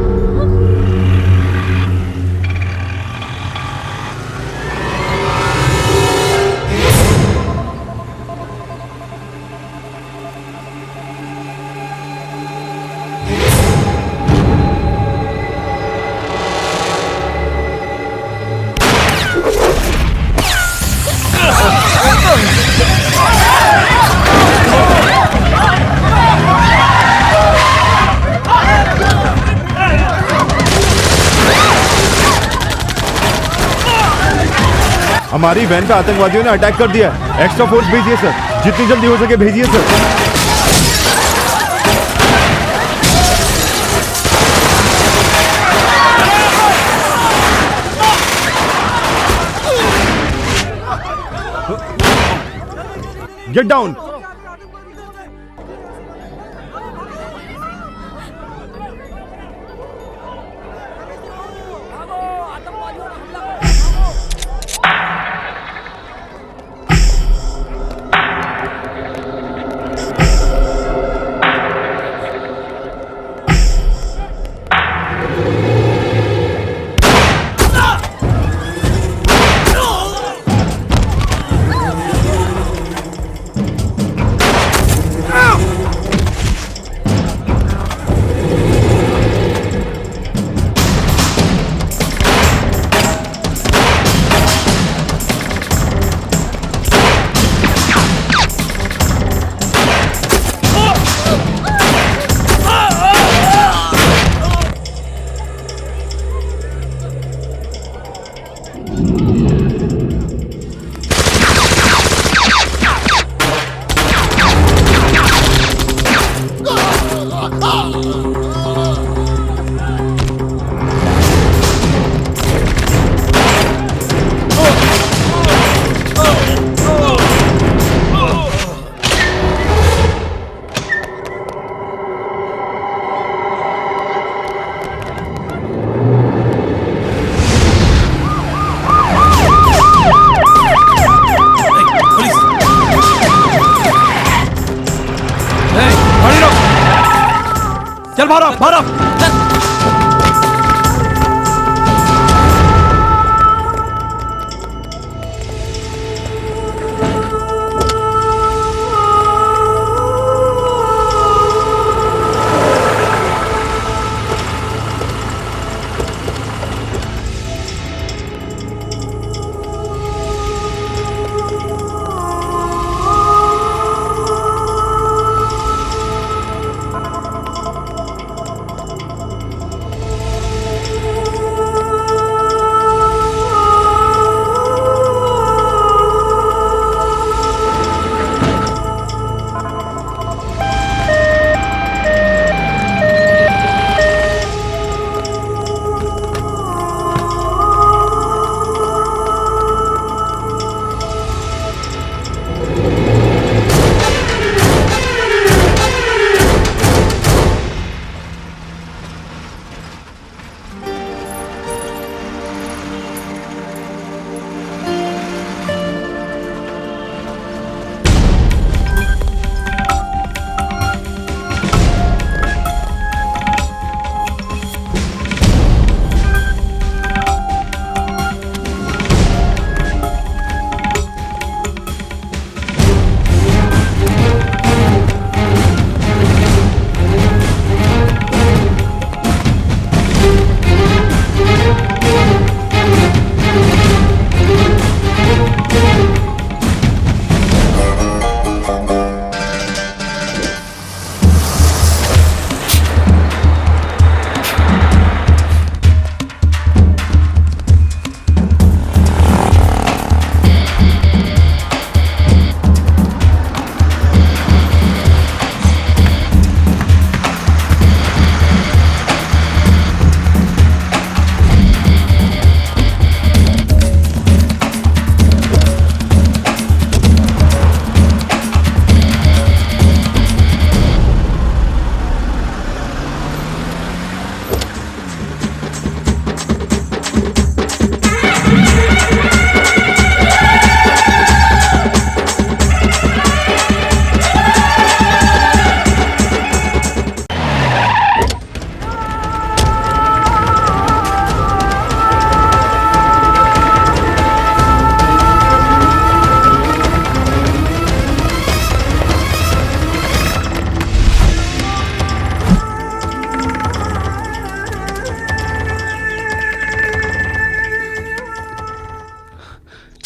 Speaker 10: हमारी वैन पे आतंकवादियों ने अटैक कर दिया। एक्स्ट्रा फोर्स भेजिए सर, जितनी जल्दी हो सके भेजिए सर। Get down.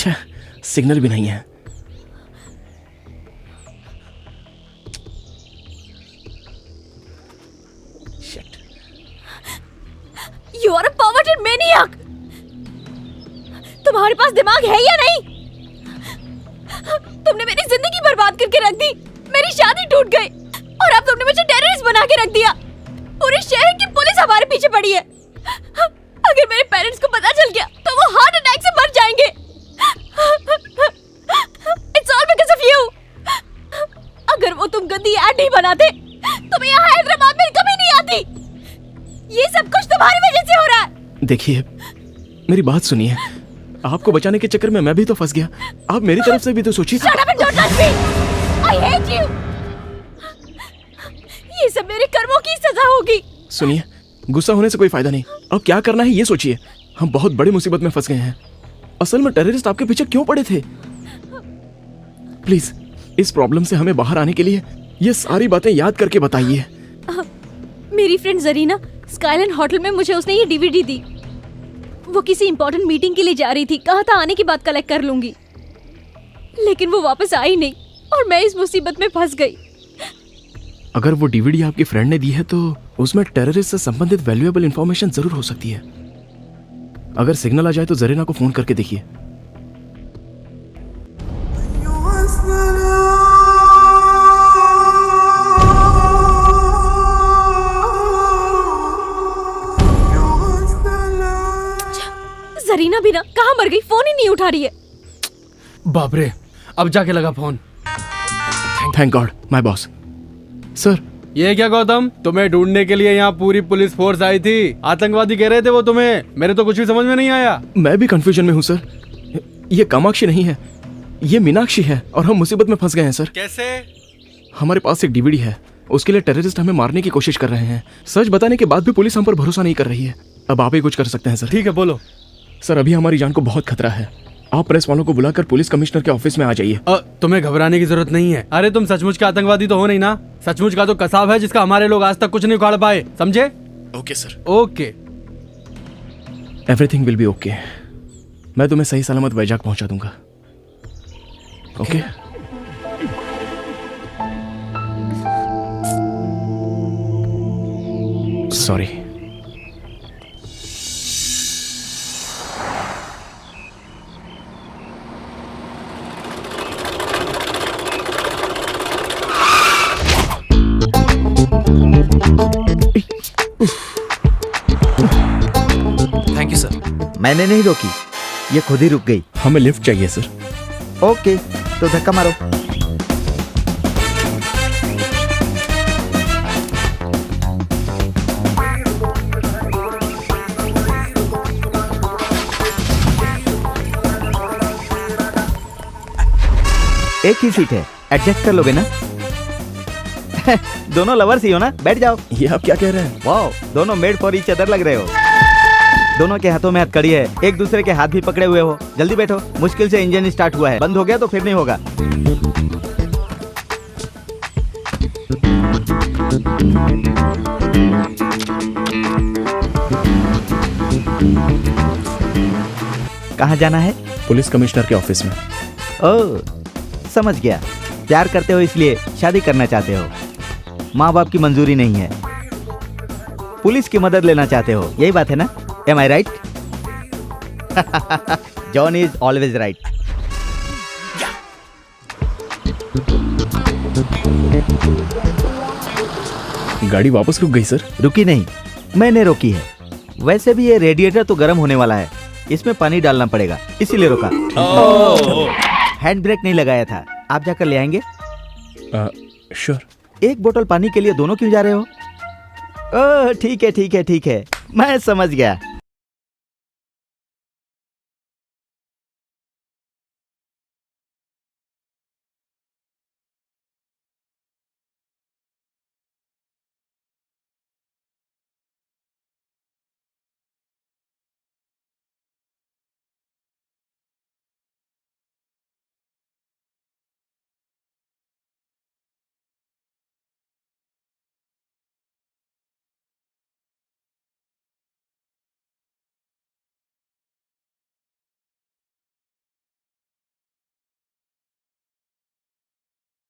Speaker 2: अच्छा, सिग्नल भी नहीं है।
Speaker 4: You are a perverted maniac! तुम्हारे पास दिमाग है या नहीं? तुमने मेरी जिंदगी बर्बाद करके रख दी, मेरी शादी टूट गई और अब तुमने मुझे टेररिस्ट बना के रख दिया। पूरे शहर की पुलिस हमारे पीछे पड़ी है। अगर मेरे पेरेंट्स को पता चल गया तो वो हार्ट अटैक से मर जाएंगे। It's all because of you. अगर वो तुम गंदी ऐड नहीं बनाते तो मैं यहाँ हैदराबाद में कभी नहीं आती। ये सब कुछ तुम्हारी वजह से हो रहा है।
Speaker 2: देखिए, मेरी बात सुनिए। आपको बचाने के चक्कर में मैं भी तो फंस गया। आप मेरी तरफ से भी तो सोचिए।
Speaker 4: Shut up and don't touch me. I hate you. ये सब मेरे कर्मों की सजा होगी।
Speaker 2: सुनिए, गुस्सा होने से कोई फायदा नहीं। अब क्या करना है ये सोचिए। हम बहुत बड़ी मुसीबत में फंस गए हैं। असल में टेररिस्ट आपके पीछे क्यों पड़े थे? प्लीज इस प्रॉब्लम से हमें बाहर आने के लिए ये सारी बातें याद करके बताइए।
Speaker 4: मेरी फ्रेंड जरीना स्काईलैंड होटल में मुझे उसने ये डीवीडी दी। वो किसी इंपॉर्टेंट मीटिंग के लिए जा रही थी, कहा था आने के बाद कलेक्ट कर लूंगी, लेकिन वो वापस आई नहीं और मैं इस मुसीबत में फंस गई।
Speaker 2: अगर वो डीवीडी आपकी फ्रेंड ने दी है तो उसमें टेररिस्ट से संबंधित वैल्यूएबल इंफॉर्मेशन जरूर हो सकती है। अगर सिग्नल आ जाए तो जरीना को फोन करके देखिए।
Speaker 4: जरीना भी ना कहाँ मर गई, फोन ही नहीं उठा रही है।
Speaker 7: बाप रे, अब जाके लगा phone.
Speaker 2: Thank God my boss. Sir,
Speaker 3: ये क्या गौतम, तुम्हें ढूंढने के लिए यहाँ पूरी पुलिस फोर्स आई थी। आतंकवादी कह रहे थे वो तुम्हें। मेरे तो कुछ भी समझ में नहीं आया।
Speaker 2: मैं भी कंफ्यूजन में हूँ सर। ये कामाक्षी नहीं है, ये मीनाक्षी है और हम मुसीबत में फंस गए हैं सर।
Speaker 3: कैसे?
Speaker 2: हमारे पास एक डीवीडी है, उसके लिए टेररिस्ट हमें मारने की कोशिश कर रहे हैं। सच बताने के बाद भी पुलिस हम पर भरोसा नहीं कर रही है। अब आप ही कुछ कर सकते हैं सर।
Speaker 3: ठीक है, बोलो।
Speaker 2: सर, अभी हमारी जान को बहुत खतरा है। आप प्रेस वालों को बुलाकर पुलिस कमिश्नर के ऑफिस में आ जाइए।
Speaker 3: तुम्हें घबराने की जरूरत नहीं है। अरे तुम सचमुच के आतंकवादी तो हो नहीं ना। सचमुच का तो कसाब है जिसका हमारे लोग आज तक कुछ नहीं उखाड़ पाए, समझे?
Speaker 2: Okay sir.
Speaker 3: Okay,
Speaker 2: everything will be okay. मैं तुम्हें सही सलामत वैजाग पहुंचा दूंगा। Okay? Sorry.
Speaker 15: Thank you sir.
Speaker 1: मैंने नहीं रोकी, ये खुद ही रुक गई।
Speaker 2: हमें लिफ्ट चाहिए सर।
Speaker 1: ओके, तो धक्का मारो। एक ही सीट है, एडजस्ट कर लोगे ना? दोनों लवर्स ही हो ना, बैठ जाओ।
Speaker 2: ये आप क्या कह रहे हैं?
Speaker 1: वाओ, दोनों मेड फॉर ईच अदर लग रहे हो। दोनों के हाथों में हथकड़ी है, एक दूसरे के हाथ भी पकड़े हुए हो। जल्दी बैठो, मुश्किल से इंजन स्टार्ट हुआ है, बंद हो गया तो फिर नहीं होगा। कहाँ जाना है?
Speaker 2: पुलिस कमिश्नर के ऑफिस में।
Speaker 1: ओह, समझ गया। प्यार करते हो इसलिए शादी करना चाहते हो। माँ बाप की मंजूरी नहीं है, पुलिस की मदद लेना चाहते हो, यही बात है ना? Am I right? John is always right.
Speaker 2: गाड़ी वापस रुक गई सर।
Speaker 1: रुकी नहीं, मैंने रोकी है। वैसे भी ये रेडिएटर तो गर्म होने वाला है, इसमें पानी डालना पड़ेगा, इसीलिए रोका। हैंड ब्रेक नहीं लगाया था, आप जाकर ले आएंगे?
Speaker 2: श्योर।
Speaker 1: एक बोतल पानी के लिए दोनों क्यों जा रहे हो? ओह, ठीक है ठीक है ठीक है, मैं समझ गया।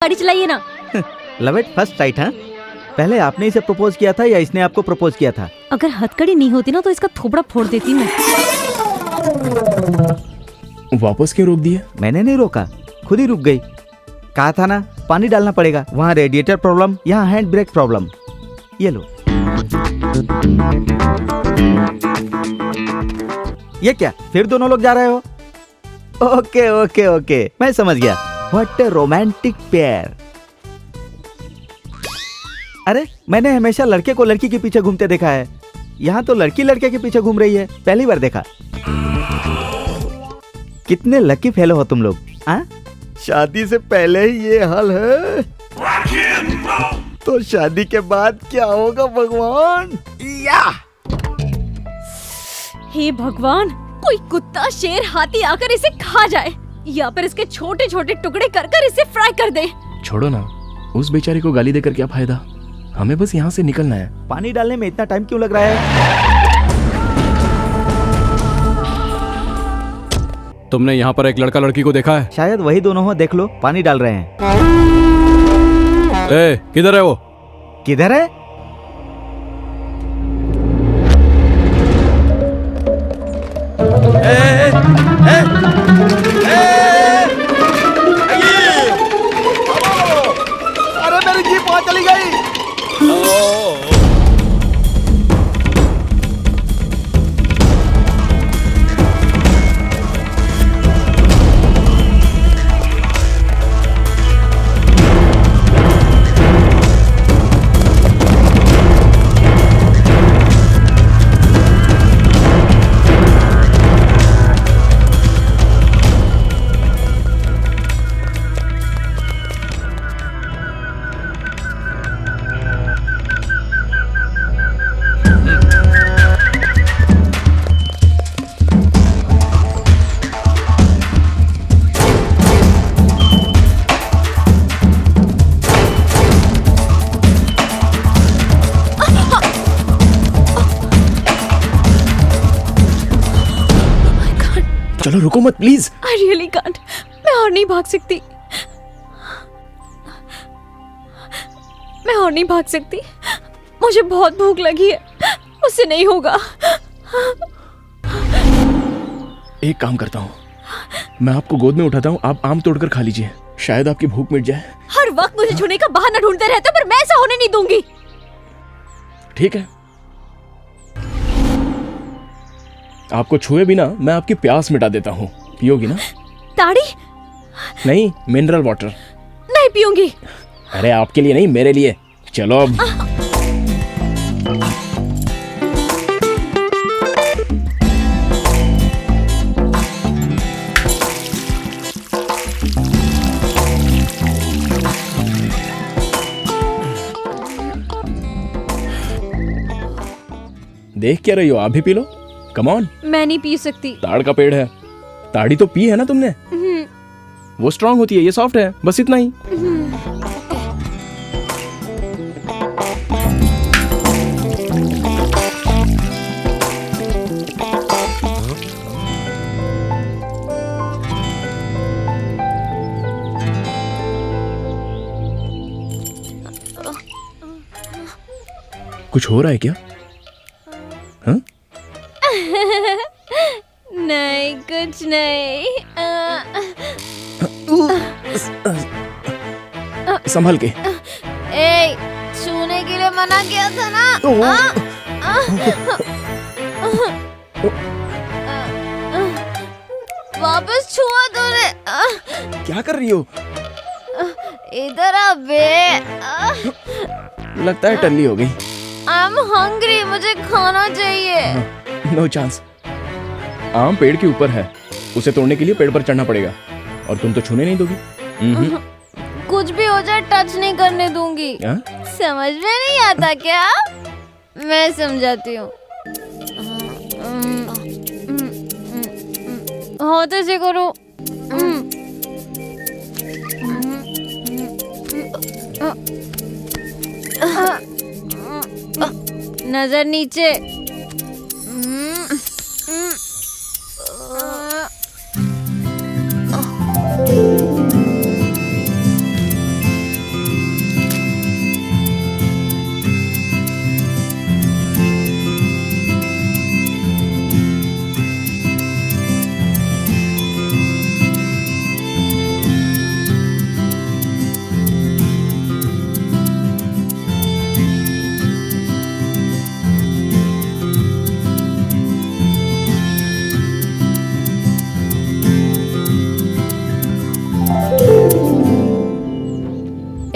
Speaker 4: गाड़ी चलाइए ना।
Speaker 1: लव एट फर्स्ट साइट, हाँ? पहले आपने इसे प्रपोज किया था या इसने आपको प्रपोज किया था?
Speaker 4: अगर हथकड़ी नहीं होती ना तो इसका थोबड़ा फोड़ देती मैं।
Speaker 2: वापस क्यों रोक दिया?
Speaker 1: मैंने नहीं रोका, खुद ही रुक गई। कहा था ना पानी डालना पड़ेगा। वहाँ रेडिएटर प्रॉब्लम, यहाँ हैंड ब्रेक प्रॉब्लम। ये लो। ये क्या, फिर दोनों लोग जा रहे हो? ओके ओके ओके, मैं समझ गया। What a romantic pair. अरे मैंने हमेशा लड़के को लड़की के पीछे घूमते देखा है, यहाँ तो लड़की लड़के के पीछे घूम रही है। पहली बार देखा। कितने लकी फेलो हो तुम लोग, हाँ? शादी से पहले ही ये हाल है तो शादी के बाद क्या होगा भगवान? या
Speaker 4: हे भगवान, कोई कुत्ता शेर हाथी आकर इसे खा जाए या फिर इसके छोटे छोटे टुकड़े कर कर इसे फ्राई कर दे।
Speaker 2: छोड़ो ना, उस बेचारे को गाली देकर क्या फायदा, हमें बस यहाँ से निकलना है।
Speaker 1: पानी डालने में इतना टाइम क्यों लग रहा है?
Speaker 13: तुमने यहाँ पर एक लड़का लड़की को देखा है?
Speaker 1: शायद वही दोनों हो, देख लो पानी डाल रहे हैं।
Speaker 13: ए, किधर है वो?
Speaker 1: किधर है?
Speaker 16: अरे मेरी जीप वहां चली गई।
Speaker 2: चलो रुको मत प्लीज।
Speaker 4: I really can't, मैं और नहीं भाग सकती। मैं और नहीं भाग सकती, मुझे बहुत भूख लगी है, मुझसे नहीं होगा।
Speaker 2: एक काम करता हूँ, मैं आपको गोद में उठाता हूँ, आप आम तोड़कर खा लीजिए, शायद आपकी भूख मिट जाए।
Speaker 4: हर वक्त मुझे छूने का बहाना ढूंढते रहते हो, पर मैं ऐसा होने नहीं दूंगी।
Speaker 2: ठीक है, आपको छुए बिना मैं आपकी प्यास मिटा देता हूँ, पियोगी ना?
Speaker 4: ताड़ी?
Speaker 2: नहीं, मिनरल वाटर।
Speaker 4: नहीं पीऊंगी।
Speaker 2: अरे आपके लिए नहीं, मेरे लिए। चलो अब। देख क्या रही हो, आप भी पी लो। Come on.
Speaker 4: मैं नहीं पी सकती।
Speaker 2: ताड़ का पेड़ है, ताड़ी तो पी है ना तुमने? वो स्ट्रांग होती है, ये सॉफ्ट है, बस इतना ही। कुछ हो रहा है क्या? हाँ?
Speaker 4: नहीं कुछ नहीं।
Speaker 2: संभल के।
Speaker 4: ए, छूने के लिए मना किया था ना? वापस छुआ तूने।
Speaker 2: क्या कर रही हो?
Speaker 4: इधर आ बे।
Speaker 2: लगता है टल्ली हो गई।
Speaker 4: आई एम हंग्री, मुझे खाना चाहिए।
Speaker 2: No chance. आम पेड़ के ऊपर है, उसे तोड़ने के लिए पेड़ पर चढ़ना पड़ेगा, और तुम तो छूने नहीं दोगी।
Speaker 4: कुछ भी हो जाए टच नहीं करने दूंगी। समझ में नहीं आता क्या? मैं समझाती हूँ। होते से करो। नजर नीचे।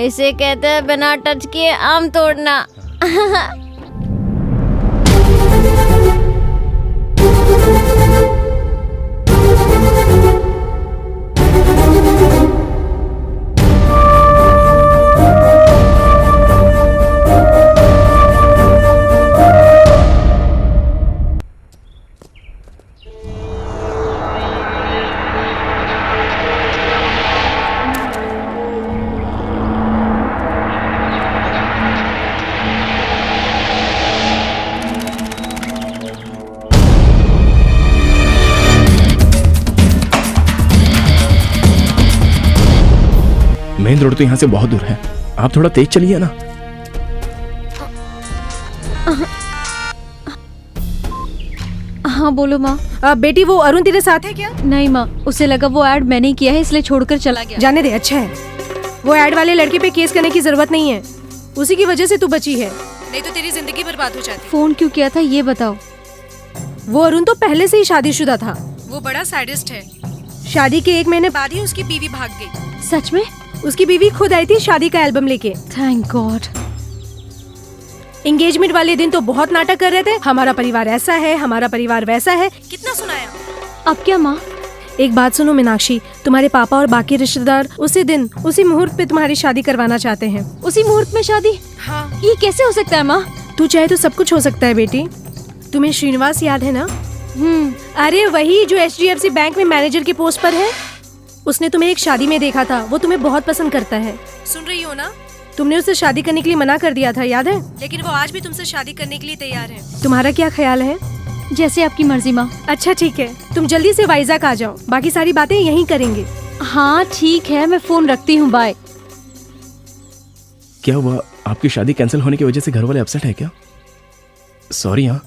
Speaker 4: इसे कहते हैं बिना टच किए आम तोड़ना।
Speaker 2: मेन रोड तो यहाँ से बहुत दूर है, आप थोड़ा तेज चलिए ना।
Speaker 4: हाँ बोलो माँ।
Speaker 8: बेटी वो अरुण तेरे साथ है क्या?
Speaker 4: नहीं माँ, उसे लगा वो ऐड मैंने किया है इसलिए छोड़कर चला गया।
Speaker 8: जाने दे, अच्छा है। वो ऐड वाले लड़के पे केस करने की जरूरत नहीं है, उसी की वजह से तू बची है, नहीं तो तेरी जिंदगी बर्बाद हो जाती।
Speaker 4: फोन क्यों किया था ये बताओ।
Speaker 8: वो अरुण तो पहले से ही शादीशुदा था, वो बड़ा सैडिस्ट है। शादी के 1 महीने बाद ही उसकी बीवी भाग गई।
Speaker 4: सच में?
Speaker 8: उसकी बीवी खुद आई थी शादी का एल्बम लेके।
Speaker 4: Thank God.
Speaker 8: एंगेजमेंट वाले दिन तो बहुत नाटक कर रहे थे, हमारा परिवार ऐसा है, हमारा परिवार वैसा है, कितना सुनाया।
Speaker 4: अब क्या माँ?
Speaker 8: एक बात सुनो मीनाक्षी, तुम्हारे पापा और बाकी रिश्तेदार उसी दिन उसी मुहूर्त पे तुम्हारी शादी करवाना चाहते हैं।
Speaker 4: उसी मुहूर्त में शादी?
Speaker 8: हाँ।
Speaker 4: ये कैसे हो सकता है माँ?
Speaker 8: तू चाहे तो सब कुछ हो सकता है बेटी। तुम्हें श्रीनिवास याद है ना? अरे वही जो HDFC बैंक में मैनेजर के पोस्ट पर है। उसने तुम्हें एक शादी में देखा था, वो तुम्हें बहुत पसंद करता है। सुन रही हो ना? तुमने उसे शादी करने के लिए मना कर दिया था, याद है? लेकिन वो आज भी तुमसे शादी करने के लिए तैयार है। तुम्हारा क्या ख्याल है?
Speaker 4: जैसे आपकी मर्जी माँ।
Speaker 8: अच्छा ठीक है, तुम जल्दी से वाइजाग आ जाओ, बाकी सारी बातें यहीं करेंगे।
Speaker 4: हाँ ठीक है, मैं फोन रखती हूँ, बाय।
Speaker 2: क्या हुआ, आपकी शादी कैंसिल होने की वजह से घर वाले अपसेट है क्या? सॉरी हाँ,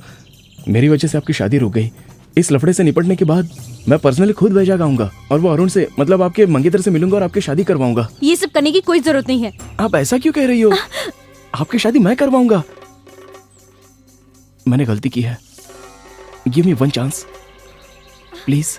Speaker 2: मेरी वजह से आपकी शादी रुक गई। इस लफड़े से निपटने के बाद मैं पर्सनली खुद वैजाग आऊंगा और वो अरुण से मतलब आपके मंगेतर से मिलूंगा और आपकी शादी करवाऊंगा।
Speaker 4: ये सब करने की कोई जरूरत नहीं है।
Speaker 2: आप ऐसा क्यों कह रही हो? आपकी शादी मैं करवाऊंगा। मैंने गलती की है, गिव मी 1 चांस प्लीज।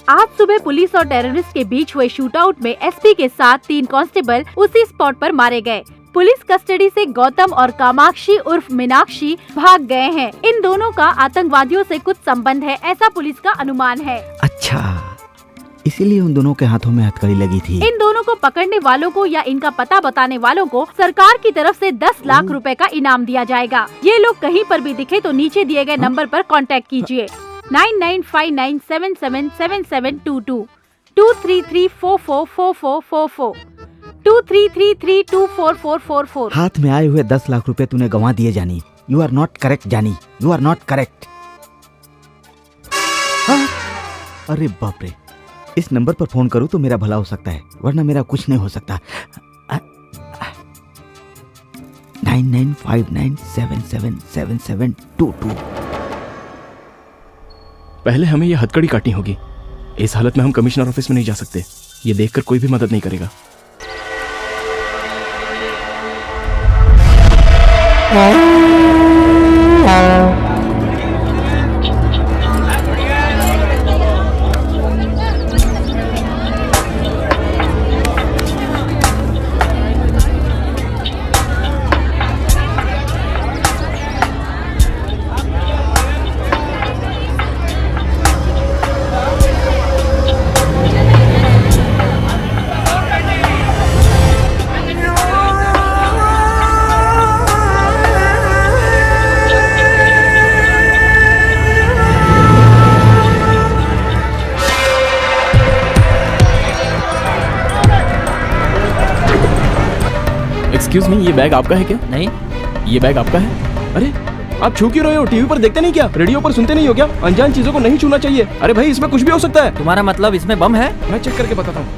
Speaker 9: आज सुबह पुलिस और टेररिस्ट के बीच हुए शूटआउट में एसपी के साथ 3 कांस्टेबल उसी स्पॉट पर मारे गए। पुलिस कस्टडी से गौतम और कामाक्षी उर्फ मीनाक्षी भाग गए हैं। इन दोनों का आतंकवादियों से कुछ संबंध है, ऐसा पुलिस का अनुमान है।
Speaker 1: अच्छा, इसीलिए उन दोनों के हाथों में हथकड़ी लगी थी।
Speaker 9: इन दोनों को पकड़ने वालों को या इनका पता बताने वालों को सरकार की तरफ से 10 लाख रुपए का इनाम दिया जाएगा। ये लोग कहीं पर भी दिखे तो नीचे दिए गए नंबर पर कांटेक्ट कीजिए। 9959777722 233444444 233324444।
Speaker 1: हाथ में आए हुए 10 लाख रुपए तूने गंवा दिए जानी। यू आर नॉट करेक्ट जानी, यू आर नॉट करेक्ट। अरे बाप रे, इस नंबर पर फोन करूं तो मेरा भला हो सकता है, वरना मेरा कुछ नहीं हो सकता। 9959777722।
Speaker 2: पहले हमें ये हथकड़ी काटनी होगी। इस हालत में हम कमिश्नर ऑफिस में नहीं जा सकते, ये देखकर कोई भी मदद नहीं करेगा। एक्सक्यूज मी, ये बैग आपका है क्या?
Speaker 11: नहीं।
Speaker 2: ये बैग आपका है? अरे आप छू क्यों रहे हो? टीवी पर देखते नहीं क्या? रेडियो पर सुनते नहीं हो क्या? अनजान चीजों को नहीं छूना चाहिए। अरे भाई, इसमें कुछ भी हो सकता है।
Speaker 11: तुम्हारा मतलब इसमें बम है?
Speaker 2: मैं चेक करके बताता हूँ।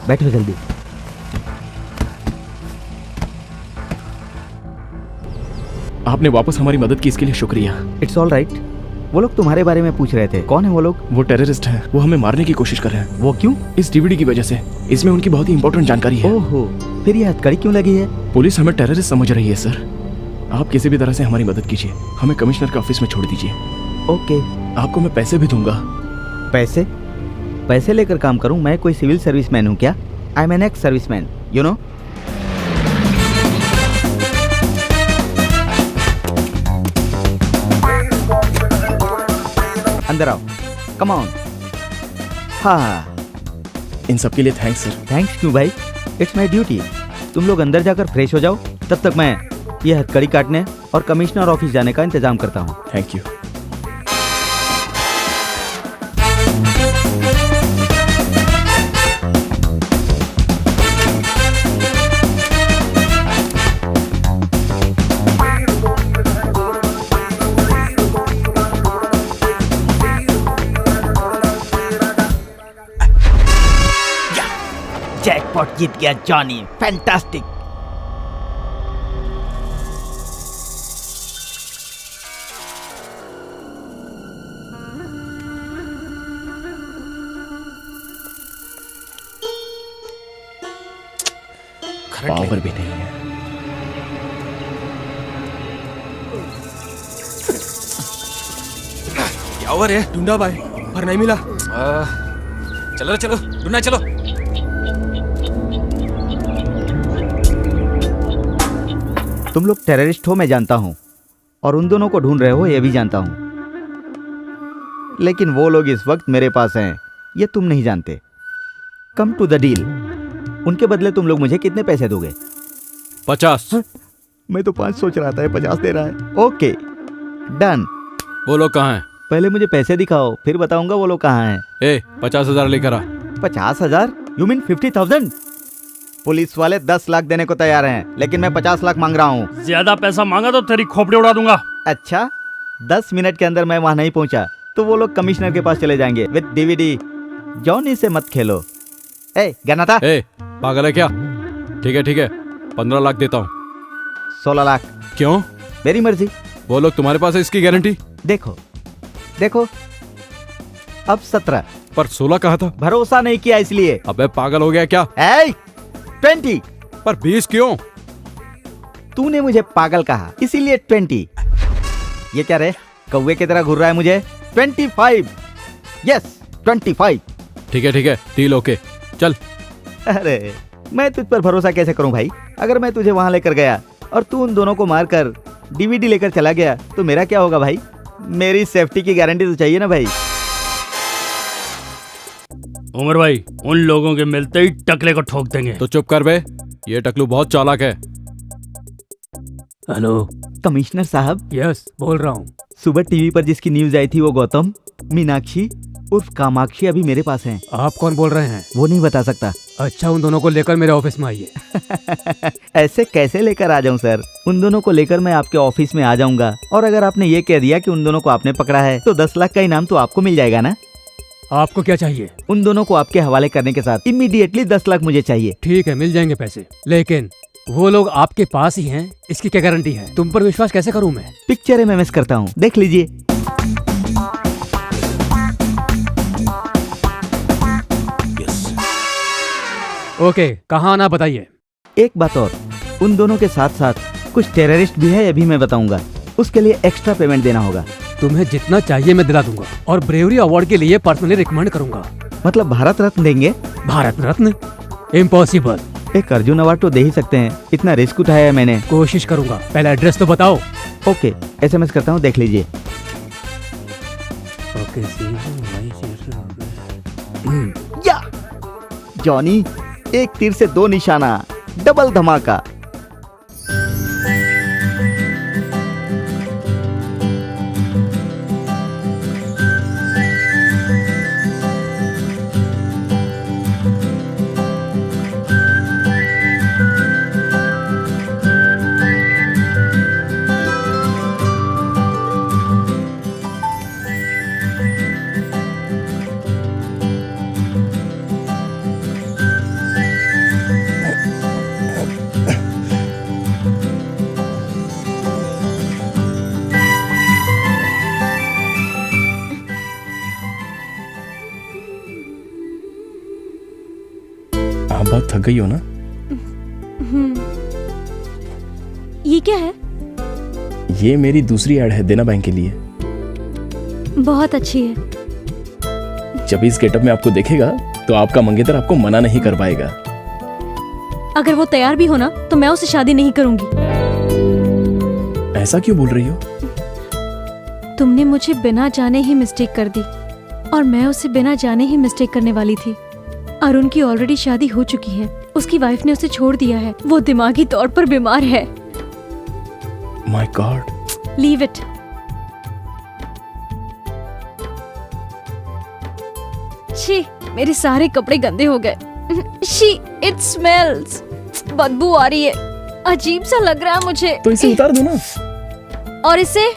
Speaker 1: बैठो जल्दी।
Speaker 2: आपने वापस हमारी मदद की, इसके लिए शुक्रिया।
Speaker 1: It's all right. वो लोग तुम्हारे बारे में पूछ रहे थे, कौन है वो लोग?
Speaker 2: वो टेररिस्ट हैं, वो हमें मारने की कोशिश कर रहे हैं।
Speaker 1: वो क्यों?
Speaker 2: इस डीवीडी की वजह से। इसमें उनकी बहुत ही इंपॉर्टेंट जानकारी है।
Speaker 1: ओहो, फिर ये हथकड़ी क्यों लगी है?
Speaker 2: पुलिस हमें टेररिस्ट समझ रही है सर। आप किसी भी तरह से हमारी मदद कीजिए, हमें कमिश्नर के ऑफिस में छोड़ दीजिए।
Speaker 1: ओके।
Speaker 2: आपको मैं पैसे भी दूंगा।
Speaker 1: पैसे? पैसे लेकर काम करूं? मैं कोई सिविल सर्विसमैन हूं क्या? I am an ex serviceman, you know. अंदर आओ, कम ऑन। हाँ,
Speaker 2: इन सब के लिए थैंक्स सर।
Speaker 1: थैंक्स क्यों भाई? It's my duty. तुम लोग अंदर जाकर फ्रेश हो जाओ, तब तक मैं ये हथकड़ी काटने और कमिश्नर ऑफिस जाने का इंतजाम करता हूँ।
Speaker 2: Thank you.
Speaker 1: जैकपॉट जीत गया जॉनी, फैंटास्टिक।
Speaker 2: पावर भी नहीं है।
Speaker 3: क्या हुआ रे? ढूंढा भाई पर नहीं मिला। चलो चलो ढूंढना चलो।
Speaker 1: तुम लोग टेररिस्ट हो मैं जानता हूं, और उन दोनों को ढूंढ रहे हो ये भी जानता हूं, लेकिन वो लोग इस वक्त मेरे पास हैं ये तुम नहीं जानते। Come to the deal. उनके बदले तुम लोग मुझे कितने पैसे दोगे?
Speaker 13: 50।
Speaker 1: मैं तो 5 सोच रहा था, 50 दे रहा है। Okay done.
Speaker 13: वो लोग कहाँ हैं?
Speaker 1: पहले मुझे पैसे दिखाओ, फिर बताऊंगा वो लोग कहाँ हैं।
Speaker 13: 50,000 लेकर आ।
Speaker 1: 50,000? You mean 50,000? पुलिस वाले 10 लाख देने को तैयार हैं, लेकिन मैं 50 लाख मांग रहा हूँ।
Speaker 14: ज्यादा पैसा मांगा तो तेरी खोपड़ी उड़ा दूंगा।
Speaker 1: अच्छा, 10 मिनट के अंदर मैं वहाँ नहीं पहुँचा तो वो लोग कमिश्नर के पास चले जाएंगे विद डीवीडी। जॉनी से मत खेलो। ए गनाता,
Speaker 13: पागल है क्या? ठीक है 15 लाख देता हूँ।
Speaker 1: 16 लाख।
Speaker 13: क्यों?
Speaker 1: मेरी मर्जी।
Speaker 13: वो लोग तुम्हारे पास है, इसकी गारंटी?
Speaker 1: देखो अब 17।
Speaker 13: पर 16 कहा था।
Speaker 1: भरोसा नहीं किया इसलिए।
Speaker 13: अबे पागल हो गया क्या?
Speaker 1: 20।
Speaker 13: पर 20 क्यों?
Speaker 1: तूने मुझे पागल कहा इसीलिए 20। ये क्या रे, कौवे की तरह घूर रहा है मुझे? 25। यस 25।
Speaker 13: ठीक है डील ओके, चल।
Speaker 1: अरे मैं तुझ पर भरोसा कैसे करूं भाई? अगर मैं तुझे वहां लेकर गया और तू उन दोनों को मारकर डीवीडी लेकर चला गया तो मेरा क्या होगा भाई? मेरी सेफ्टी की गारंटी तो चाहिए ना भाई।
Speaker 14: उमर भाई, उन लोगों के मिलते ही टकले को ठोक देंगे।
Speaker 13: तो चुप कर बे, ये टकलू बहुत चालाक है।
Speaker 5: हेलो
Speaker 1: कमिश्नर साहब।
Speaker 5: यस बोल रहा हूँ।
Speaker 1: सुबह टीवी पर जिसकी न्यूज आई थी वो गौतम, मीनाक्षी उर्फ कामाक्षी अभी मेरे पास हैं।
Speaker 5: आप कौन बोल रहे हैं?
Speaker 1: वो नहीं बता सकता।
Speaker 5: अच्छा, उन दोनों को लेकर मेरे ऑफिस में आइए।
Speaker 1: ऐसे कैसे लेकर आ जाऊं सर? उन दोनों को लेकर मैं आपके ऑफिस में आ जाऊंगा, और अगर आपने ये कह दिया कि उन दोनों को आपने पकड़ा है तो 10 लाख का इनाम तो आपको मिल जाएगा ना?
Speaker 5: आपको क्या चाहिए?
Speaker 1: उन दोनों को आपके हवाले करने के साथ इमीडिएटली 10 लाख मुझे चाहिए।
Speaker 5: ठीक है, मिल जाएंगे पैसे, लेकिन वो लोग आपके पास ही हैं, इसकी क्या गारंटी है? तुम पर विश्वास कैसे करूं मैं?
Speaker 1: पिक्चर में मिस करता हूँ, देख लीजिए।
Speaker 5: ओके, कहाँ आना बताइए।
Speaker 1: एक बात और, उन दोनों के साथ साथ कुछ टेररिस्ट भी है, ये भी मैं बताऊंगा। उसके लिए एक्स्ट्रा पेमेंट देना होगा।
Speaker 5: तुम्हें जितना चाहिए मैं दिला दूंगा, और ब्रेवरी अवार्ड के लिए पर्सनली रिकमेंड करूंगा।
Speaker 1: मतलब भारत रत्न देंगे?
Speaker 5: भारत रत्न? इम्पॉसिबल।
Speaker 1: एक अर्जुन अवार्ड तो दे ही सकते हैं, इतना रिस्क उठाया है मैंने।
Speaker 5: कोशिश करूंगा, पहले एड्रेस तो बताओ।
Speaker 1: ओके, SMS करता हूँ, देख लीजिए। या जॉनी, एक तीर से 2 निशाना, डबल धमाका।
Speaker 2: आप बहुत थक गई हो ना?
Speaker 4: ये क्या है?
Speaker 2: ये मेरी दूसरी ऐड है देना बैंक के लिए।
Speaker 4: बहुत अच्छी है।
Speaker 2: जब इस गेटअप में आपको देखेगा तो आपका मंगेतर आपको मना नहीं कर पाएगा।
Speaker 4: अगर वो तैयार भी हो ना तो मैं उससे शादी नहीं करूंगी।
Speaker 2: ऐसा क्यों बोल रही हो?
Speaker 4: तुमने मुझे बिना जाने ही मिस्टेक कर दी और मैं उसे बिना जाने ही मिस्टेक करने वाली थी। अरुण की ऑलरेडी शादी हो चुकी है, उसकी वाइफ ने उसे छोड़ दिया है, वो दिमागी तौर पर बीमार है।
Speaker 2: My God.
Speaker 4: Leave it. छी, मेरे सारे कपड़े गंदे हो गए। She, it smells. बदबू आ रही है, अजीब सा लग रहा है मुझे।
Speaker 2: तो इसे उतार दो ना।
Speaker 4: और इसे?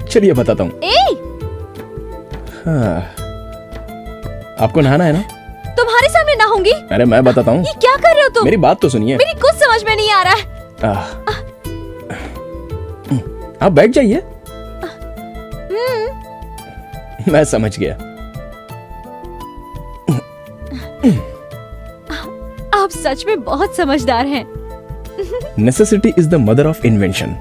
Speaker 2: चलिए बताता हूँ। हाँ। आपको नहाना है ना?
Speaker 4: तुम्हारे सामने नहाऊंगी?
Speaker 2: अरे मैं बताता हूँ।
Speaker 4: ये क्या कर रहे हो तुम?
Speaker 2: मेरी बात तो सुनिए।
Speaker 4: मेरी कुछ समझ में नहीं आ रहा है।
Speaker 2: आप बैठ जाइए। मैं समझ गया।
Speaker 4: आप सच में बहुत समझदार हैं।
Speaker 2: Necessity is the mother of invention.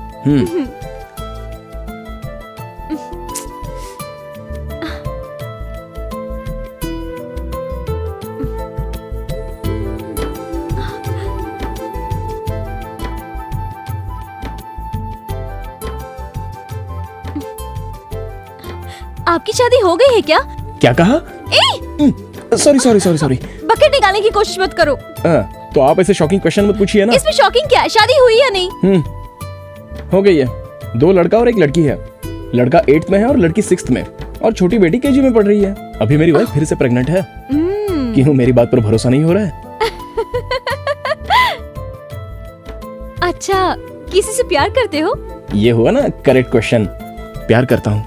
Speaker 4: आपकी शादी हो गई है क्या?
Speaker 2: क्या कहा? सॉरी।
Speaker 4: बकेट निकालने की कोशिश मत करो।
Speaker 2: तो आप ऐसे शॉकिंग क्वेश्चन मत पूछिए ना।
Speaker 4: इसमें शॉकिंग क्या है? शादी हुई या नहीं?
Speaker 2: हो गई है। 2 लड़का और 1 लड़की है। लड़का 8th में है और लड़की 6th में, और छोटी बेटी KG में पढ़ रही है। अभी मेरी वाइफ फिर से प्रेग्नेंट है। क्यों, मेरी बात पर भरोसा नहीं हो रहा है?
Speaker 4: अच्छा, किसी से प्यार करते हो?
Speaker 2: ये हुआ ना करेक्ट क्वेश्चन। प्यार करता हूँ,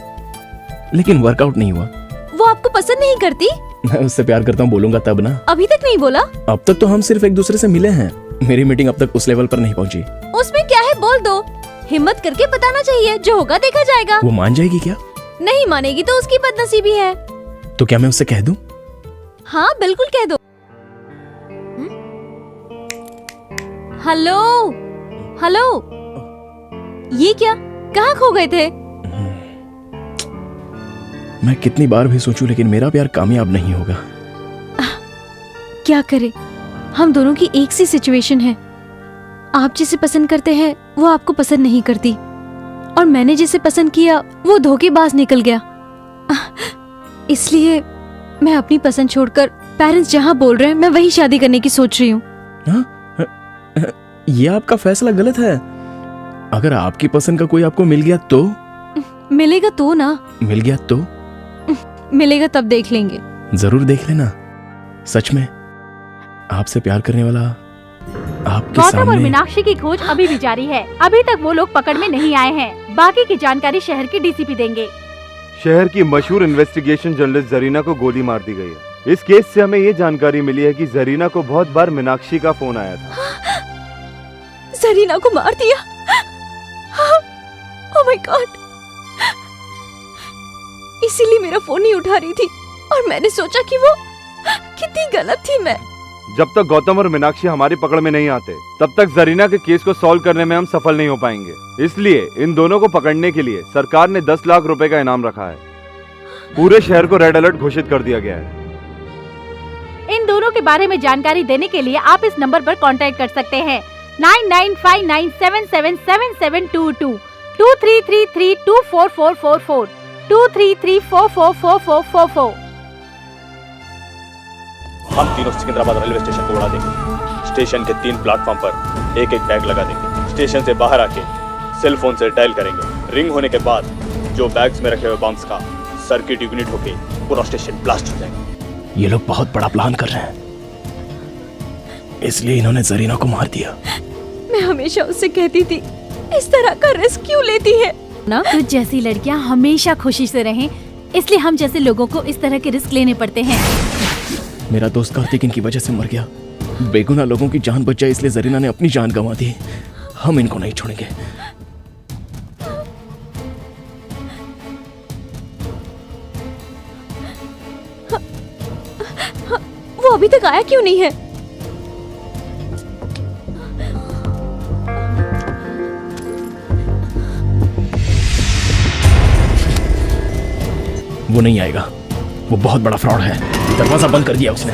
Speaker 2: लेकिन वर्कआउट नहीं हुआ।
Speaker 4: वो आपको पसंद नहीं करती?
Speaker 2: मैं उससे प्यार करता हूँ बोलूंगा तब ना।
Speaker 4: अभी तक नहीं बोला?
Speaker 2: अब तक तो हम सिर्फ एक दूसरे से मिले हैं। मेरी मीटिंग अब तक उस लेवल पर नहीं पहुंची।
Speaker 4: उसमें क्या है, बोल दो। हिम्मत करके बताना चाहिए, जो होगा देखा जाएगा।
Speaker 2: वो मान जाएगी क्या?
Speaker 4: नहीं मानेगी तो उसकी बदनसीबी है।
Speaker 2: तो क्या मैं उससे कह दूं?
Speaker 4: हाँ बिल्कुल कह दो। हेलो हेलो, ये क्या, कहाँ खो गए थे?
Speaker 2: मैं कितनी बार भी सोचूं लेकिन मेरा प्यार कामयाब नहीं होगा।
Speaker 4: क्या करे, हम दोनों की एक सी सिचुएशन है। आप जिसे पसंद करते हैं वो आपको पसंद नहीं करती, और मैंने जिसे पसंद किया वो धोखेबाज निकल गया। इसलिए मैं अपनी पसंद छोड़कर पेरेंट्स जहाँ बोल रहे हैं मैं वही शादी करने की सोच रही हूँ।
Speaker 2: ये आपका फैसला गलत है। अगर आपकी पसंद का कोई आपको मिल गया तो?
Speaker 4: मिलेगा तो ना।
Speaker 2: मिल गया तो?
Speaker 4: मिलेगा तब देख लेंगे।
Speaker 2: जरूर देख लेना। सच में आपसे प्यार करने वाला आपके
Speaker 9: गौतम
Speaker 2: सामने।
Speaker 9: और मीनाक्षी की खोज अभी भी जारी है। अभी तक वो लोग पकड़ में नहीं आए हैं। बाकी की जानकारी शहर के DCP देंगे।
Speaker 10: शहर की मशहूर इन्वेस्टिगेशन जर्नलिस्ट जरीना को गोली मार दी गई है। इस केस से हमें ये जानकारी मिली है कि जरीना को बहुत बार मीनाक्षी का फोन आया था।
Speaker 4: जरीना को मार दिया? Oh my God. इसीलिए मेरा फोन नहीं उठा रही थी, और मैंने सोचा कि वो कितनी गलत थी मैं।
Speaker 10: जब तक गौतम और मीनाक्षी हमारी पकड़ में नहीं आते तब तक जरीना के केस को सॉल्व करने में हम सफल नहीं हो पाएंगे। इसलिए इन दोनों को पकड़ने के लिए सरकार ने 10 लाख रुपए का इनाम रखा है। पूरे शहर को रेड अलर्ट घोषित कर दिया गया है।
Speaker 9: इन दोनों के बारे में जानकारी देने के लिए आप इस नंबर पर कांटेक्ट कर सकते हैं 9959777722 2333244444 2334444444।
Speaker 17: हम तीनों सिकंदराबाद रेलवे स्टेशन को उड़ा देंगे। स्टेशन के 3 प्लेटफॉर्म पर एक बैग लगा देंगे। स्टेशन से बाहर आके सेल फोन से डायल करेंगे। रिंग होने के बाद जो बैग्स में रखे हुए बम्स का सर्किट यूनिट होके पूरा स्टेशन ब्लास्ट हो जाएगा।
Speaker 2: ये लोग बहुत बड़ा प्लान कर रहे हैं, इसलिए इन्होंने जरीना को मार दिया।
Speaker 4: मैं हमेशा उससे कहती थी इस तरह का रिस्क क्यों लेती है ना।
Speaker 9: तो जैसी लड़कियां हमेशा खुशी से रहें, इसलिए हम जैसे लोगों को इस तरह के रिस्क लेने पड़ते हैं।
Speaker 2: मेरा दोस्त कार्तिक इनकी वजह से मर गया। बेगुनाह लोगों की जान बच जाए इसलिए जरीना ने अपनी जान गंवा दी। हम इनको नहीं छोड़ेंगे।
Speaker 4: अभी तक आया क्यों नहीं है?
Speaker 2: वो नहीं आएगा, वो बहुत बड़ा फ्रॉड है। दरवाजा बंद कर दिया उसने।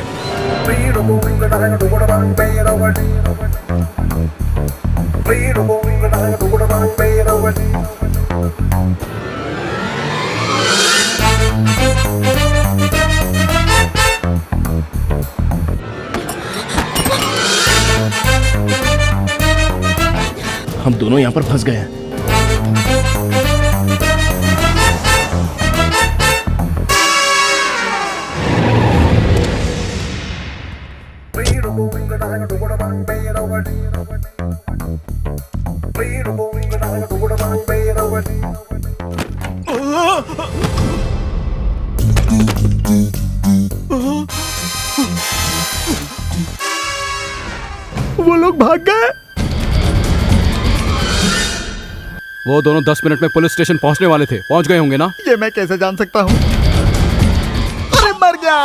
Speaker 2: हम दोनों यहाँ पर फंस गए हैं।
Speaker 13: वो लोग भाग गए। वो दोनों 10 मिनट में पुलिस स्टेशन पहुंचने वाले थे। पहुंच गए होंगे ना?
Speaker 1: ये मैं कैसे जान सकता हूँ? अरे मर गया।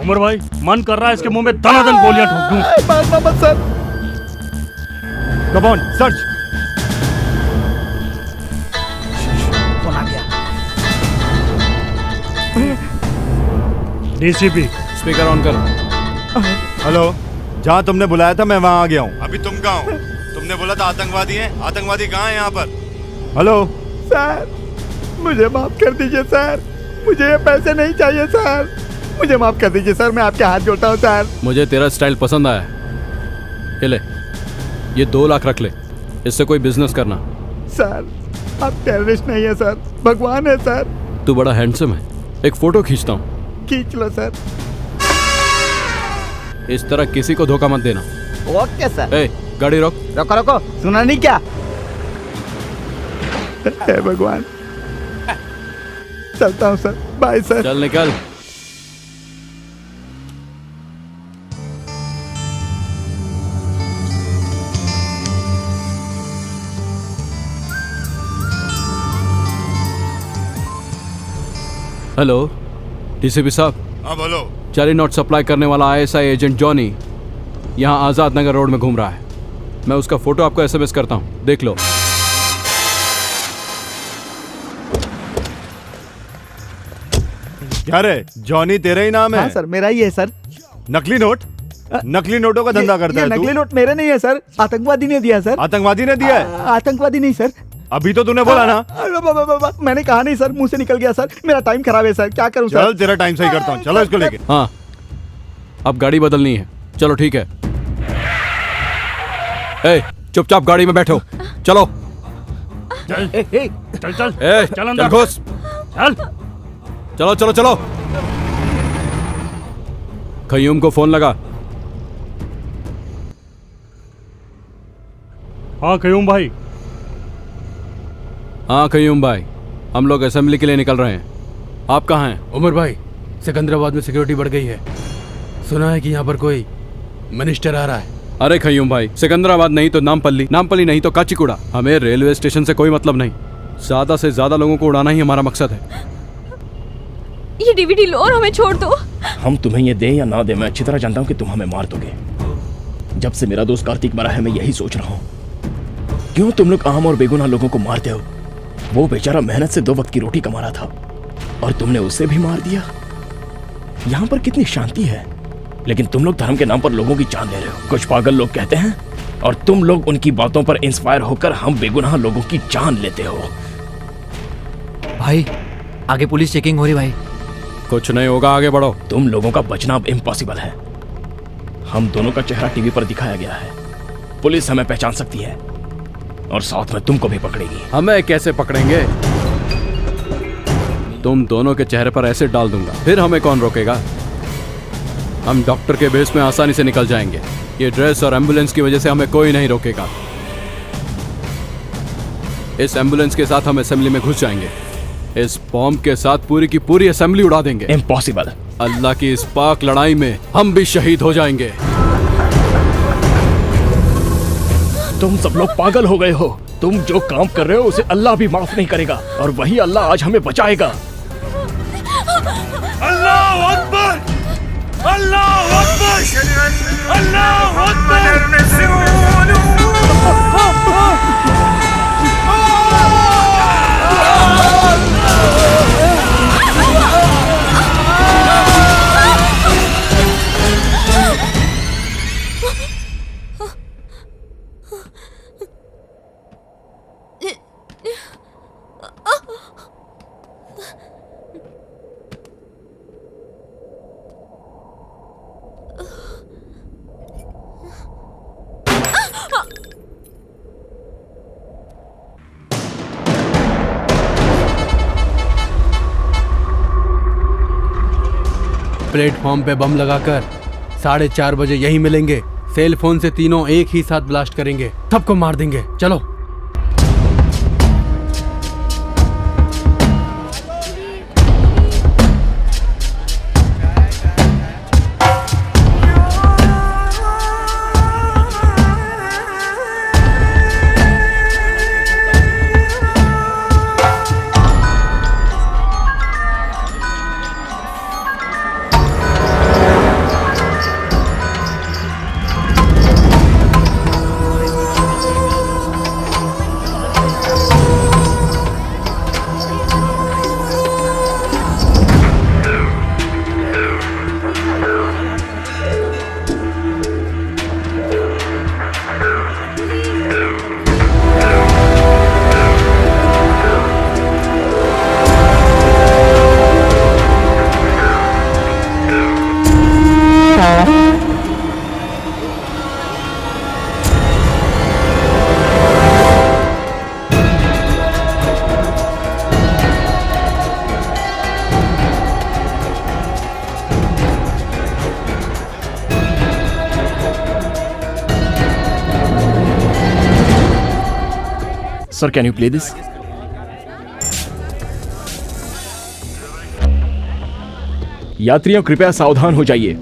Speaker 14: उमर भाई, मन कर रहा है इसके मुंह में दनादन गोलियां ठोक दूं।
Speaker 1: मारना मत सर।
Speaker 10: Come on, search.
Speaker 1: कौन आ गया?
Speaker 14: डीसीपी,
Speaker 13: स्पीकर ऑन कर।
Speaker 10: हेलो, जहाँ तुमने बुलाया था मैं वहाँ आ गया हूँ। अभी तुम कहाँ हो? तुमने बोला था आतंकवादी हैं। आतंकवादी कहाँ हैं यहाँ पर? हेलो
Speaker 1: सर, मुझे माफ कर दीजिए सर। मुझे ये पैसे नहीं चाहिए सर। मुझे माफ कर दीजिए सर, मैं आपके हाथ जोड़ता हूँ सर।
Speaker 13: मुझे तेरा स्टाइल पसंद आया। ये ले, ये 2 लाख रख ले, इससे कोई बिजनेस करना।
Speaker 1: सर, आप टेररिस्ट नहीं है सर, भगवान है सर।
Speaker 13: तू बड़ा हैंडसम है, एक फोटो खींचता हूँ।
Speaker 1: खींच लो सर।
Speaker 13: इस तरह किसी को धोखा मत देना।
Speaker 1: Okay sir.
Speaker 13: ए, गाड़ी रोक।
Speaker 1: रोको रोको, सुना नहीं क्या? हे भगवान, चलता हूँ सर। Bye sir.
Speaker 13: चल निकल। हेलो डीसीपी साहब।
Speaker 10: हाँ बोलो।
Speaker 13: जाली नोट सप्लाई करने वाला आईएसआई एजेंट जॉनी यहाँ आजाद नगर रोड में घूम रहा है। मैं उसका फोटो आपको एसएमएस करता हूँ, देख लो।
Speaker 10: क्या रे, जॉनी तेरा ही नाम है?
Speaker 1: हाँ सर, मेरा ही है सर।
Speaker 10: नकली नोट? नकली नोटों का धंधा करता है तू?
Speaker 1: नकली नोट मेरे नहीं है सर, आतंकवादी ने दिया सर।
Speaker 10: आतंकवादी ने दिया है?
Speaker 1: आतंकवादी नहीं सर।
Speaker 10: अभी तो तूने बोला ना।
Speaker 1: मैंने कहा नहीं सर, मुंह से निकल गया सर। मेरा टाइम खराब है सर, क्या करूं सर?
Speaker 10: चल तेरा टाइम सही करता हूँ, चलो इसको लेके।
Speaker 13: हाँ, अब गाड़ी बदलनी है। चलो ठीक है। ए, चुपचाप गाड़ी में बैठो, चलो।
Speaker 14: चल चल चल
Speaker 13: ए,
Speaker 14: चल अंदर
Speaker 13: घुस।
Speaker 14: चल।
Speaker 13: चलो चलो चलो। खयूम को फोन लगा।
Speaker 14: हाँ खयूम भाई।
Speaker 13: हाँ खयूम भाई, हम लोग असेंबली के लिए निकल रहे हैं। आप कहाँ हैं?
Speaker 7: उमर भाई, सिकंदराबाद में सिक्योरिटी बढ़ गई है। सुना है कि यहाँ पर कोई मिनिस्टर आ रहा है।
Speaker 13: अरे खयूम भाई, सिकंदराबाद नहीं तो नामपल्ली, नामपल्ली नहीं तो काचीगुड़ा। हमें रेलवे स्टेशन से कोई मतलब नहीं। ज्यादा से ज्यादा लोगों को उड़ाना ही हमारा मकसद है।
Speaker 4: ये डीवीडी लो और हमें छोड़ दो।
Speaker 2: हम तुम्हें ये दे या ना दे, मैं अच्छी तरह जानता हूँ कि तुम हमें मार दोगे। जब से मेरा दोस्त कार्तिक मरा है, मैं यही सोच रहा हूँ, क्यों तुम लोग आम और बेगुनाह लोगों को मारते हो? वो बेचारा मेहनत से 2 वक्त की रोटी कमा रहा था और तुमने उसे भी मार दिया। यहाँ पर कितनी शांति है, लेकिन तुम लोग धर्म के नाम पर लोगों की जान ले रहे हो। कुछ पागल लोग कहते हैं और तुम लोग उनकी बातों पर इंस्पायर होकर हम बेगुनाह लोगों की जान लेते हो।
Speaker 18: भाई, आगे पुलिस चेकिंग हो रही भाई।
Speaker 13: कुछ नहीं होगा, आगे बढ़ो।
Speaker 2: तुम लोगों का बचना अब इम्पॉसिबल है। हम दोनों का चेहरा टीवी पर दिखाया गया है, पुलिस हमें पहचान सकती है और साथ में तुमको भी पकड़ेगी।
Speaker 13: हमें कैसे पकड़ेंगे? तुम दोनों के चेहरे पर एसिड डाल दूंगा, फिर हमें कौन रोकेगा? हम डॉक्टर के बेस में आसानी से निकल जाएंगे। ये ड्रेस और एम्बुलेंस की वजह से हमें कोई नहीं रोकेगा। इस एम्बुलेंस के साथ हम असेंबली में घुस जाएंगे। इस बॉम्ब के साथ पूरी की पूरी असेंबली उड़ा देंगे।
Speaker 2: इम्पॉसिबल।
Speaker 13: अल्लाह की इस पाक लड़ाई में हम भी शहीद हो जाएंगे।
Speaker 2: तुम सब लोग पागल हो गए हो। तुम जो काम कर रहे हो उसे अल्लाह भी माफ नहीं करेगा और वही अल्लाह आज हमें बचाएगा।
Speaker 19: अल्लाहु अकबर अल्लाहु अकबर
Speaker 7: प्लेटफॉर्म पे बम लगाकर 4:30 बजे यहीं मिलेंगे। सेल फोन से तीनों एक ही साथ ब्लास्ट करेंगे, सबको मार देंगे। चलो।
Speaker 2: Sir, can you play this? यात्रियों कृपया सावधान हो जाइए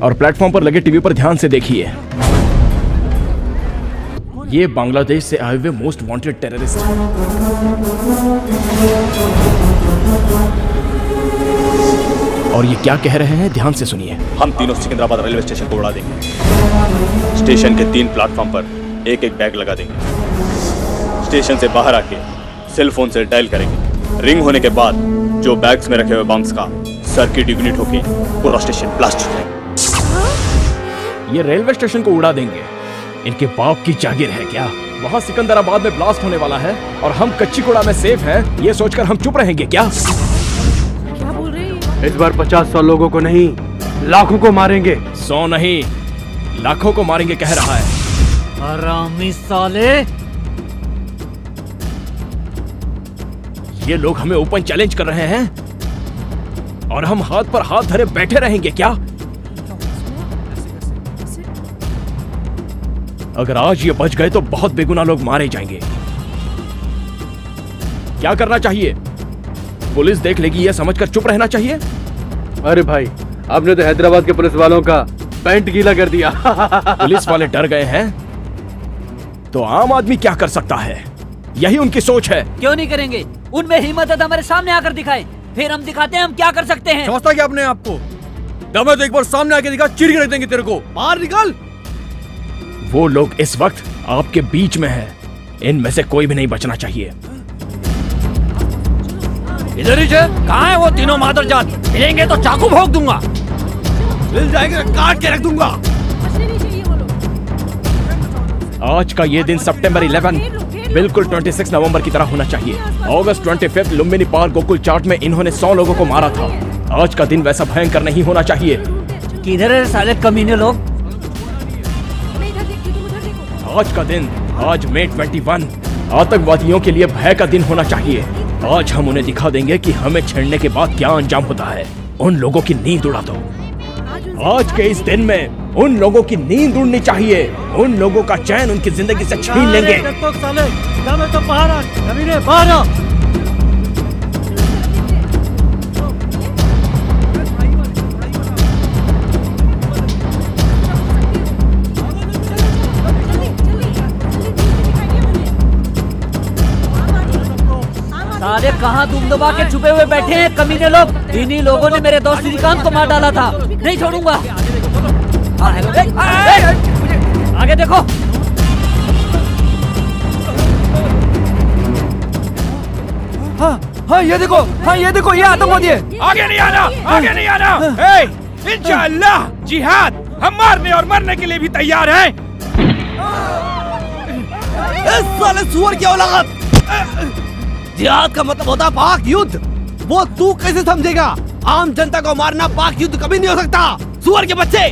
Speaker 2: और प्लेटफॉर्म पर लगे टीवी पर ध्यान से देखिए। ये बांग्लादेश से आए हुए मोस्ट वांटेड टेररिस्ट हैं। और ये क्या कह रहे हैं, ध्यान से सुनिए।
Speaker 17: हम तीनों सिकंदराबाद रेलवे स्टेशन को उड़ा देंगे। स्टेशन के 3 प्लेटफॉर्म पर एक एक बैग लगा देंगे। स्टेशन से बाहर आके सेल फोन से डायल करेंगे। रिंग होने के बाद जो बैग्स में रखे हुए बम्स का सर्किट इग्निट होके पूरा स्टेशन ब्लास्ट हो जाएगा।
Speaker 2: ये रेलवे स्टेशन को उड़ा देंगे। इनके बाप की जागीर है क्या? वहाँ सिकंदराबाद में ब्लास्ट होने वाला है और हम कच्चीकुड़ा में सेफ हैं, ये सोचकर हम चुप रहेंगे क्या?
Speaker 8: क्या बोल रहे हैं?
Speaker 7: इस बार 50-100 लोगों को नहीं, लाखों को मारेंगे।
Speaker 2: 100 नहीं, लाखों को मारेंगे कह रहा है।
Speaker 11: हरामी साले!
Speaker 2: ये लोग हमें ओपन चैलेंज कर रहे हैं और हम हाथ पर हाथ धरे बैठे रहेंगे क्या? अगर आज ये बच गए तो बहुत बेगुनाह लोग मारे जाएंगे। क्या करना चाहिए? पुलिस देख लेगी ये समझकर चुप रहना चाहिए?
Speaker 7: अरे भाई, आपने तो हैदराबाद के पुलिस वालों का पैंट गीला कर दिया।
Speaker 2: पुलिस वाले डर गए हैं तो आम आदमी क्या कर सकता है? यही उनकी सोच है।
Speaker 11: क्यों नहीं करेंगे? उनमें हिम्मत है तो हमारे सामने आकर दिखाए, फिर हम दिखाते हैं हम क्या कर सकते हैं।
Speaker 6: समझता क्या अपने आप को? दम है तो एक बार सामने आके दिखा, चीर के रख देंगे तेरे को। बाहर निकल।
Speaker 2: वो लोग इस वक्त आपके बीच में है, इनमें से कोई भी नहीं बचना चाहिए।
Speaker 11: इधर ही कहाँ है वो तीनों मादरजात? मिलेंगे तो चाकू भोंक दूंगा।
Speaker 6: मिल जाएगा तो काट के रख दूंगा।
Speaker 2: आज का ये दिन सितंबर 11 बिल्कुल 26 नवंबर की तरह होना चाहिए। अगस्त 25 लुम्बिनी पार्क गोकुल चाट में इन्होंने 100 लोगों को मारा था। आज का दिन वैसा भयंकर नहीं होना चाहिए।
Speaker 11: किधर है साले कमीने लोग?
Speaker 2: आज का दिन, आज मई 21 आतंकवादियों के लिए भय का दिन होना चाहिए। आज हम उन्हें दिखा देंगे कि हमें छेड़ने के बाद क्या अंजाम होता है। उन लोगों की नींद उड़ा दो। आज के इस दिन में उन लोगों की नींद उड़नी चाहिए। उन लोगों का चैन उनकी जिंदगी से छीन लेंगे।
Speaker 11: साले कहाँ तुम दबा के छुपे हुए बैठे हैं कमीने लोग। इन्हीं लोगों ने मेरे दोस्त श्रीकांत को मार डाला था, नहीं छोड़ूंगा। आगे देखो।
Speaker 3: हाँ ये देखो, ये आतंकवादी है।
Speaker 15: आगे नहीं आना, आगे नहीं आना। इंशाअल्लाह जिहाद, हम मारने और मरने के लिए भी तैयार हैं।
Speaker 3: साले सुअर की औलाद। जिहाद का मतलब होता पाक युद्ध, वो तू कैसे समझेगा? आम जनता को मारना पाक युद्ध कभी नहीं हो सकता, सुअर के बच्चे।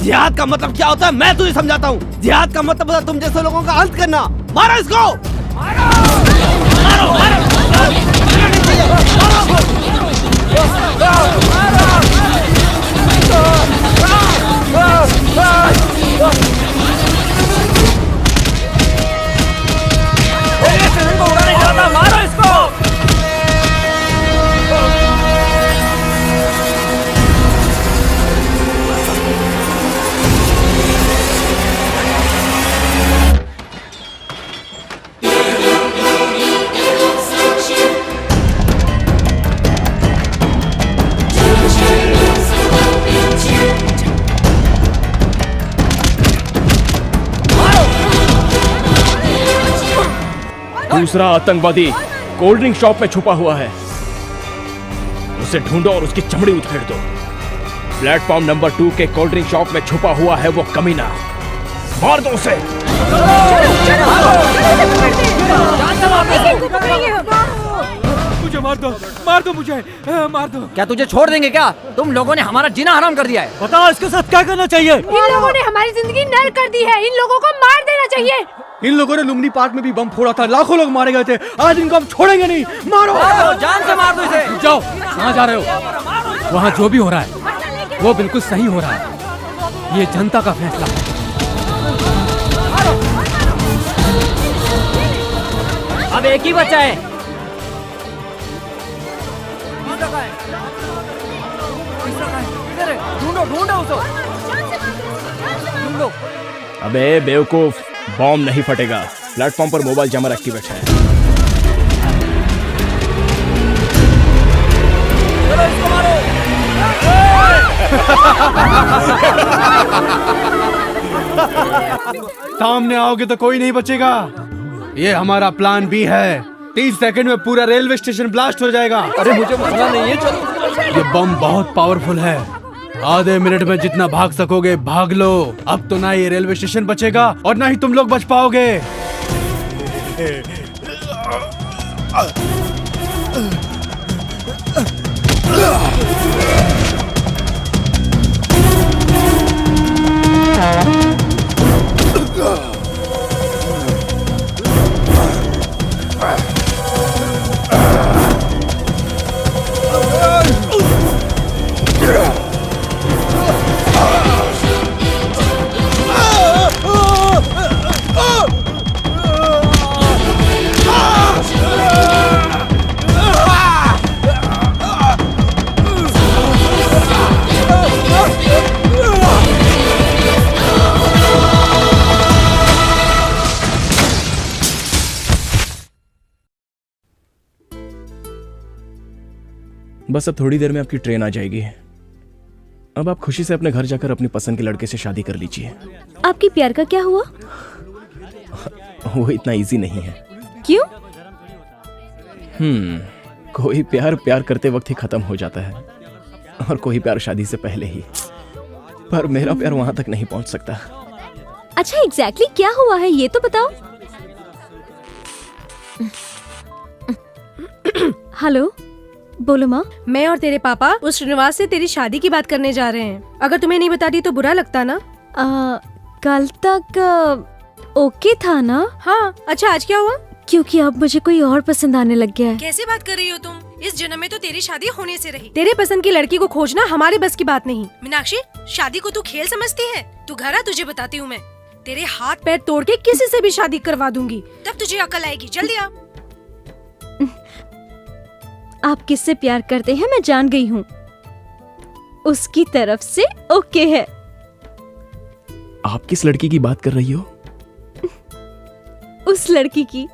Speaker 3: जिहाद का मतलब क्या होता है मैं तुझे समझाता हूँ। जिहाद का मतलब होता है तुम जैसे लोगों का अंत करना। मारो इसको, मारो, मारो, मारो।
Speaker 11: मारो इसको।
Speaker 2: दूसरा आतंकवादी कोल्ड ड्रिंक शॉप में छुपा हुआ है, उसे ढूंढो और उसकी चमड़ी उधेड़ दो। प्लेटफॉर्म नंबर 2 के कोल्ड ड्रिंक शॉप में छुपा हुआ है वो कमीना, मार दो उसे।
Speaker 3: मुझे मार दो मुझे, मार दो।
Speaker 11: क्या तुझे छोड़ देंगे क्या? तुम लोगों ने हमारा जीना हराम कर दिया है।
Speaker 12: बताओ इसके साथ क्या करना चाहिए?
Speaker 8: इन लोगों ने हमारी जिंदगी नर्क कर दी है, इन लोगों को मार देना चाहिए।
Speaker 6: इन लोगों ने लुम्बिनी पार्क में भी बम फोड़ा था, लाखों लोग मारे गए थे। आज इनको हम छोड़ेंगे नहीं, मारो,
Speaker 11: जान से मार दो इसे।
Speaker 5: जाओ, कहाँ जा रहे हो? वहाँ जो भी हो रहा है वो बिल्कुल सही हो रहा है, ये जनता का फैसला है।
Speaker 11: अब एक ही बचा है। ढूंढो उसको।
Speaker 2: अबे बेवकूफ, बॉम्ब नहीं फटेगा। प्लेटफॉर्म पर मोबाइल जमर एक्टिवेट है।
Speaker 7: सामने आओगे तो कोई नहीं बचेगा। ये हमारा प्लान बी है। 30 सेकंड में पूरा रेलवे स्टेशन ब्लास्ट हो जाएगा।
Speaker 3: अरे मुझे मरना नहीं है, चलो।
Speaker 7: ये बम बहुत पावरफुल है, आधे मिनट में जितना भाग सकोगे भाग लो। अब तो ना ये रेलवे स्टेशन बचेगा और ना ही तुम लोग बच पाओगे।
Speaker 2: बस अब थोड़ी देर में आपकी ट्रेन आ जाएगी। अब आप खुशी से अपने घर जाकर अपनी पसंद के लड़के से शादी कर लीजिए।
Speaker 4: आपकी प्यार का क्या हुआ?
Speaker 2: वो इतना इजी नहीं है।
Speaker 4: क्यों?
Speaker 2: कोई प्यार करते वक्त ही खत्म हो जाता है और कोई प्यार शादी से पहले ही। पर मेरा प्यार वहां तक नहीं पहुंच सकता।
Speaker 4: अच्छा एग्जैक्टली क्या हुआ है ये तो बताओ। हेलो, बोलो माँ।
Speaker 8: मैं और तेरे पापा उस श्रीनिवास से तेरी शादी की बात करने जा रहे हैं। अगर तुम्हें नहीं बताती तो बुरा लगता ना?
Speaker 4: कल तक ओके था ना?
Speaker 8: हाँ। अच्छा आज क्या हुआ?
Speaker 4: क्योंकि अब मुझे कोई और पसंद आने लग गया है।
Speaker 8: कैसे बात कर रही हो तुम? इस जन्म में तो तेरी शादी होने से रही। तेरे पसंद की लड़की को खोजना हमारे बस की बात नहीं। मीनाक्षी, शादी को तू खेल समझती है? तू घर आ, तुझे बताती हूँ मैं। तेरे हाथ पैर तोड़ के किसी से भी शादी करवा दूंगी, तब तुझे अकल आएगी। जल्दी आ।
Speaker 4: आप किससे प्यार करते हैं मैं जान गई हूँ। उसकी तरफ से ओके है।
Speaker 2: आप किस लड़की की बात कर रही हो?
Speaker 4: उस लड़की की